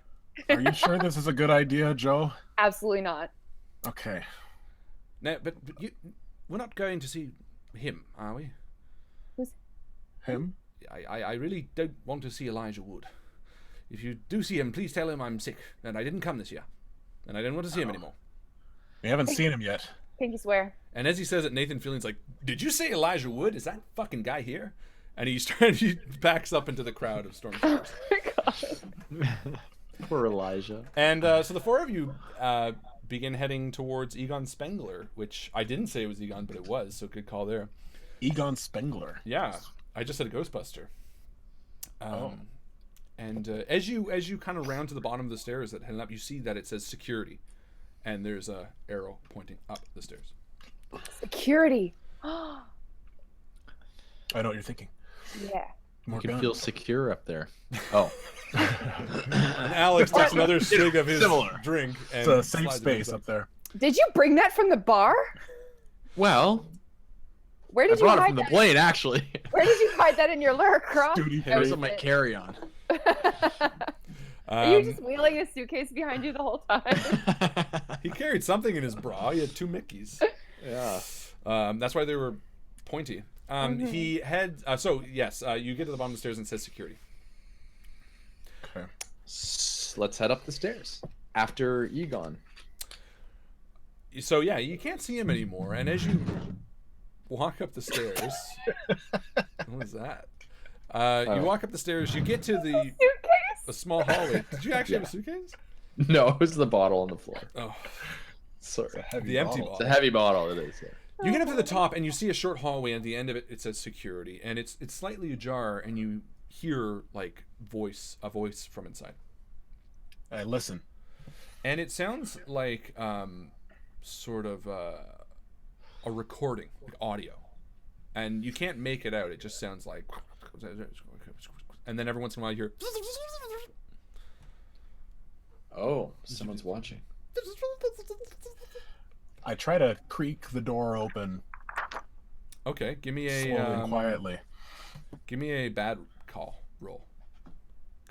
Are you sure this is a good idea, Joe?
Absolutely not.
Okay.
No, but we're not going to see him, are we?
Him?
I really don't want to see Elijah Wood. If you do see him, please tell him I'm sick and I didn't come this year. And I don't want to see him anymore.
We haven't seen him yet.
Pinky swear.
And as he says it, Nathan Fillion's like, did you say Elijah Wood? Is that fucking guy here? And he backs up into the crowd of stormtroopers.
Poor Elijah.
And so the four of you begin heading towards Egon Spengler, which I didn't say it was Egon, but it was, so good call there.
Egon Spengler.
Yeah, I just said a Ghostbuster. And as you kind of round to the bottom of the stairs that head up, you see that it says security, and there's a arrow pointing up the stairs.
Security.
I know what you're thinking.
Yeah.
More
You can
guns.
feel secure up there. Oh.
And Alex takes another swig of his
Similar.
drink. And
It's a safe
slides it
space
inside.
up there.
Did you bring that from the bar?
Well,
Where
I
did you
brought it
hide
from the
that?
plane, actually.
Where did you hide that in your lurk, Croc?
Duty
It was
free.
on my carry-on.
Are you just wheeling a suitcase behind you the whole time?
He carried something in his bra. He had two Mickeys.
Yeah.
That's why they were pointy. He heads. So yes, you get to the bottom of the stairs and it says security.
Okay.
Let's head up the stairs after Egon.
So yeah, you can't see him anymore. And as you walk up the stairs, what was that? You walk up the stairs. You get to the
Suitcase?
a small hallway. Did you actually have a suitcase?
No, it was the bottle on the floor.
Oh,
Sorry.
the empty
bottle.
It's a
bottle.
heavy bottle, it is. Yeah.
You get up to the top and you see a short hallway. At the end of it, it says security, and it's slightly ajar, and you hear like a voice from inside,
Hey, listen.
and it sounds like sort of a recording, like audio, and you can't make it out. It just sounds like, and then every once in a while you hear.
Oh, someone's watching.
I try to creak the door open
Okay, give me
slowly and
a
quietly.
give me a bad call roll.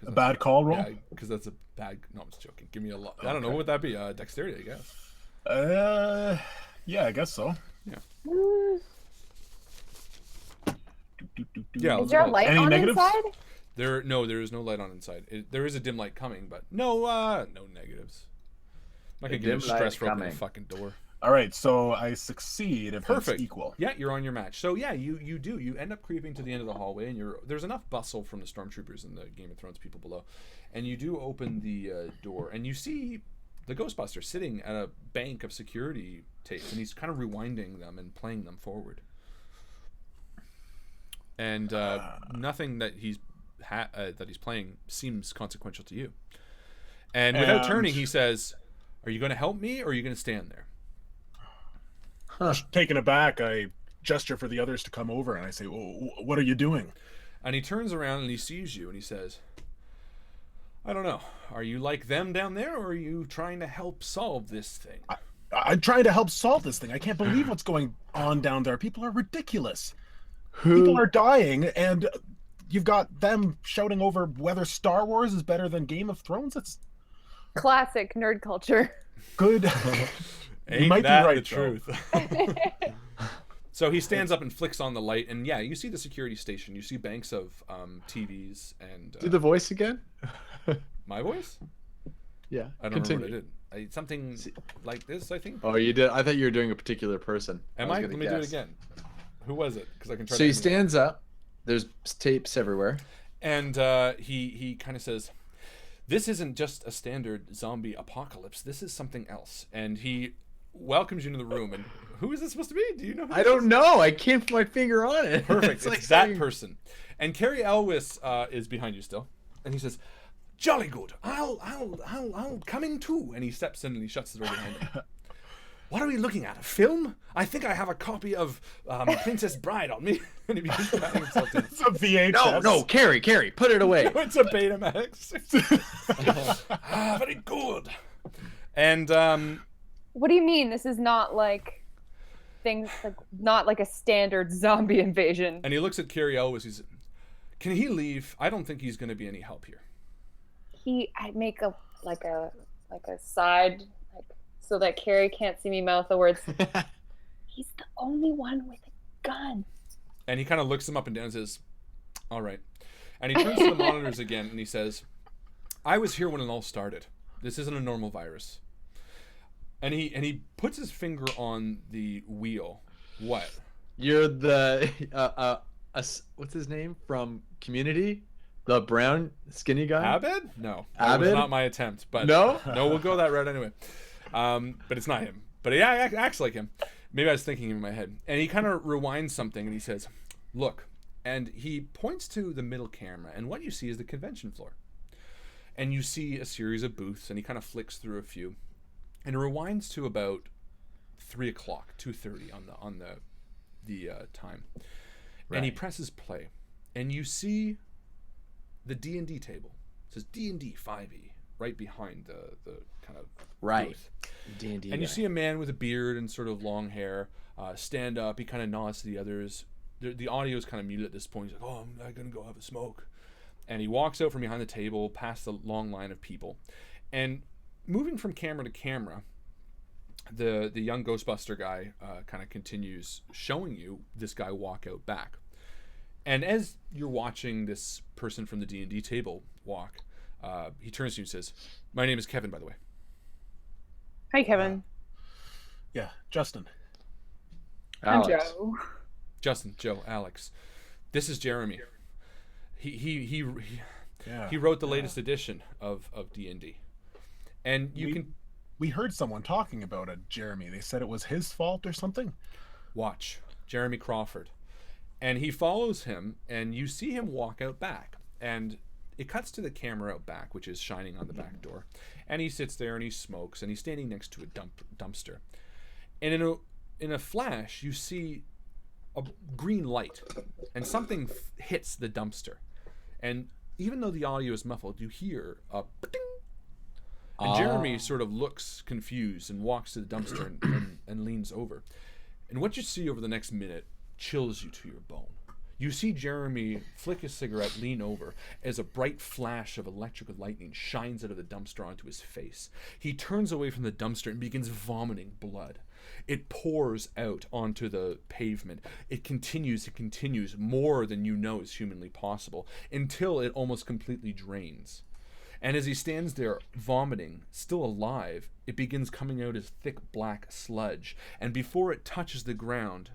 A bad call roll?
Yeah, because that's a bad. No, I'm just joking. Give me a lot. I don't know what would that be. Dexterity, I guess.
Yeah, I guess so.
Yeah.
Is there a light
Any
on
negatives?
inside?
There is no light on inside. There is a dim light coming, but no negatives. I'm not gonna
The
give you
dim light
stress for opening the
coming.
fucking door.
All right, so I succeed if
Perfect.
it's equal.
Yeah, you're on your match. So yeah, you do. You end up creeping to the end of the hallway, and there's enough bustle from the stormtroopers and the Game of Thrones people below, and you do open the door, and you see the Ghostbuster sitting at a bank of security tapes, and he's kind of rewinding them and playing them forward. And nothing that he's playing seems consequential to you. And without
And-
turning, he says, "Are you going to help me, or are you going to stand there?"
Taken aback, I gesture for the others to come over, and I say, "What are you doing?"
And he turns around and he sees you and he says, "I don't know. Are you like them down there, or are you trying to help solve this thing?"
I'm trying to help solve this thing. I can't believe what's going on down there. People are ridiculous. People are dying, and you've got them shouting over whether Star Wars is better than Game of Thrones. It's
Classic nerd culture.
good.
Ain't
might be
that
right,
the
though.
truth? So he stands up and flicks on the light, and yeah, you see the security station. You see banks of TVs and
Do the voice again?
my voice.
Yeah.
I don't remember what I did. Something like this, I think.
Oh, you did. I thought you were doing a particular person.
Am
was
I?
gonna
Let me do it
guess.
again. Who was it? Because I can try.
So
to
he
emulate.
stands up. There's tapes everywhere.
And he kind of says, "This isn't just a standard zombie apocalypse. This is something else." And he welcomes you into the room. And who is this supposed to be? Do you know? Who
I
this
don't
is?
know. I can't put my finger on it.
Perfect.
like
It's that
saying-
person. And Cary Elwes is behind you still, and he says, "Jolly good. I'll coming too." And he steps in and he shuts the door behind him.
What are we looking at? A film? I think I have a copy of Princess Bride on me. And he begins patting himself down.
It's a VHS.
No, Cary, put it away.
It's a Betamax. Very good. And
What do you mean? This is not like things like not like a standard zombie invasion.
he looks at Cary Elwes. He's, can he leave? I don't think he's going to be any help here.
I make a side like so that Cary can't see me mouth the words. He's the only one with a gun.
And he kind of looks him up and down and says, all right. And he turns to the monitors again and he says, I was here when it all started. This isn't a normal virus. And he puts his finger on the wheel. What?
You're the what's his name from Community? The brown skinny guy?
Abed? No. That was
Abed?
not my attempt. But
No?
No, we'll go that route anyway. But it's not him. But he acts like him. Maybe I was thinking in my head. And he kind of rewinds something and he says, look. And he points to the middle camera. And what you see is the convention floor. And you see a series of booths. And he kind of flicks through a few. And it rewinds to about 3 o'clock, 2:30 on the time.
Right.
And he presses play. And you see the D&D table. It says D&D 5e right behind the kind of booth.
D&D
And you see a man with a beard and sort of long hair stand up. He kind of nods to the others. The audio is kind of muted at this point. He's like, oh, I'm going to go have a smoke. And he walks out from behind the table, past the long line of people. And moving from camera to camera, the young Ghostbuster guy kind of continues showing you this guy walk out back. And as you're watching this person from the D&D table walk, he turns to you and says, my name is Kevin, by the way.
Hi, Kevin.
Yeah, Justin.
I'm
Alex.
Joe.
Justin, Joe, Alex. This is Jeremy. He
Yeah.
wrote the latest edition of D&D. And
We heard someone talking about it, Jeremy. They said it was his fault or something.
watch Jeremy Crawford. And he follows him, and you see him walk out back. And it cuts to the camera out back, which is shining on the back door. And he sits there and he smokes, and he's standing next to a dumpster. And in a flash, you see a green light, and something hits the dumpster. And even though the audio is muffled, you hear a ding. And Jeremy sort of looks confused and walks to the dumpster and leans over. And what you see over the next minute chills you to your bone. You see Jeremy flick his cigarette, lean over, as a bright flash of electrical lightning shines out of the dumpster onto his face. He turns away from the dumpster and begins vomiting blood. It pours out onto the pavement. It continues, more than you know is humanly possible, until it almost completely drains. And as he stands there vomiting, still alive, it begins coming out as thick black sludge. And before it touches the ground,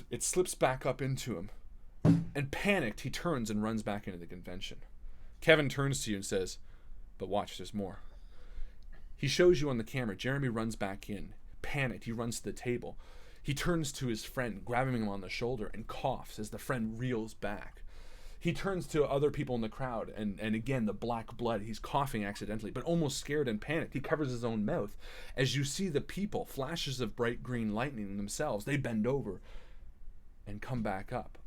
it slips back up into him. And panicked, he turns and runs back into the convention. Kevin turns to you and says, but watch, there's more. He shows you on the camera. Jeremy runs back in. Panicked, he runs to the table. He turns to his friend, grabbing him on the shoulder, and coughs as the friend reels back. He turns to other people in the crowd, and again, the black blood. He's coughing accidentally, but almost scared and panicked. He covers his own mouth. As you see the people, flashes of bright green lightning themselves, they bend over and come back up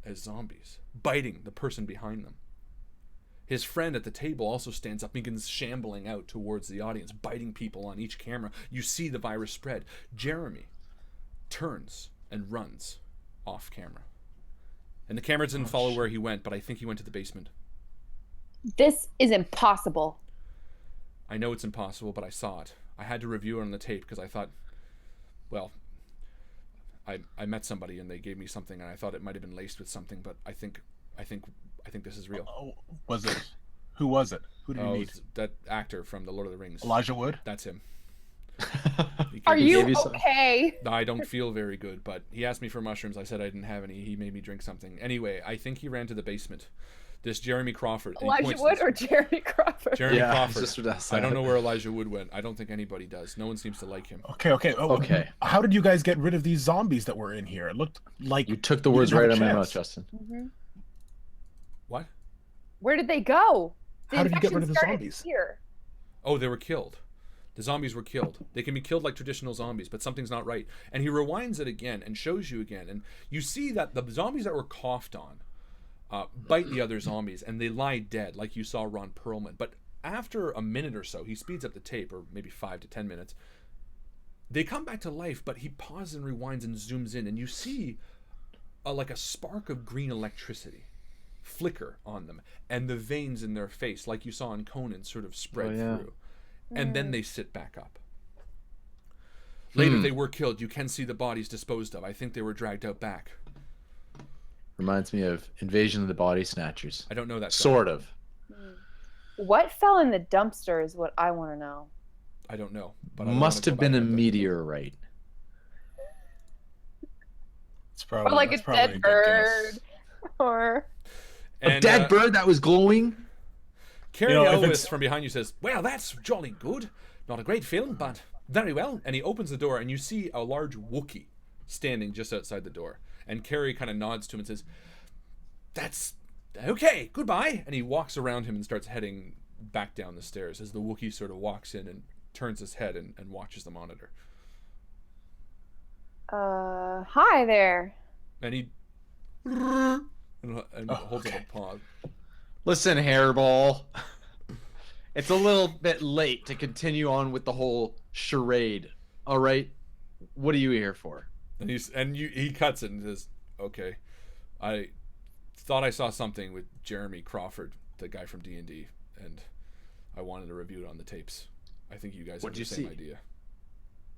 as zombies, biting the person behind them. His friend at the table also stands up and begins shambling out towards the audience, biting people on each camera. You see the virus spread. Jeremy turns and runs off camera. And the camera didn't follow where he went, but I think he went to the basement.
This is impossible.
I know it's impossible, but I saw it. I had to review it on the tape because I thought, well, I met somebody and they gave me something and I thought it might have been laced with something, but I think this is real.
Oh, was it? Who was it? Who did you meet?
It's that actor from The Lord of the Rings.
Elijah Wood?
That's him.
Are you
you some-
okay?
I don't feel very good, but he asked me for mushrooms. I said I didn't have any. He made me drink something. Anyway, I think he ran to the basement. This Jeremy Crawford. and he
Elijah
points
Wood
this
or
way.
Jeremy Crawford?
Jeremy
Yeah,
Crawford.
just what I said.
I don't know where Elijah Wood went. I don't think anybody does. No one seems to like him.
Okay. Oh,
Okay.
How did you guys get rid of these zombies that were in here? It looked like
You took the words
didn't have
right
a
out of my
chance.
mouth, Justin.
Mm-hmm.
What?
Where did they go? The
How did you get rid
infection
of the
started
zombies?
Here.
Oh, they were killed.
The zombies were killed. They can be killed like traditional zombies, but something's not right. And he rewinds it again and shows you again. And you see that the zombies that were coughed on bite the other zombies, and they lie dead, like you saw Ron Perlman. But after a minute or so, he speeds up the tape, or maybe 5 to 10 minutes. They come back to life, but he pauses and rewinds and zooms in, and you see like a spark of green electricity flicker on them, and the veins in their face, like you saw in Conan, sort of spread through. And then they sit back up. Later, they were killed. You can see the bodies disposed of. I think they were dragged out back.
Reminds me of Invasion of the Body Snatchers.
I don't know that.
Sort of.
What fell in the dumpster is what I want to know.
I don't know. But I
Must have been a meteorite.
It's probably
Or like a
that's probably
dead
good
bird.
guess.
Or
A dead bird that was glowing?
Cary
You know, if
Elwes
it's-
from behind you says, "Well, that's jolly good. Not a great film, but very well." And he opens the door, and you see a large Wookiee standing just outside the door. And Cary kind of nods to him and says, "That's okay, goodbye." And he walks around him and starts heading back down the stairs as the Wookiee sort of walks in and turns his head and watches the monitor.
hi there.
And he and holds up a paw.
Listen, hairball. It's a little bit late to continue on with the whole charade. All right, what are you here for?
And he cuts it and says, "Okay, I thought I saw something with Jeremy Crawford, the guy from D&D, and I wanted to review it on the tapes. I think you guys have the same idea."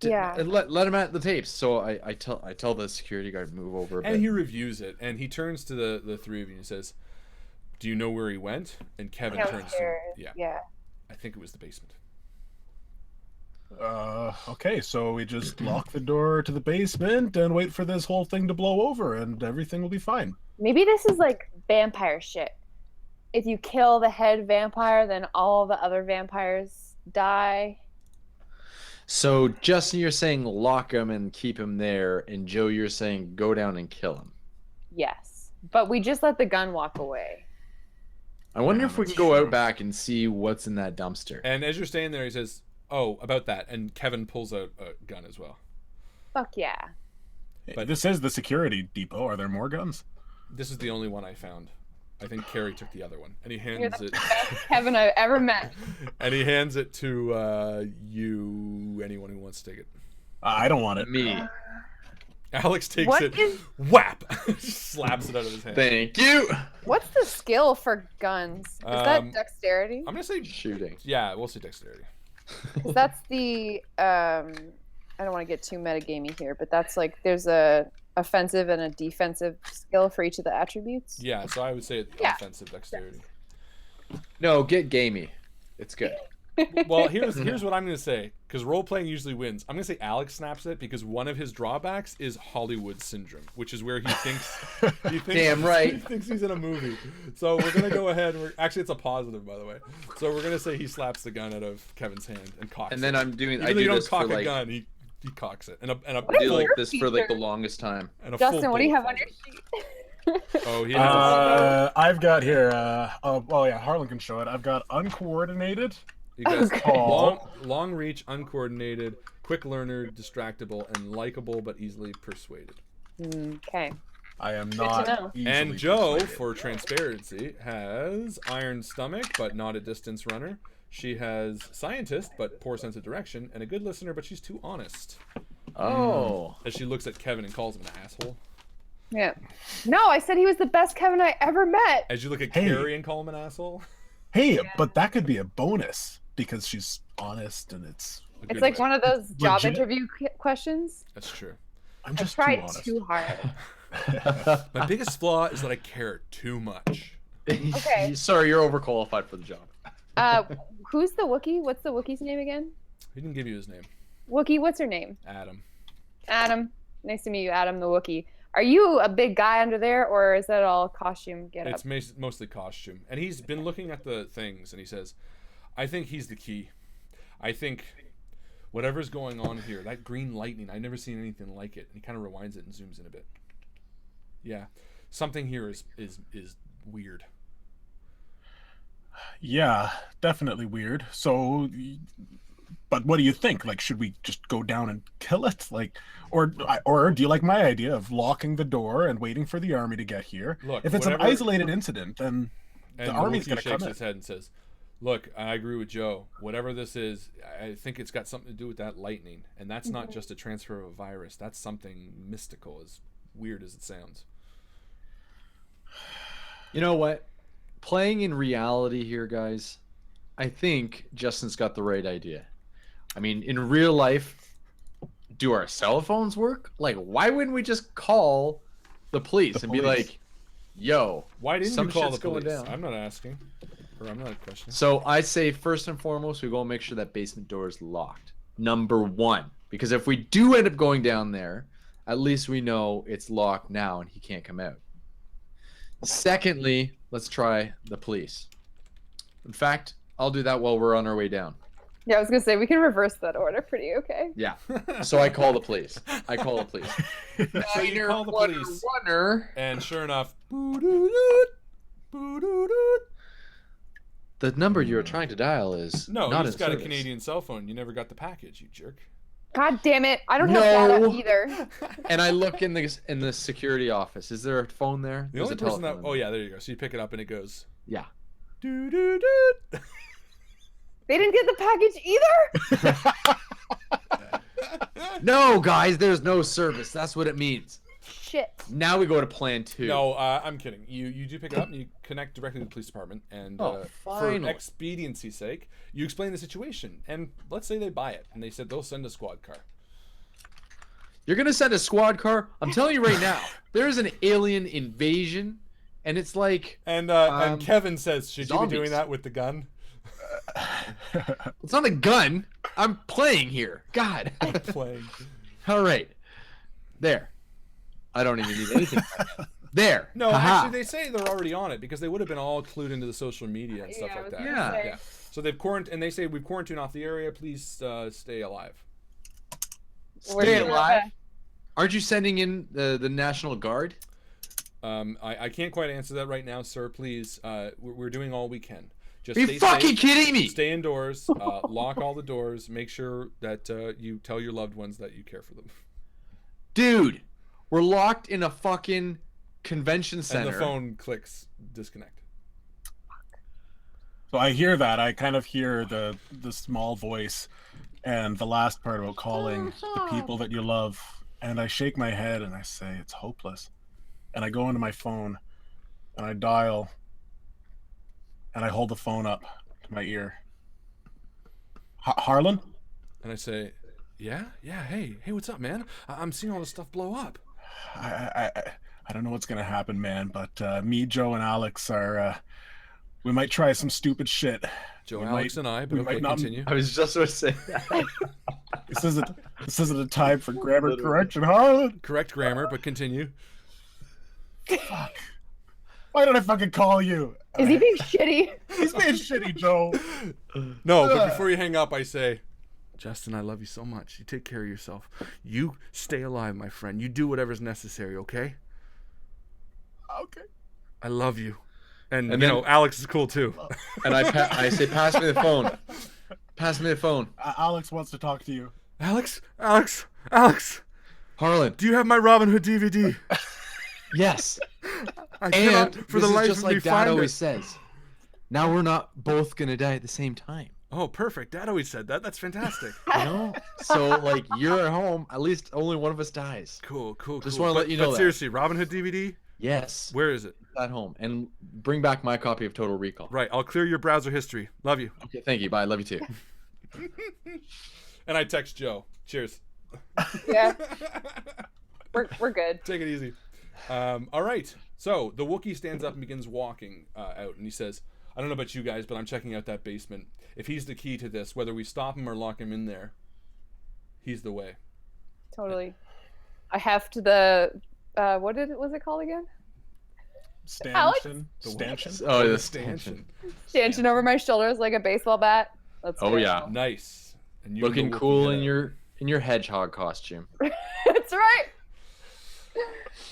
Yeah.
Let him at the tapes. So I tell the security guard to move over a bit.
And he reviews it, and he turns to the three of you and says, "Do you know where he went?" And Kevin turns to him. Yeah. I think it was the basement.
Okay, so we just lock the door to the basement and wait for this whole thing to blow over, and everything will be fine.
Maybe this is like vampire shit. If you kill the head vampire, then all the other vampires die.
So Justin, you're saying lock him and keep him there, and Joe, you're saying go down and kill him.
Yes. But we just let the gun walk away.
I wonder if we can go out back and see what's in that dumpster.
And as you're staying there, he says, "Oh, about that." And Kevin pulls out a gun as well.
Fuck yeah.
But-
This is the security depot. Are there more guns?
This is the only one I found. I think Cary took the other one, and he
You're
hands
the
it.
best Kevin I've ever met.
And he hands it to you, anyone who wants to take it.
I don't want it.
Me.
Alex takes
What
it,
is-
whap, slaps it out of his hand.
Thank you.
What's the skill for guns? Is that dexterity?
I'm gonna say
Shooting.
Yeah, we'll say dexterity.
'Cause that's the I don't want to get too metagamey here, but that's like there's a offensive and a defensive skill for each of the attributes.
Yeah, so I would say
Yeah.
offensive dexterity.
No, get gamey. It's good.
Well, here's what I'm gonna say, because role playing usually wins. I'm gonna say Alex snaps it because one of his drawbacks is Hollywood syndrome, which is where he thinks
Damn right.
he thinks he's in a movie. So we're gonna go ahead. Actually, it's a positive, by the way. So we're gonna say he slaps the gun out of Kevin's hand and cocks it.
And then I'm doing.
Even
I
though
do
you don't
this
cock
for
a
like.
gun, he cocks it. And a
I do
your
like this for like the
feature?
longest time.
and a
Justin,
full
what do you
bullet
have on
falls
your
out.
sheet?
Oh, he has.
I've got here. Harlan can show it. I've got uncoordinated.
He goes
Okay.
long reach, uncoordinated, quick learner, distractible, and likable but easily persuaded.
Okay.
I am
to
not.
know.
easily
And Joe,
persuaded.
for transparency, has iron stomach but not a distance runner. She has scientist but poor sense of direction, and a good listener but she's too honest.
Oh.
As she looks at Kevin and calls him an asshole.
Yeah. No, I said he was the best Kevin I ever met.
As you look at
Hey.
Cary and call him an asshole.
Hey, but that could be a bonus because she's honest and it's.
A good
It's like
way.
one of those job
Legit.
interview questions.
That's true.
I'm
I
just
tried
too honest.
too hard.
My biggest flaw is that I care too much.
Okay.
Sorry, you're overqualified for the job.
Who's the Wookiee? What's the Wookiee's name again?
He didn't give you his name.
Wookiee, what's her name?
Adam.
Adam. Nice to meet you, Adam the Wookiee. Are you a big guy under there, or is that all costume get up?
It's mostly costume. And he's been looking at the things, and he says, "I think he's the key. I think whatever's going on here, that green lightning, I've never seen anything like it." And he kind of rewinds it and zooms in a bit. Yeah, something here is weird.
Yeah, definitely weird. So But what do you think? Like, should we just go down and kill it? Like, or do you like my idea of locking the door and waiting for the army to get here?
Look,
if it's an
whatever-
isolated incident, then
And
the army's
Wookiee
going to come
shakes
in.
his head and says, "Look, I agree with Joe. Whatever this is, I think it's got something to do with that lightning, and that's not just a transfer of a virus. That's something mystical, as weird as it sounds."
You know what? Playing in reality here, guys, I think Justin's got the right idea. I mean, in real life, do our cell phones work? Like, why wouldn't we just call the police and be like, yo,
Why didn't
some
you call the
shit's going
police?
down?
I'm not asking, or I'm not questioning.
So I say first and foremost, we go make sure that basement door is locked. Number one, because if we do end up going down there, at least we know it's locked now and he can't come out. Secondly, let's try the police. In fact, I'll do that while we're on our way down.
Yeah, I was gonna say we can reverse that order pretty okay.
Yeah. So I call the police. I call the police.
So you call the police. And sure enough,
The number you're trying to dial is
no,
not
he's
in
got a
service.
Canadian cell phone. You never got the package, you jerk.
God damn it! I don't have data
No.
either.
And I look in the security office. Is there a phone there?
The
There's
only
a
person that
telephone
oh
in
yeah, there you go. So you pick it up and it goes
there.
doo doo doo.
They didn't get the package either.
No, guys, there's no service. That's what it means.
Shit.
Now we go to plan 2.
No, I'm kidding. You do pick it up and you connect directly to the police department, and
Oh,
for
finally.
expediency's sake, you explain the situation. And let's say they buy it, and they said they'll send a squad car.
You're gonna send a squad car? I'm telling you right now, there is an alien invasion, and it's like
And Kevin says, "Should you be doing
zombies.
that with the gun?"
it's not a gun. I'm playing here. God.
Playing.
All right. There. I don't even need anything. There.
No,
Haha.
actually, they say they're already on it because they would have been all clued into the social media and stuff
Yeah, I
like
was
that.
gonna
Yeah.
say.
Yeah. So they've quarantined, and they say we've quarantined off the area. Please stay alive.
We're
Stay
gonna-
alive. Aren't you sending in the National Guard?
I can't quite answer that right now, sir. Please, we're doing all we can. Just
Are you
stay
fucking
safe,
kidding me?
Stay indoors. Lock all the doors. Make sure that you tell your loved ones that you care for them.
Dude, we're locked in a fucking convention center.
And the phone clicks disconnect.
So I hear that. I kind of hear the small voice and the last part about calling the people that you love. And I shake my head and I say, it's hopeless. And I go into my phone and I dial and I hold the phone up to my ear. Harlan?
And I say, yeah, hey, what's up, man? I'm seeing all this stuff blow up.
I don't know what's gonna happen, man, but me, Joe, and Alex are we might try some stupid shit.
Joe,
We
Alex,
might-
and I, but
we
okay,
might not-
continue.
I was just going to say that.
This isn't a time for grammar correction, Harlan.
Correct grammar, but continue.
Fuck. Why did I fucking call you?
Is he being shitty?
He's being shitty, Joe.
No, but before you hang up, I say, Justin, I love you so much. You take care of yourself. You stay alive, my friend. You do whatever's necessary, okay?
Okay.
I love you. And you
then-
know, Alex is cool too.
And I say, pass me the phone. Pass me the phone.
Alex wants to talk to you.
Alex,
Harlan.
do you have my Robin Hood DVD?
Yes.
I
And
cannot for the
this is
life
just
of
like
me
Dad
find
always
it.
says. Now we're not both going to die at the same time.
Oh, perfect. Dad always said that. That's fantastic.
You know? So, like, you're at home. At least only one of us dies.
Cool.
Just
cool.
wanna
But-
let you know
But
that.
seriously, Robin Hood DVD?
Yes.
Where is it?
At home. And bring back my copy of Total Recall.
Right. I'll clear your browser history. Love you.
Okay, thank you. Bye. Love you too.
And I text Joe. Cheers.
Yeah. We're good.
Take it easy. All right. So the Wookiee stands up and begins walking out, and he says, I don't know about you guys, but I'm checking out that basement. If he's the key to this, whether we stop him or lock him in there, he's the way.
Totally. I have to the what was it called again?
Stanchion. Stanchion.
Oh, the
stanchion.
Stanchion over my shoulders like a baseball bat. Let's
Oh,
go.
yeah.
Nice. And you
Looking
and the Wookiee
cool
head
in
out.
your hedgehog costume.
That's right.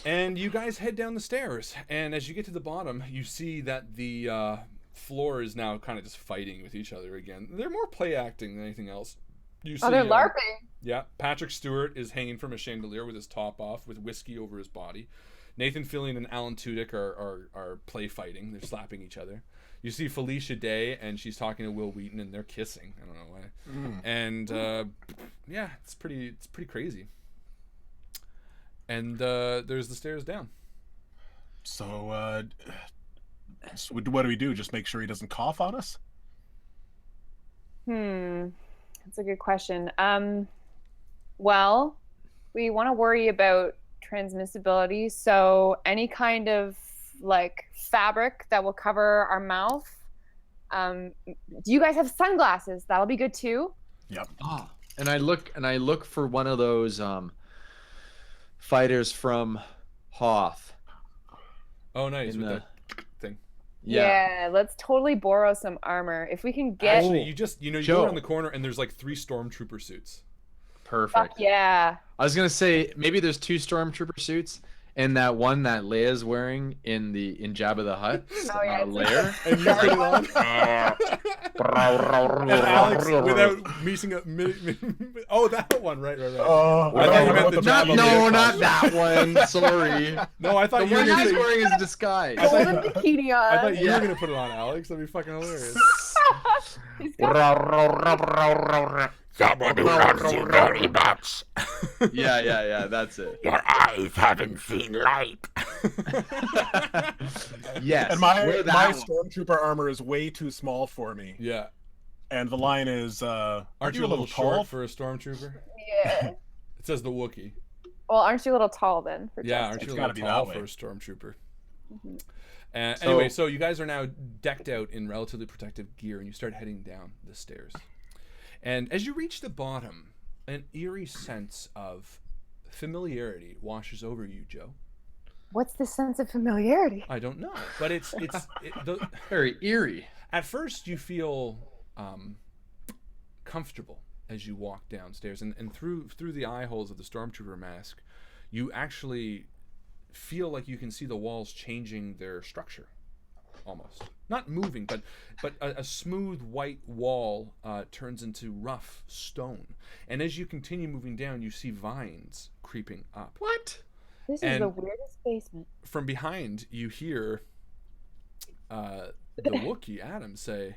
And you guys head down the stairs, and as you get to the bottom, you see that the floor is now kind of just fighting with each other again. They're more play acting than anything else.
You see,
Oh, they're LARPing.
Yeah, Patrick Stewart is hanging from a chandelier with his top off, with whiskey over his body. Nathan Fillion and Alan Tudyk are play fighting. They're slapping each other. You see Felicia Day, and she's talking to Will Wheaton, and they're kissing. I don't know why. And yeah, it's pretty crazy. And there's the stairs down.
So, what do we do? Just make sure he doesn't cough on us?
That's a good question. Well, we want to worry about transmissibility, so any kind of like fabric that will cover our mouth. Do you guys have sunglasses? That'll be good too.
Yep.
And I look for one of those fighters from Hoth.
Oh, nice.
In
With
the-
that thing.
Yeah, let's totally borrow some armor if we can get.
Actually, you go
Joe.
around the corner, and there's like 3 stormtrooper suits.
Perfect.
Fuck yeah.
I was gonna say maybe there's 2 stormtrooper suits and that one that Leia's wearing in Jabba the Hutt
Oh, yeah, it's
lair.
And you put it on. And Alex, without missing a... Oh, that one. Right.
Oh,
I thought you meant the Jabba Leia
not
costume.
that one. Sorry.
No, I thought
The
you were
one
going
he's
to
wearing is a disguise.
Golden bikini on.
I thought you were going to put it on, Alex. That'd be fucking hilarious.
He's got-
Somebody loves you very much.
Yeah, that's it.
Your eyes haven't seen light.
Yes.
and my
wear that one.
stormtrooper armor is way too small for me.
Yeah.
And the line is,
Aren't you a little short for a stormtrooper?
Yeah.
It says the Wookiee.
Well, aren't you a little tall then? For
Yeah,
Justin?
aren't you
It's
a
gotta
little
be
tall
that
for a
way.
stormtrooper?
Mhm.
Anyway, so you guys are now decked out in relatively protective gear, and you start heading down the stairs. And as you reach the bottom, an eerie sense of familiarity washes over you, Joe.
What's the sense of familiarity?
I don't know, but it's
Very eerie.
at first you feel comfortable as you walk downstairs, and through the eye holes of the stormtrooper mask, you actually feel like you can see the walls changing their structure, almost not moving, but a smooth white wall turns into rough stone, and as you continue moving down, you see vines creeping up.
What?
This is
And-
the weirdest basement.
From behind, you hear the Wookiee Adam say,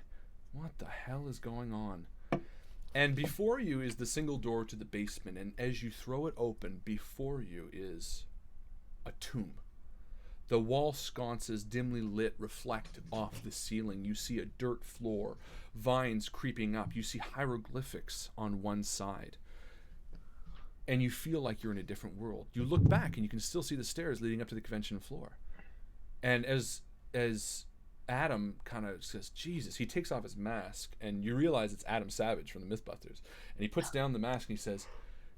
"What the hell is going on?" And before you is the single door to the basement, and as you throw it open, before you is a tomb. The wall sconces, dimly lit, reflect off the ceiling. You see a dirt floor, vines creeping up. You see hieroglyphics on one side. And you feel like you're in a different world. You look back and you can still see the stairs leading up to the convention floor. And as Adam kind of says, Jesus, he takes off his mask, and you realize it's Adam Savage from the Mythbusters. And he puts down the mask and he says,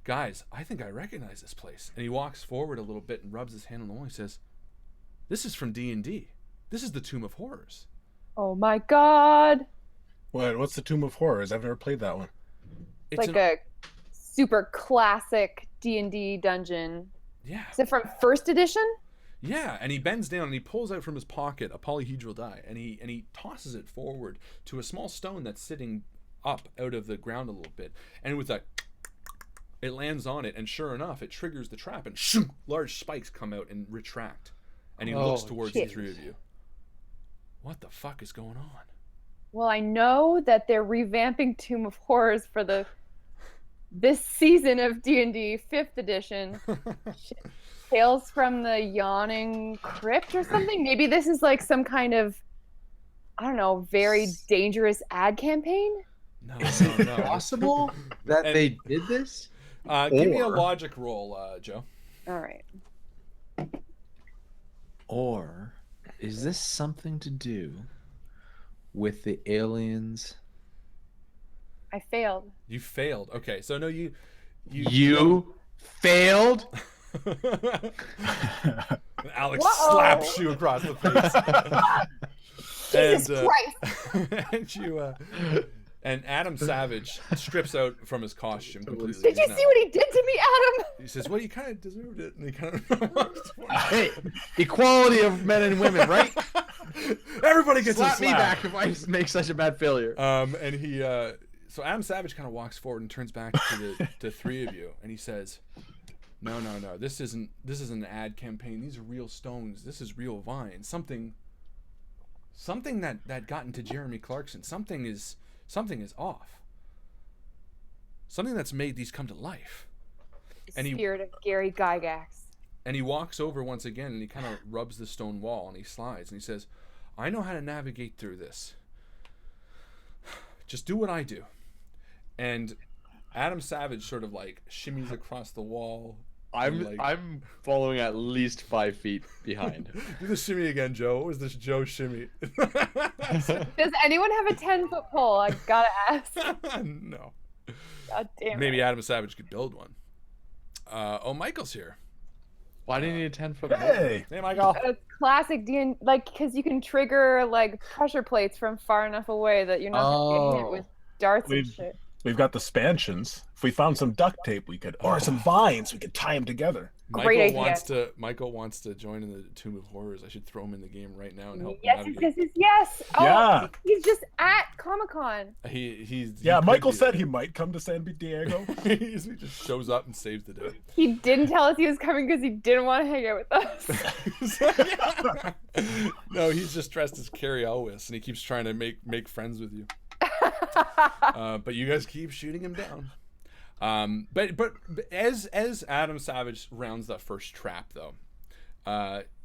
"Guys, I think I recognize this place." And he walks forward a little bit and rubs his hand on the wall. He says, "This is from D&D. This is the Tomb of Horrors."
Oh my god.
What's the Tomb of Horrors? I've never played that one.
It's
Like a super classic D&D dungeon.
yeah.
Is it from first edition?
Yeah, and he bends down and he pulls out from his pocket a polyhedral die, and he tosses it forward to a small stone that's sitting up out of the ground a little bit. And with that, it lands on it, and sure enough, it triggers the trap, and shoo, large spikes come out and retract. And he looks towards the
shit.
three of you. What the fuck is going on?
Well, I know that they're revamping Tomb of Horrors for this season of D&D 5th edition. Tales from the Yawning Crypt or something? Maybe this is like some kind of, I don't know, very dangerous ad campaign?
No, no.
Possible that
And-
they did this?
Give me a
Or-
logic roll, Joe.
All right.
Or is this something to do with the aliens?
I failed.
You failed. Okay, so no, you
failed?
Alex
Whoa.
slaps you across the face.
Jesus Christ!
and you and Adam Savage strips out from his costume completely.
Did you see what he did to me, Adam?
He says, "Well, you kind of deserved it," and he kind of
Hey, equality of men and women, right?
everybody gets
Slap
a
me
slap.
back if I make such a bad failure.
And he
So Adam Savage kind of walks forward and turns back to the three of you, and he says, "No. This isn't an ad campaign. These are real stones. This is real vine. Something that got into Jeremy Clarkson. Something is off. Something that's made these come to life."
The spirit of Gary Gygax.
And he walks over once again, and he kind of rubs the stone wall, and he slides, and he says, "I know how to navigate through this. Just do what I do." And Adam Savage sort of like shimmies across the wall.
I'm following at least 5 feet behind.
Do the shimmy again, Joe. What was this Joe shimmy?
Does anyone have a 10-foot pole? I gotta ask.
No.
God damn it.
Maybe Adam Savage could build one. Michael's here.
Why do you need a 10-foot?
Hey,
Hey, Michael.
It's classic D&D, like, because you can trigger like pressure plates from far enough away that you're not gonna get hit with darts and shit.
we've got the spansions. If we found some duct tape, we could, or some vines, we could tie them together.
Great idea.
Michael wants to join in the Tomb of Horrors. I should throw him in the game right now and help him
Yes. Oh,
Yeah.
he's just at Comic-Con.
He
Michael
could be
said
there.
he might come to San Diego.
he just shows up and saves the day.
He didn't tell us he was coming because he didn't want to hang out with us.
No, he's just dressed as Cary Elwes, and he keeps trying to make friends with you. But you guys keep shooting him down. But as Adam Savage rounds that first trap, though,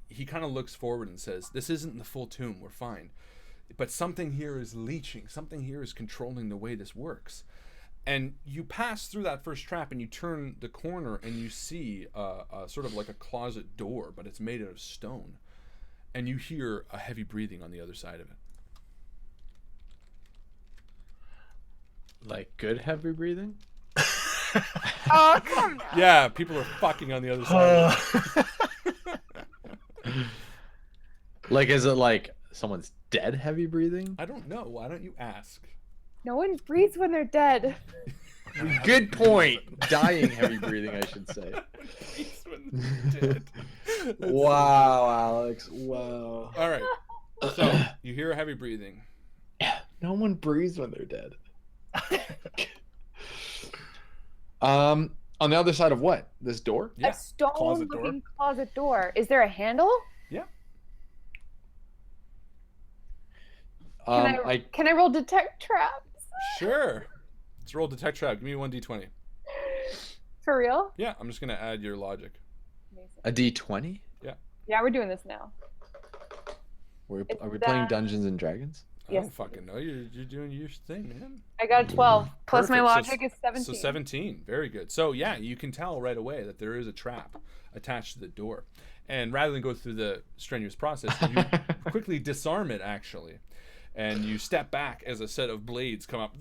he kind of looks forward and says, "This isn't the full tomb. We're fine. But something here is leeching. Something here is controlling the way this works." And you pass through that first trap, and you turn the corner, and you see a sort of like a closet door, but it's made out of stone. And you hear a heavy breathing on the other side of it.
Like good heavy breathing?
Oh, come on.
Yeah, people are fucking on the other side of it.
Like, is it like someone's dead heavy breathing?
I don't know. Why don't you ask?
No one breathes when they're dead.
Good point. Dying heavy breathing, I should say. Wow, Alex. Wow.
All right. So you hear heavy breathing.
No one breathes when they're dead. On the other side of what? This door?
Yeah.
A stone-looking
door.
closet door. Is there a handle?
Yeah.
Can I roll detect traps?
Sure. Let's roll detect trap. Give me 1d20.
For real?
Yeah, I'm just gonna add your logic.
A D20?
Yeah, we're doing this now.
Are we playing Dungeons and Dragons?
I
Yes.
don't fucking know. You're doing your thing, man.
I got a 12. Plus my
Perfect.
logic is 17.
So 17. Very good. So yeah, you can tell right away that there is a trap attached to the door. And rather than go through the strenuous process, you quickly disarm it, actually. And you step back as a set of blades come up.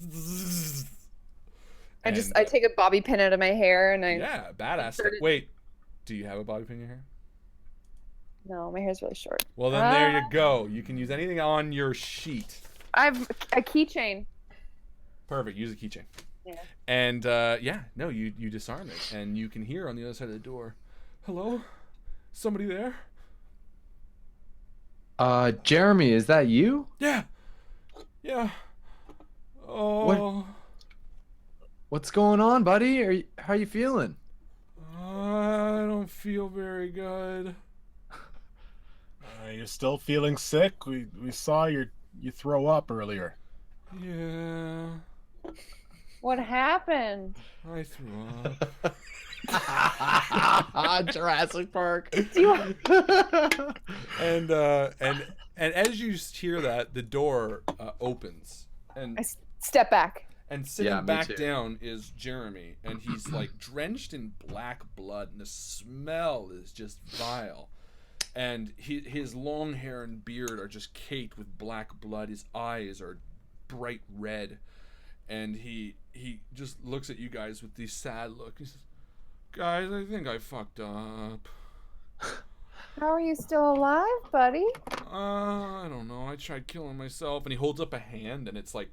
I take a bobby pin out of my hair and I...
Yeah, badass.
insert it.
Wait, do you have a bobby pin in your hair?
No, my hair's really short.
Well, then there you go. You can use anything on your sheet.
I have a keychain.
Perfect. Use a keychain.
Yeah.
And you disarm it, and you can hear on the other side of the door, "Hello, somebody there?"
Jeremy, is that you?
Yeah. Oh.
What's going on, buddy? How are you feeling?
I don't feel very good.
You're still feeling sick? We saw you throw up earlier.
Yeah,
What happened?
I threw up.
Jurassic Park.
And as you hear that, the door opens, and
I step back.
And sitting
Yeah, me
back
too.
down is Jeremy, and he's like drenched in black blood, and the smell is just vile. And his long hair and beard are just caked with black blood. His eyes are bright red, and he just looks at you guys with this sad look. He says, "Guys, I think I fucked up.
How are you still alive, buddy?
I don't know. I tried killing myself." And he holds up a hand, and it's like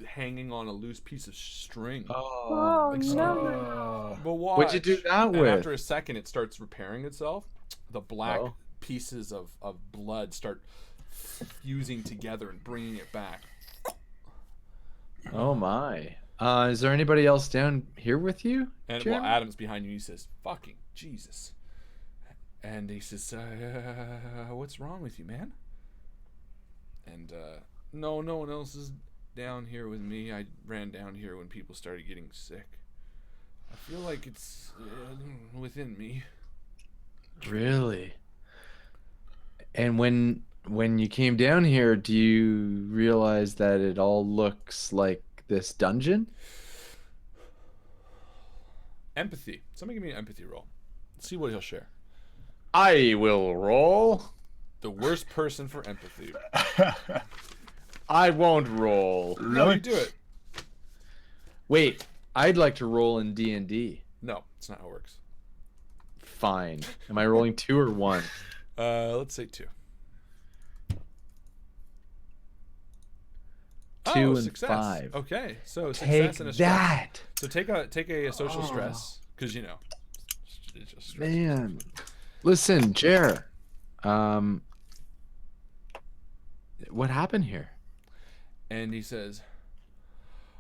hanging on a loose piece of string.
Oh,
like
no.
But watch.
What'd you do that
and
with?
after a second, it starts repairing itself. The black
Oh.
pieces of blood start fusing together and bringing it back.
Oh my. Is there anybody else down here with you?
And
Jeremy?
well, Adam's behind you. He says, "Fucking Jesus," and he says, "What's wrong with you, man?" And no one else is down here with me. I ran down here when people started getting sick. I feel like it's within me.
Really? And when you came down here, do you realize that it all looks like this dungeon?
Empathy. Somebody give me an empathy roll. Let's see what he'll share.
I will roll.
The worst person for empathy.
I won't roll.
No, you do it.
Wait, I'd like to roll in D&D.
No, it's not how it works.
Fine. Am I rolling 2 or 1?
Let's say 2.
2 and
success.
5.
Okay, so success
Take
and a stress.
that,
So take a social stress, because you know, it's just stress.
man. Listen, Jer. What happened here?
And he says,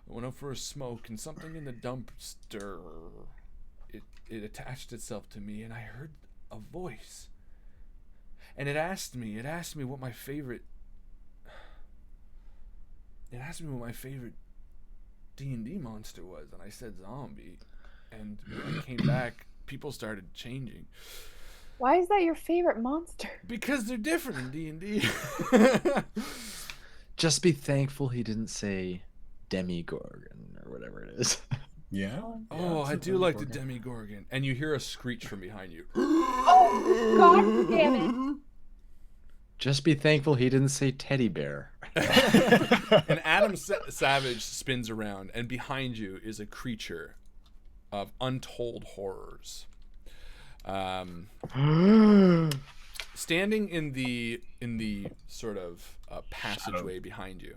"I went up for a smoke, and something in the dumpster, it attached itself to me, and I heard a voice, and it asked me what my favorite." It asked me what my favorite D&D monster was, and I said zombie. And when I came back, people started changing.
Why is that your favorite monster?
Because they're different in D&D.
Just be thankful he didn't say Demigorgon or whatever it is.
Yeah.
Oh, I do like the Demigorgon. And you hear a screech from behind you.
Oh, God damn it.
Just be thankful he didn't say teddy bear.
And Adam Savage spins around, and behind you is a creature of untold horrors. Standing in the sort of passageway behind you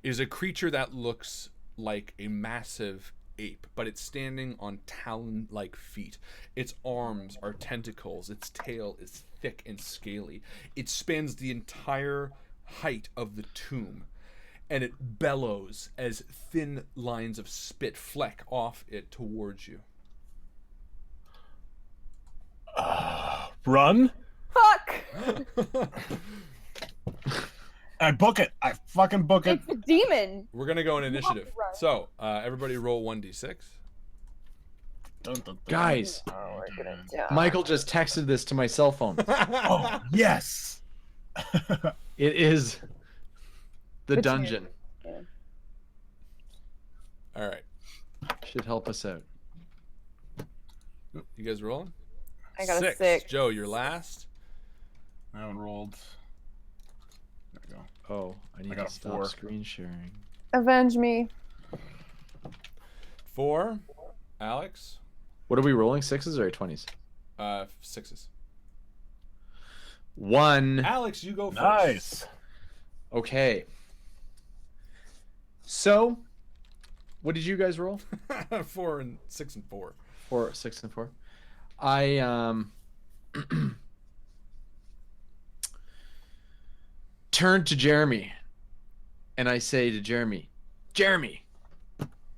is a creature that looks like a massive ape, but it's standing on talon-like feet. Its arms are tentacles. Its tail is thick and scaly. It spans the entire height of the tomb, and it bellows as thin lines of spit fleck off it towards you.
Run.
Fuck!
I book it. I fucking book it.
It's a demon.
We're gonna go in initiative.
Run.
So everybody roll 1d6.
Dun, dun, dun.
Guys,
Oh, we're gonna die.
Michael just texted this to my cell phone.
Oh, yes.
It is the
Which
dungeon.
All right,
Should help us out.
you guys rolling?
I got a 6.
Joe, you're last.
I haven't rolled. There we go.
Oh, I need
got
to
a
stop
4.
screen sharing.
Avenge me.
4. Alex.
What are we rolling? 6s or 20s?
6s.
1.
Alex, you go first.
Nice.
Okay. So, what did you guys roll?
4 and 6 and 4.
4, 6, and 4. I turn to Jeremy, and I say to Jeremy, "Jeremy,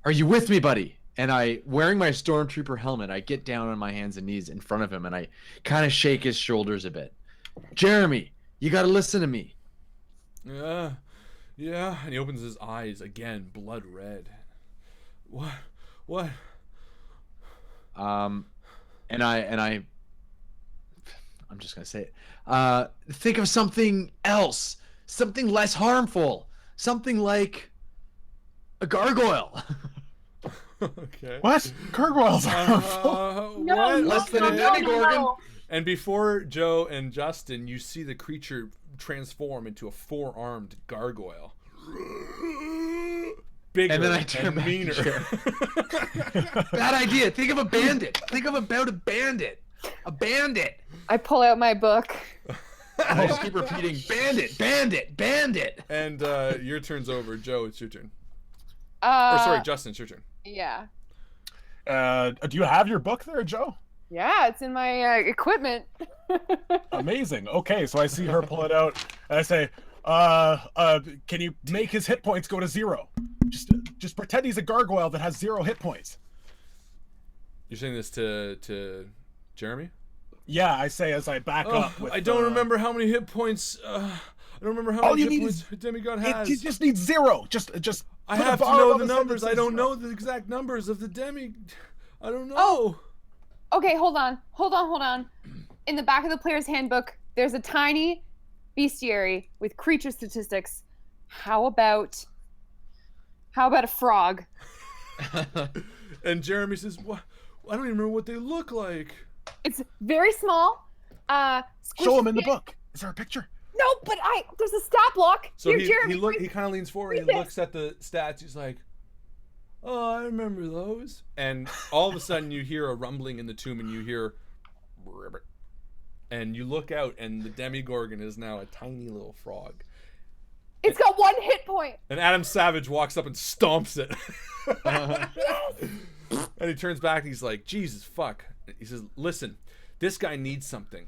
are you with me, buddy?" And I, wearing my stormtrooper helmet, I get down on my hands and knees in front of him, and I kind of shake his shoulders a bit. "Jeremy, you got to listen to me."
Yeah. And he opens his eyes again, blood red. What?
And I'm just gonna say it. Think of something else, something less harmful, something like a gargoyle.
Okay.
What? Gargoyles are harmful.
No,
what?
no,
Less than a
no,
Demigorgon.
no.
And before Joe and Justin, you see the creature transform into a 4-armed gargoyle. Bigger
And then I turn back to
meaner.
Joe. Bad idea. Think of a bandit. Think of about a bandit. A bandit.
I pull out my book.
And I just keep repeating, bandit, bandit, bandit.
And your turn's over. Joe, it's your turn.
Uh,
Or sorry, Justin, it's your turn.
Yeah.
Do you have your book there, Joe?
Yeah, it's in my equipment.
Amazing. Okay, so I see her pull it out, and I say, can you make his hit points go to 0? Just Just pretend he's a gargoyle that has 0 hit points.
You're saying this to Jeremy?
Yeah, I say as I back up. With,
I don't remember how many hit points. I don't remember how many hit points Demigod has.
He just needs 0. Just.
I have to know the numbers. I don't know the exact numbers of the I don't know.
Oh. Okay, hold on. In the back of the player's handbook, there's a tiny bestiary with creature statistics. How about a frog?
And Jeremy says, "What? I don't even remember what they look like."
It's very small.
Show him in the book. Is there a picture?
No, but there's a stat block.
So
Here, Jeremy,
he kind of leans forward and he looks at the stats. He's like, "Oh, I remember those." And all of a sudden, you hear a rumbling in the tomb, and you hear, and you look out, and the Demigorgon is now a tiny little frog.
It's got 1 hit point.
And Adam Savage walks up and stomps it. And he turns back and he's like, "Jesus fuck." He says, "Listen, this guy needs something.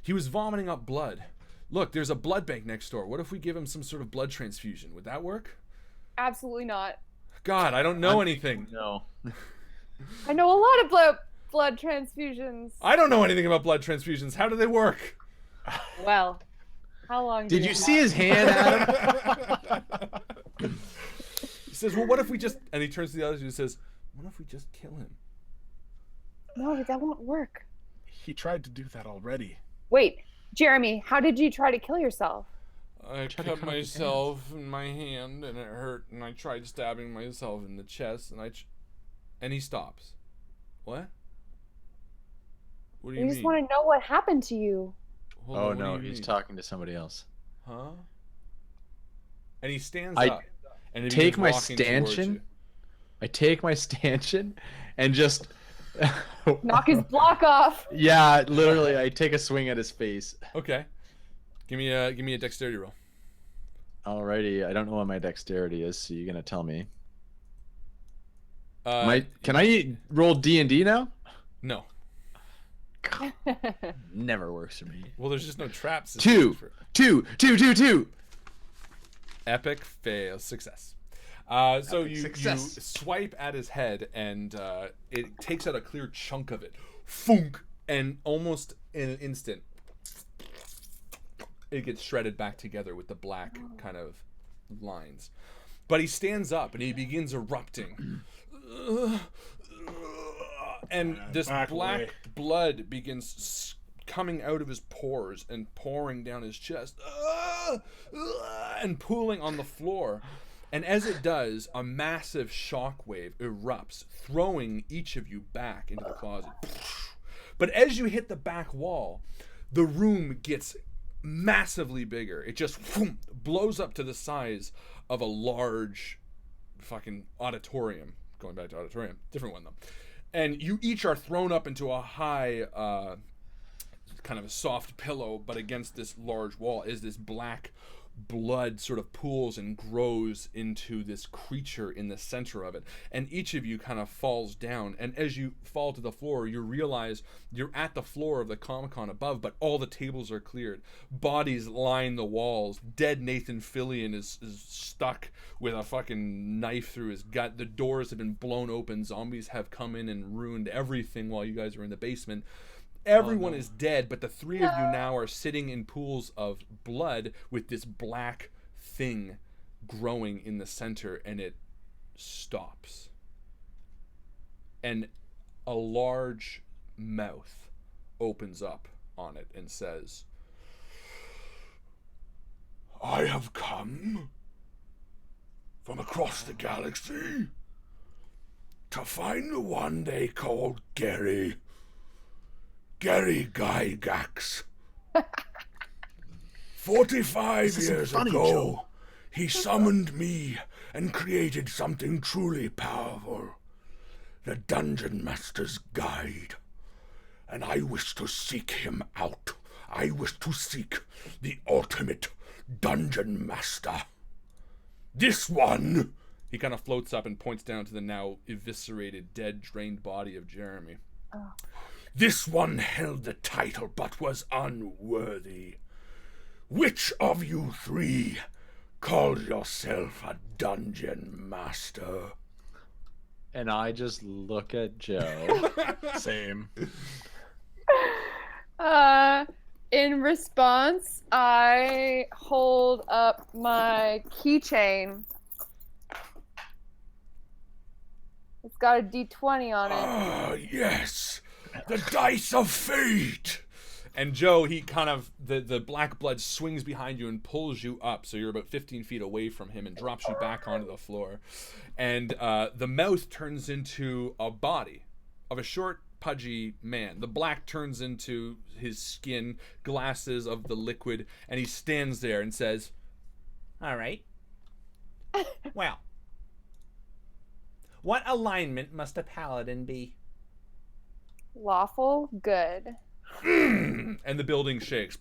He was vomiting up blood. Look, there's a blood bank next door. What if we give him some sort of blood transfusion? Would that work?"
Absolutely not.
God, I don't know anything.
No.
I know a lot of blood transfusions.
I don't know anything about blood transfusions. How do they work?
Well, how long
Did you see his hand, Adam?
He says, "Well, what if we just..." And he turns to the others and says, "What if we just kill him?"
No, that won't work.
He tried to do that already.
Wait, Jeremy, how did you try to kill yourself?
I cut myself in my hand and it hurt, and I tried stabbing myself in the chest, and he stops. What? What do you
We
mean?
just want to know what happened to you.
Hold
Oh
on, what
no,
do you
he's
mean?
talking to somebody else.
Huh? And he stands
I
up. And he
take
begins
my
walking towards
stanchion.
you.
I take my stanchion and just
Knock his block off.
Yeah, literally, I take a swing at his face.
Okay. Give me a dexterity roll.
Alrighty, I don't know what my dexterity is, so you're gonna tell me. Can I roll D&D now?
No.
Never works for me.
Well, there's just no traps.
Two.
Epic fail. Success. So you
success.
swipe at his head, and it takes out a clear chunk of it. Funk! And almost in an instant, it gets shredded back together with the black kind of lines. But he stands up, and he begins erupting. And this black blood begins coming out of his pores and pouring down his chest. And pooling on the floor. And as it does, a massive shockwave erupts, throwing each of you back into the closet. But as you hit the back wall, the room gets massively bigger. It just blows up to the size of a large fucking auditorium. Going back to auditorium, different one though. And you each are thrown up into a high, kind of a soft pillow, but against this large wall is this black blood sort of pools and grows into this creature in the center of it, and each of you kind of falls down, and as you fall to the floor, you realize you're at the floor of the Comic-Con above, but all the tables are cleared, bodies line the walls, dead Nathan Fillion is stuck with a fucking knife through his gut, the doors have been blown open, zombies have come in and ruined everything while you guys are in the basement. Everyone is dead, but the three of you now are sitting in pools of blood with this black thing growing in the center, and it stops. And a large mouth opens up on it and says, "I have come from across the galaxy to find the one they called Cary. Cary Gygax. 45 years ago,
Joe.
he summoned me and created something truly powerful. The Dungeon Master's Guide. And I wish to seek him out. I wish to seek the ultimate Dungeon Master. This one..." He kind of floats up and points down to the now eviscerated, dead, drained body of Jeremy.
Oh.
"This one held the title but was unworthy. Which of you three call yourself a dungeon master?
And I just look at Joe.
Same.
In response, I hold up my keychain. It's got a D20 on it.
Ah, yes, the dice of fate.
And Joe, he kind of, the black blood swings behind you and pulls you up, so you're about 15 feet away from him, and drops you back onto the floor. And the mouth turns into a body of a short, pudgy man. The black turns into his skin, glasses of the liquid, and he stands there and says, "All right. Well, what alignment must a paladin be?"
Lawful good.
And the building shakes.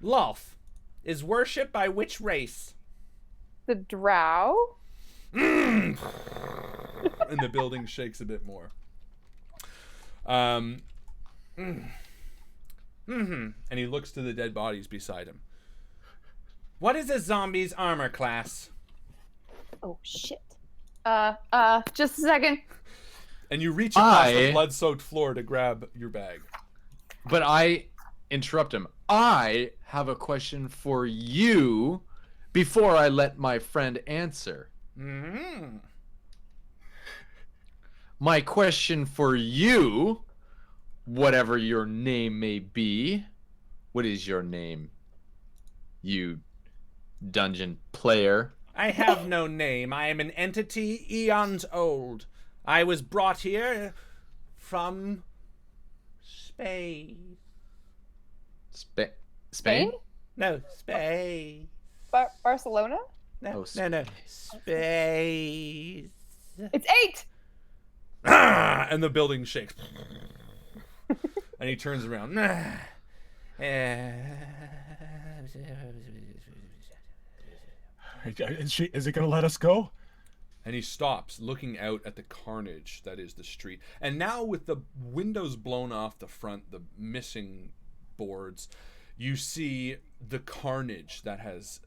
Lolth is worshipped by which race?
The drow?
And the building shakes a bit more. And he looks to the dead bodies beside him. What is a zombie's armor class?
Oh shit. Just a second.
And you reach across the blood-soaked floor to grab your bag.
But I interrupt him. I have a question for you before I let my friend answer.
Mm-hmm.
My question for you, whatever your name may be, what is your name, you dungeon player?
I have no name. I am an entity eons old. I was brought here from Spain.
Spain?
Spain?
No, Space.
Barcelona?
No,
Oh,
no. Space.
It's 8!
And the building shakes. And he turns around.
Is he gonna let us go?
And he stops, looking out at the carnage that is the street. And now, with the windows blown off the front, the missing boards, you see the carnage that has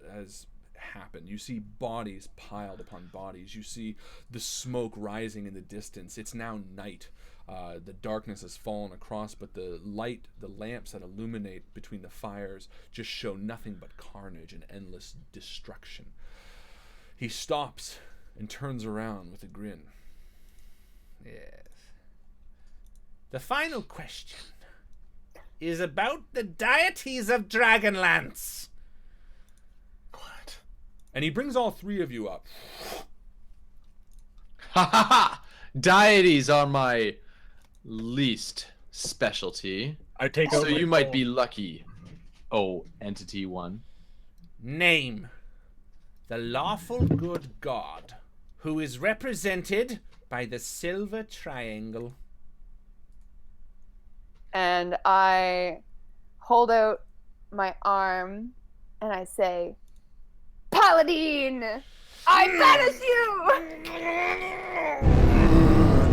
happened. You see bodies piled upon bodies. You see the smoke rising in the distance. It's now night. The darkness has fallen across, but the light, the lamps that illuminate between the fires just show nothing but carnage and endless destruction. He stops and turns around with a grin. Yes. The final question is about the deities of Dragonlance.
What?
And he brings all three of you up.
Ha ha ha! Deities are my least specialty.
I take
So
over.
you might be lucky. Oh, entity one.
Name the lawful good god who is represented by the silver triangle.
And I hold out my arm and I say, Paladin! I banish you!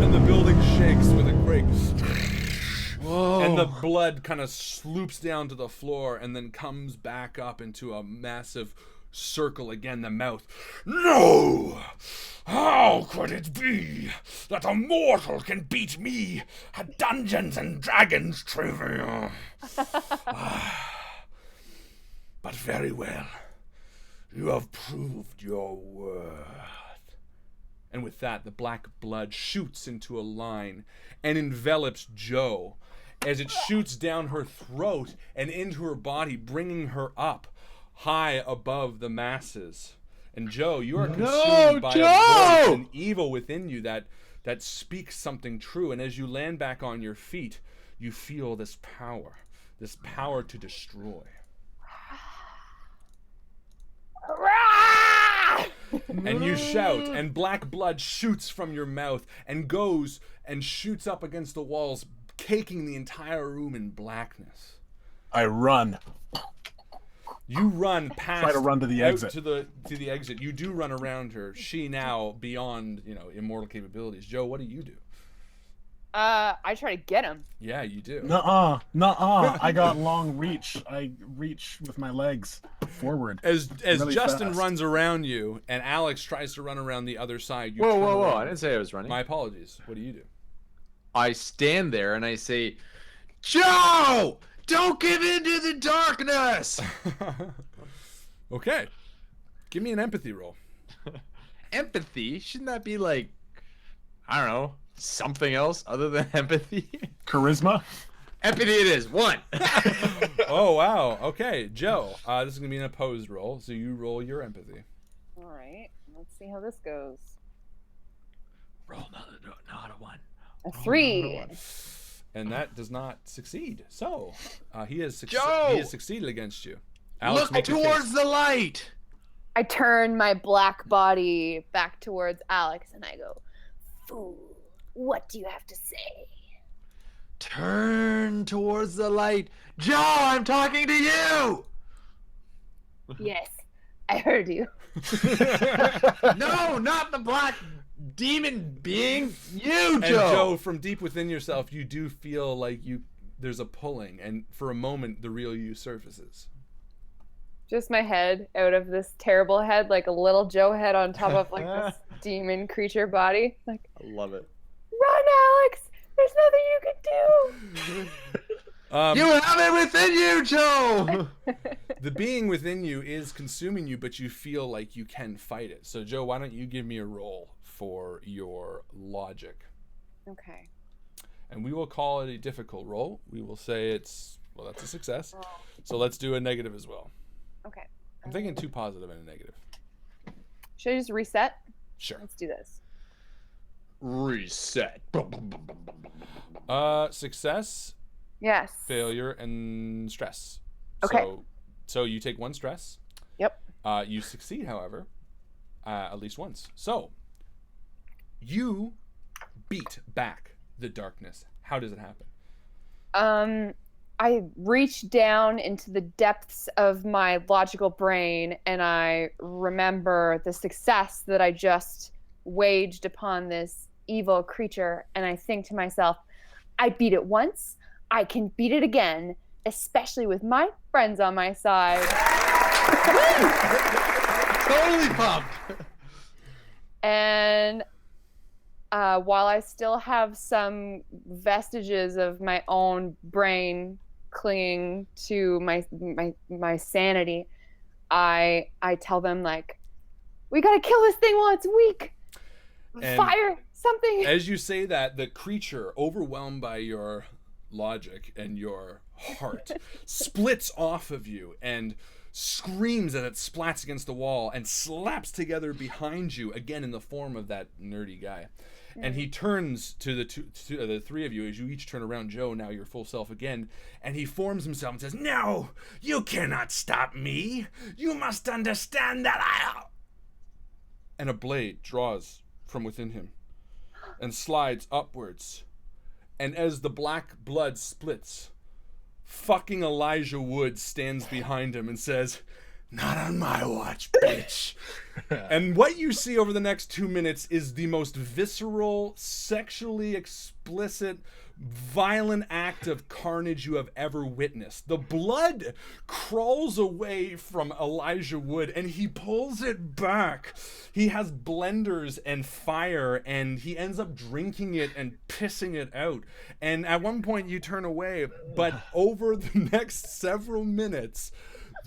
And the building shakes with a quake.
Whoa.
And the blood kind of sloops down to the floor and then comes back up into a massive circle again, the mouth.
No! How could it be that a mortal can beat me at Dungeons and Dragons trivia? But very well. You have proved your worth.
And with that, the black blood shoots into a line and envelops Joe as it shoots down her throat and into her body, bringing her up high above the masses. And Joe, you are consumed by a voice, an evil within you that speaks something true. And as you land back on your feet, you feel this power to destroy. And you shout, and black blood shoots from your mouth and goes and shoots up against the walls, caking the entire room in blackness.
I run.
You run past,
Try to run to the exit.
to the exit. You do run around her. She now beyond, immortal capabilities. Joe, what do you do?
I try to get him.
Yeah, you do.
Nuh-uh. I got long reach. I reach with my legs forward.
As
really
Justin
fast.
runs around you and Alex tries to run around the other side, you
Whoa,
turn
whoa, whoa!
around.
I didn't say I was running.
My apologies. What do you do?
I stand there and I say, Joe, don't give in to the darkness.
Okay. Give me an empathy roll.
Empathy? Shouldn't that be like, I don't know, something else other than empathy?
Charisma?
Empathy it is. 1.
Oh, wow. Okay, Joe. This is going to be an opposed roll, so you roll your empathy.
All right. Let's see how this goes.
Roll not a 1.
A 3.
And that does not succeed. So, he has
Joe!
he has succeeded against you. Alex,
Look
make your
towards
case.
the light.
I turn my black body back towards Alex and I go, "Fool, what do you have to say?"
Turn towards the light. Joe, I'm talking to you.
Yes, I heard you.
No, not the black demon being. You,
And
Joe.
Joe, from deep within yourself, you do feel like there's a pulling, and for a moment, the real you surfaces.
Just my head out of this terrible head, like a little Joe head on top of like this demon creature body. Like,
I love it.
run, Alex! There's nothing you can do.
You have it within you, Joe.
The being within you is consuming you, but you feel like you can fight it. So, Joe, why don't you give me a roll for your logic?
Okay.
And we will call it a difficult roll. We will say that's a success. So let's do a negative as well.
Okay.
I'm thinking 2 positive and a negative.
Should I just reset?
Sure.
Let's do this.
Reset.
Success,
Yes.
failure, and stress.
Okay.
So you take 1 stress.
Yep.
You succeed, however, at least once. So you beat back the darkness. How does it happen?
I reach down into the depths of my logical brain and I remember the success that I just waged upon this evil creature. And I think to myself, I beat it once, I can beat it again, especially with my friends on my side.
Totally pumped.
And while I still have some vestiges of my own brain clinging to my sanity, I tell them, like, we gotta kill this thing while it's weak.
And
Fire something.
as you say that, the creature, overwhelmed by your logic and your heart, splits off of you and screams as it splats against the wall and slaps together behind you, again in the form of that nerdy guy. And he turns to the 3 of you as you each turn around. Joe, now your full self again, and he forms himself and says,
No, you cannot stop me. You must understand that I...
and a blade draws from within him and slides upwards. And as the black blood splits, fucking Elijah Wood stands behind him and says,
Not on my watch, bitch.
and what you see over the next 2 minutes is the most visceral, sexually explicit, violent act of carnage you have ever witnessed. The blood crawls away from Elijah Wood and he pulls it back. He has blenders and fire and he ends up drinking it and pissing it out. And at one point you turn away, but over the next several minutes,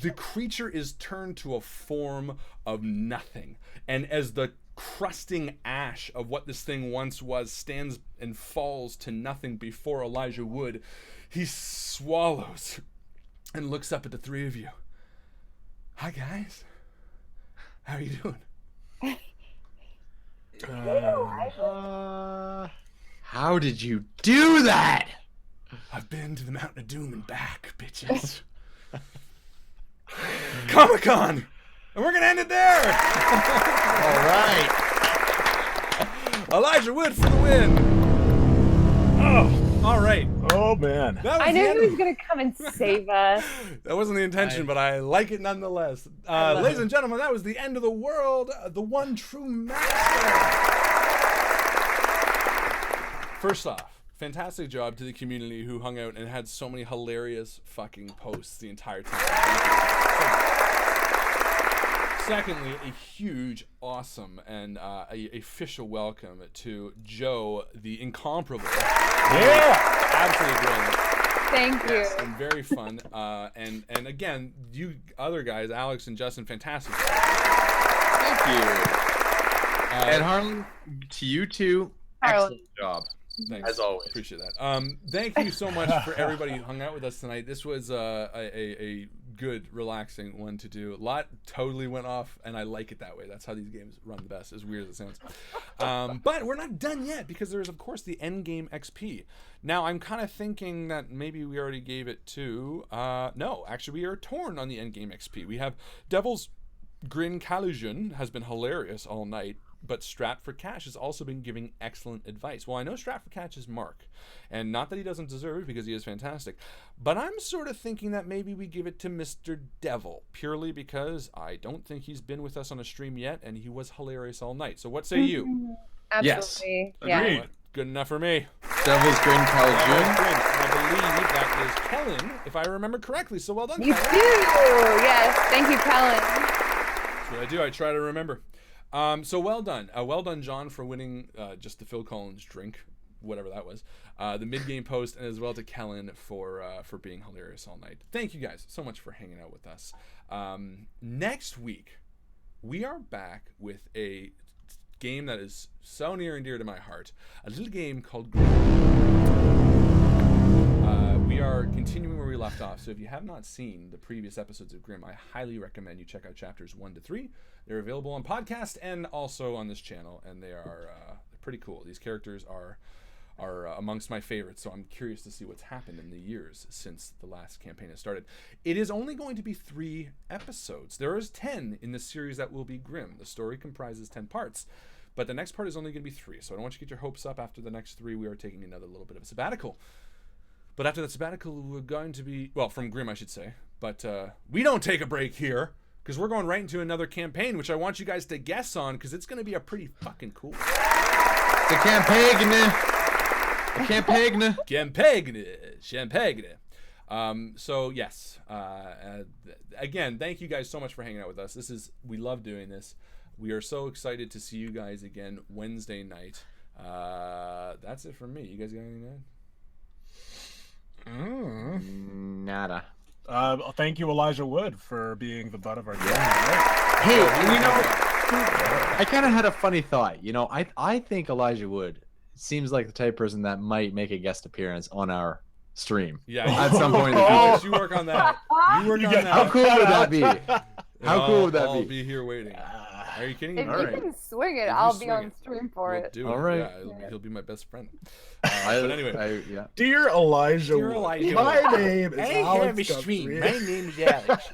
the creature is turned to a form of nothing. And as the crusting ash of what this thing once was stands and falls to nothing before Elijah Wood, he swallows and looks up at the 3 of you. Hi, guys. How are you doing?
How did you do that?
I've been to the Mountain of Doom and back, bitches. Comic-Con! And we're gonna end it there!
All right.
Elijah Wood for the win! Oh, all right.
Oh, man.
That was
I
the
knew
end
he
of-
was gonna come and save us.
That wasn't the intention, but I like it nonetheless. Ladies and gentlemen, that was the end of the world. The one true master. First off, fantastic job to the community who hung out and had so many hilarious fucking posts the entire time. Thank you. Secondly, a huge, awesome, and a official welcome to Joe, the incomparable.
Yeah!
Absolutely brilliant.
Thank you.
Yes, and very fun. And again, you other guys, Alex and Justin, fantastic.
Thank you. And Harlan, to you too,
Harlan.
excellent job.
Thanks.
As always.
Appreciate that. Thank you so much for everybody who hung out with us tonight. This was a good, relaxing one to do. A lot totally went off, and I like it that way. That's how these games run the best, as weird as it sounds. But we're not done yet, because there's, of course, the endgame XP. Now, I'm kind of thinking that maybe we already gave it to... no, actually, we are torn on the endgame XP. We have Devil's Grin Calusion has been hilarious all night, but Strat for Cash has also been giving excellent advice. Well, I know Strat for Cash is Mark, and not that he doesn't deserve it, because he is fantastic, but I'm sort of thinking that maybe we give it to Mr. Devil, purely because I don't think he's been with us on a stream yet, and he was hilarious all night. So what say you?
Absolutely.
Yes.
Yeah.
Agreed.
Good enough for me.
Devil's Grin Calusion.
I believe that is Kellen, if I remember correctly. So well done,
You
Kellen.
do. Yes. Thank you, Kellen.
That's what I do. I try to remember. So well done. Well done, John, for winning just the Phil Collins drink, whatever that was. The mid-game post, and as well to Kellen for being hilarious all night. Thank you guys so much for hanging out with us. Next week, we are back with a game that is so near and dear to my heart. A little game called we are continuing where we left off, so if you have not seen the previous episodes of Grimm, I highly recommend you check out chapters 1 to 3. They're available on podcast and also on this channel, and they are pretty cool. These characters are amongst my favorites, so I'm curious to see what's happened in the years since the last campaign has started. It is only going to be 3 episodes. There is 10 in the series that will be Grimm. The story comprises 10 parts, but the next part is only going to be 3, so I don't want you to get your hopes up. After the next 3, we are taking another little bit of a sabbatical. But after that sabbatical, we're going to be, well, from Grimm, I should say. But we don't take a break here, because we're going right into another campaign, which I want you guys to guess on, because it's going to be a pretty fucking cool.
The campaign.
Champagne. So yes, again, thank you guys so much for hanging out with us. We love doing this. We are so excited to see you guys again Wednesday night. That's it from me. You guys got anything to add?
Nada.
Thank you, Elijah Wood, for being the butt of our game.
Hey, you know, I kind of had a funny thought. You know, I think Elijah Wood seems like the type of person that might make a guest appearance on our stream.
Yeah,
at some point in the
Alex,
future.
you work on that. You work on that.
How cool would that be? How cool would that
I'll
be?
be here waiting. Are you kidding me?
If
All
you
right.
can swing it,
If you
I'll be
swing
on
it,
stream for
We'll
it.
do
All
it.
right.
Yeah, he'll be my best friend. But anyway.
Yeah.
Dear Elijah,
Dear
Wood,
Elijah
my
Wood.
name is Alex Guthrie.
name is Alex.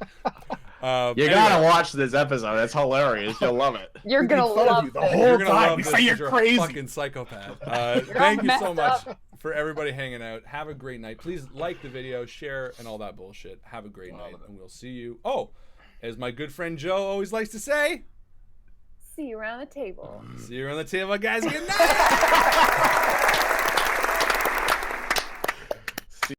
You gotta watch this episode. It's hilarious. You'll love it.
You're
We
gonna
made fun of
love
you the
this.
whole
You're gonna
time.
love
We
this
say
'cause
you're
you're
crazy.
a fucking psychopath.
You're
Thank
all
you so
messed
much for everybody hanging out. Have a great night. Please like the video, share, and all that bullshit. Have a great night, and we'll see you. Oh, as my good friend Joe always likes to say,
See you around the table.
see you around the table, guys. Good night.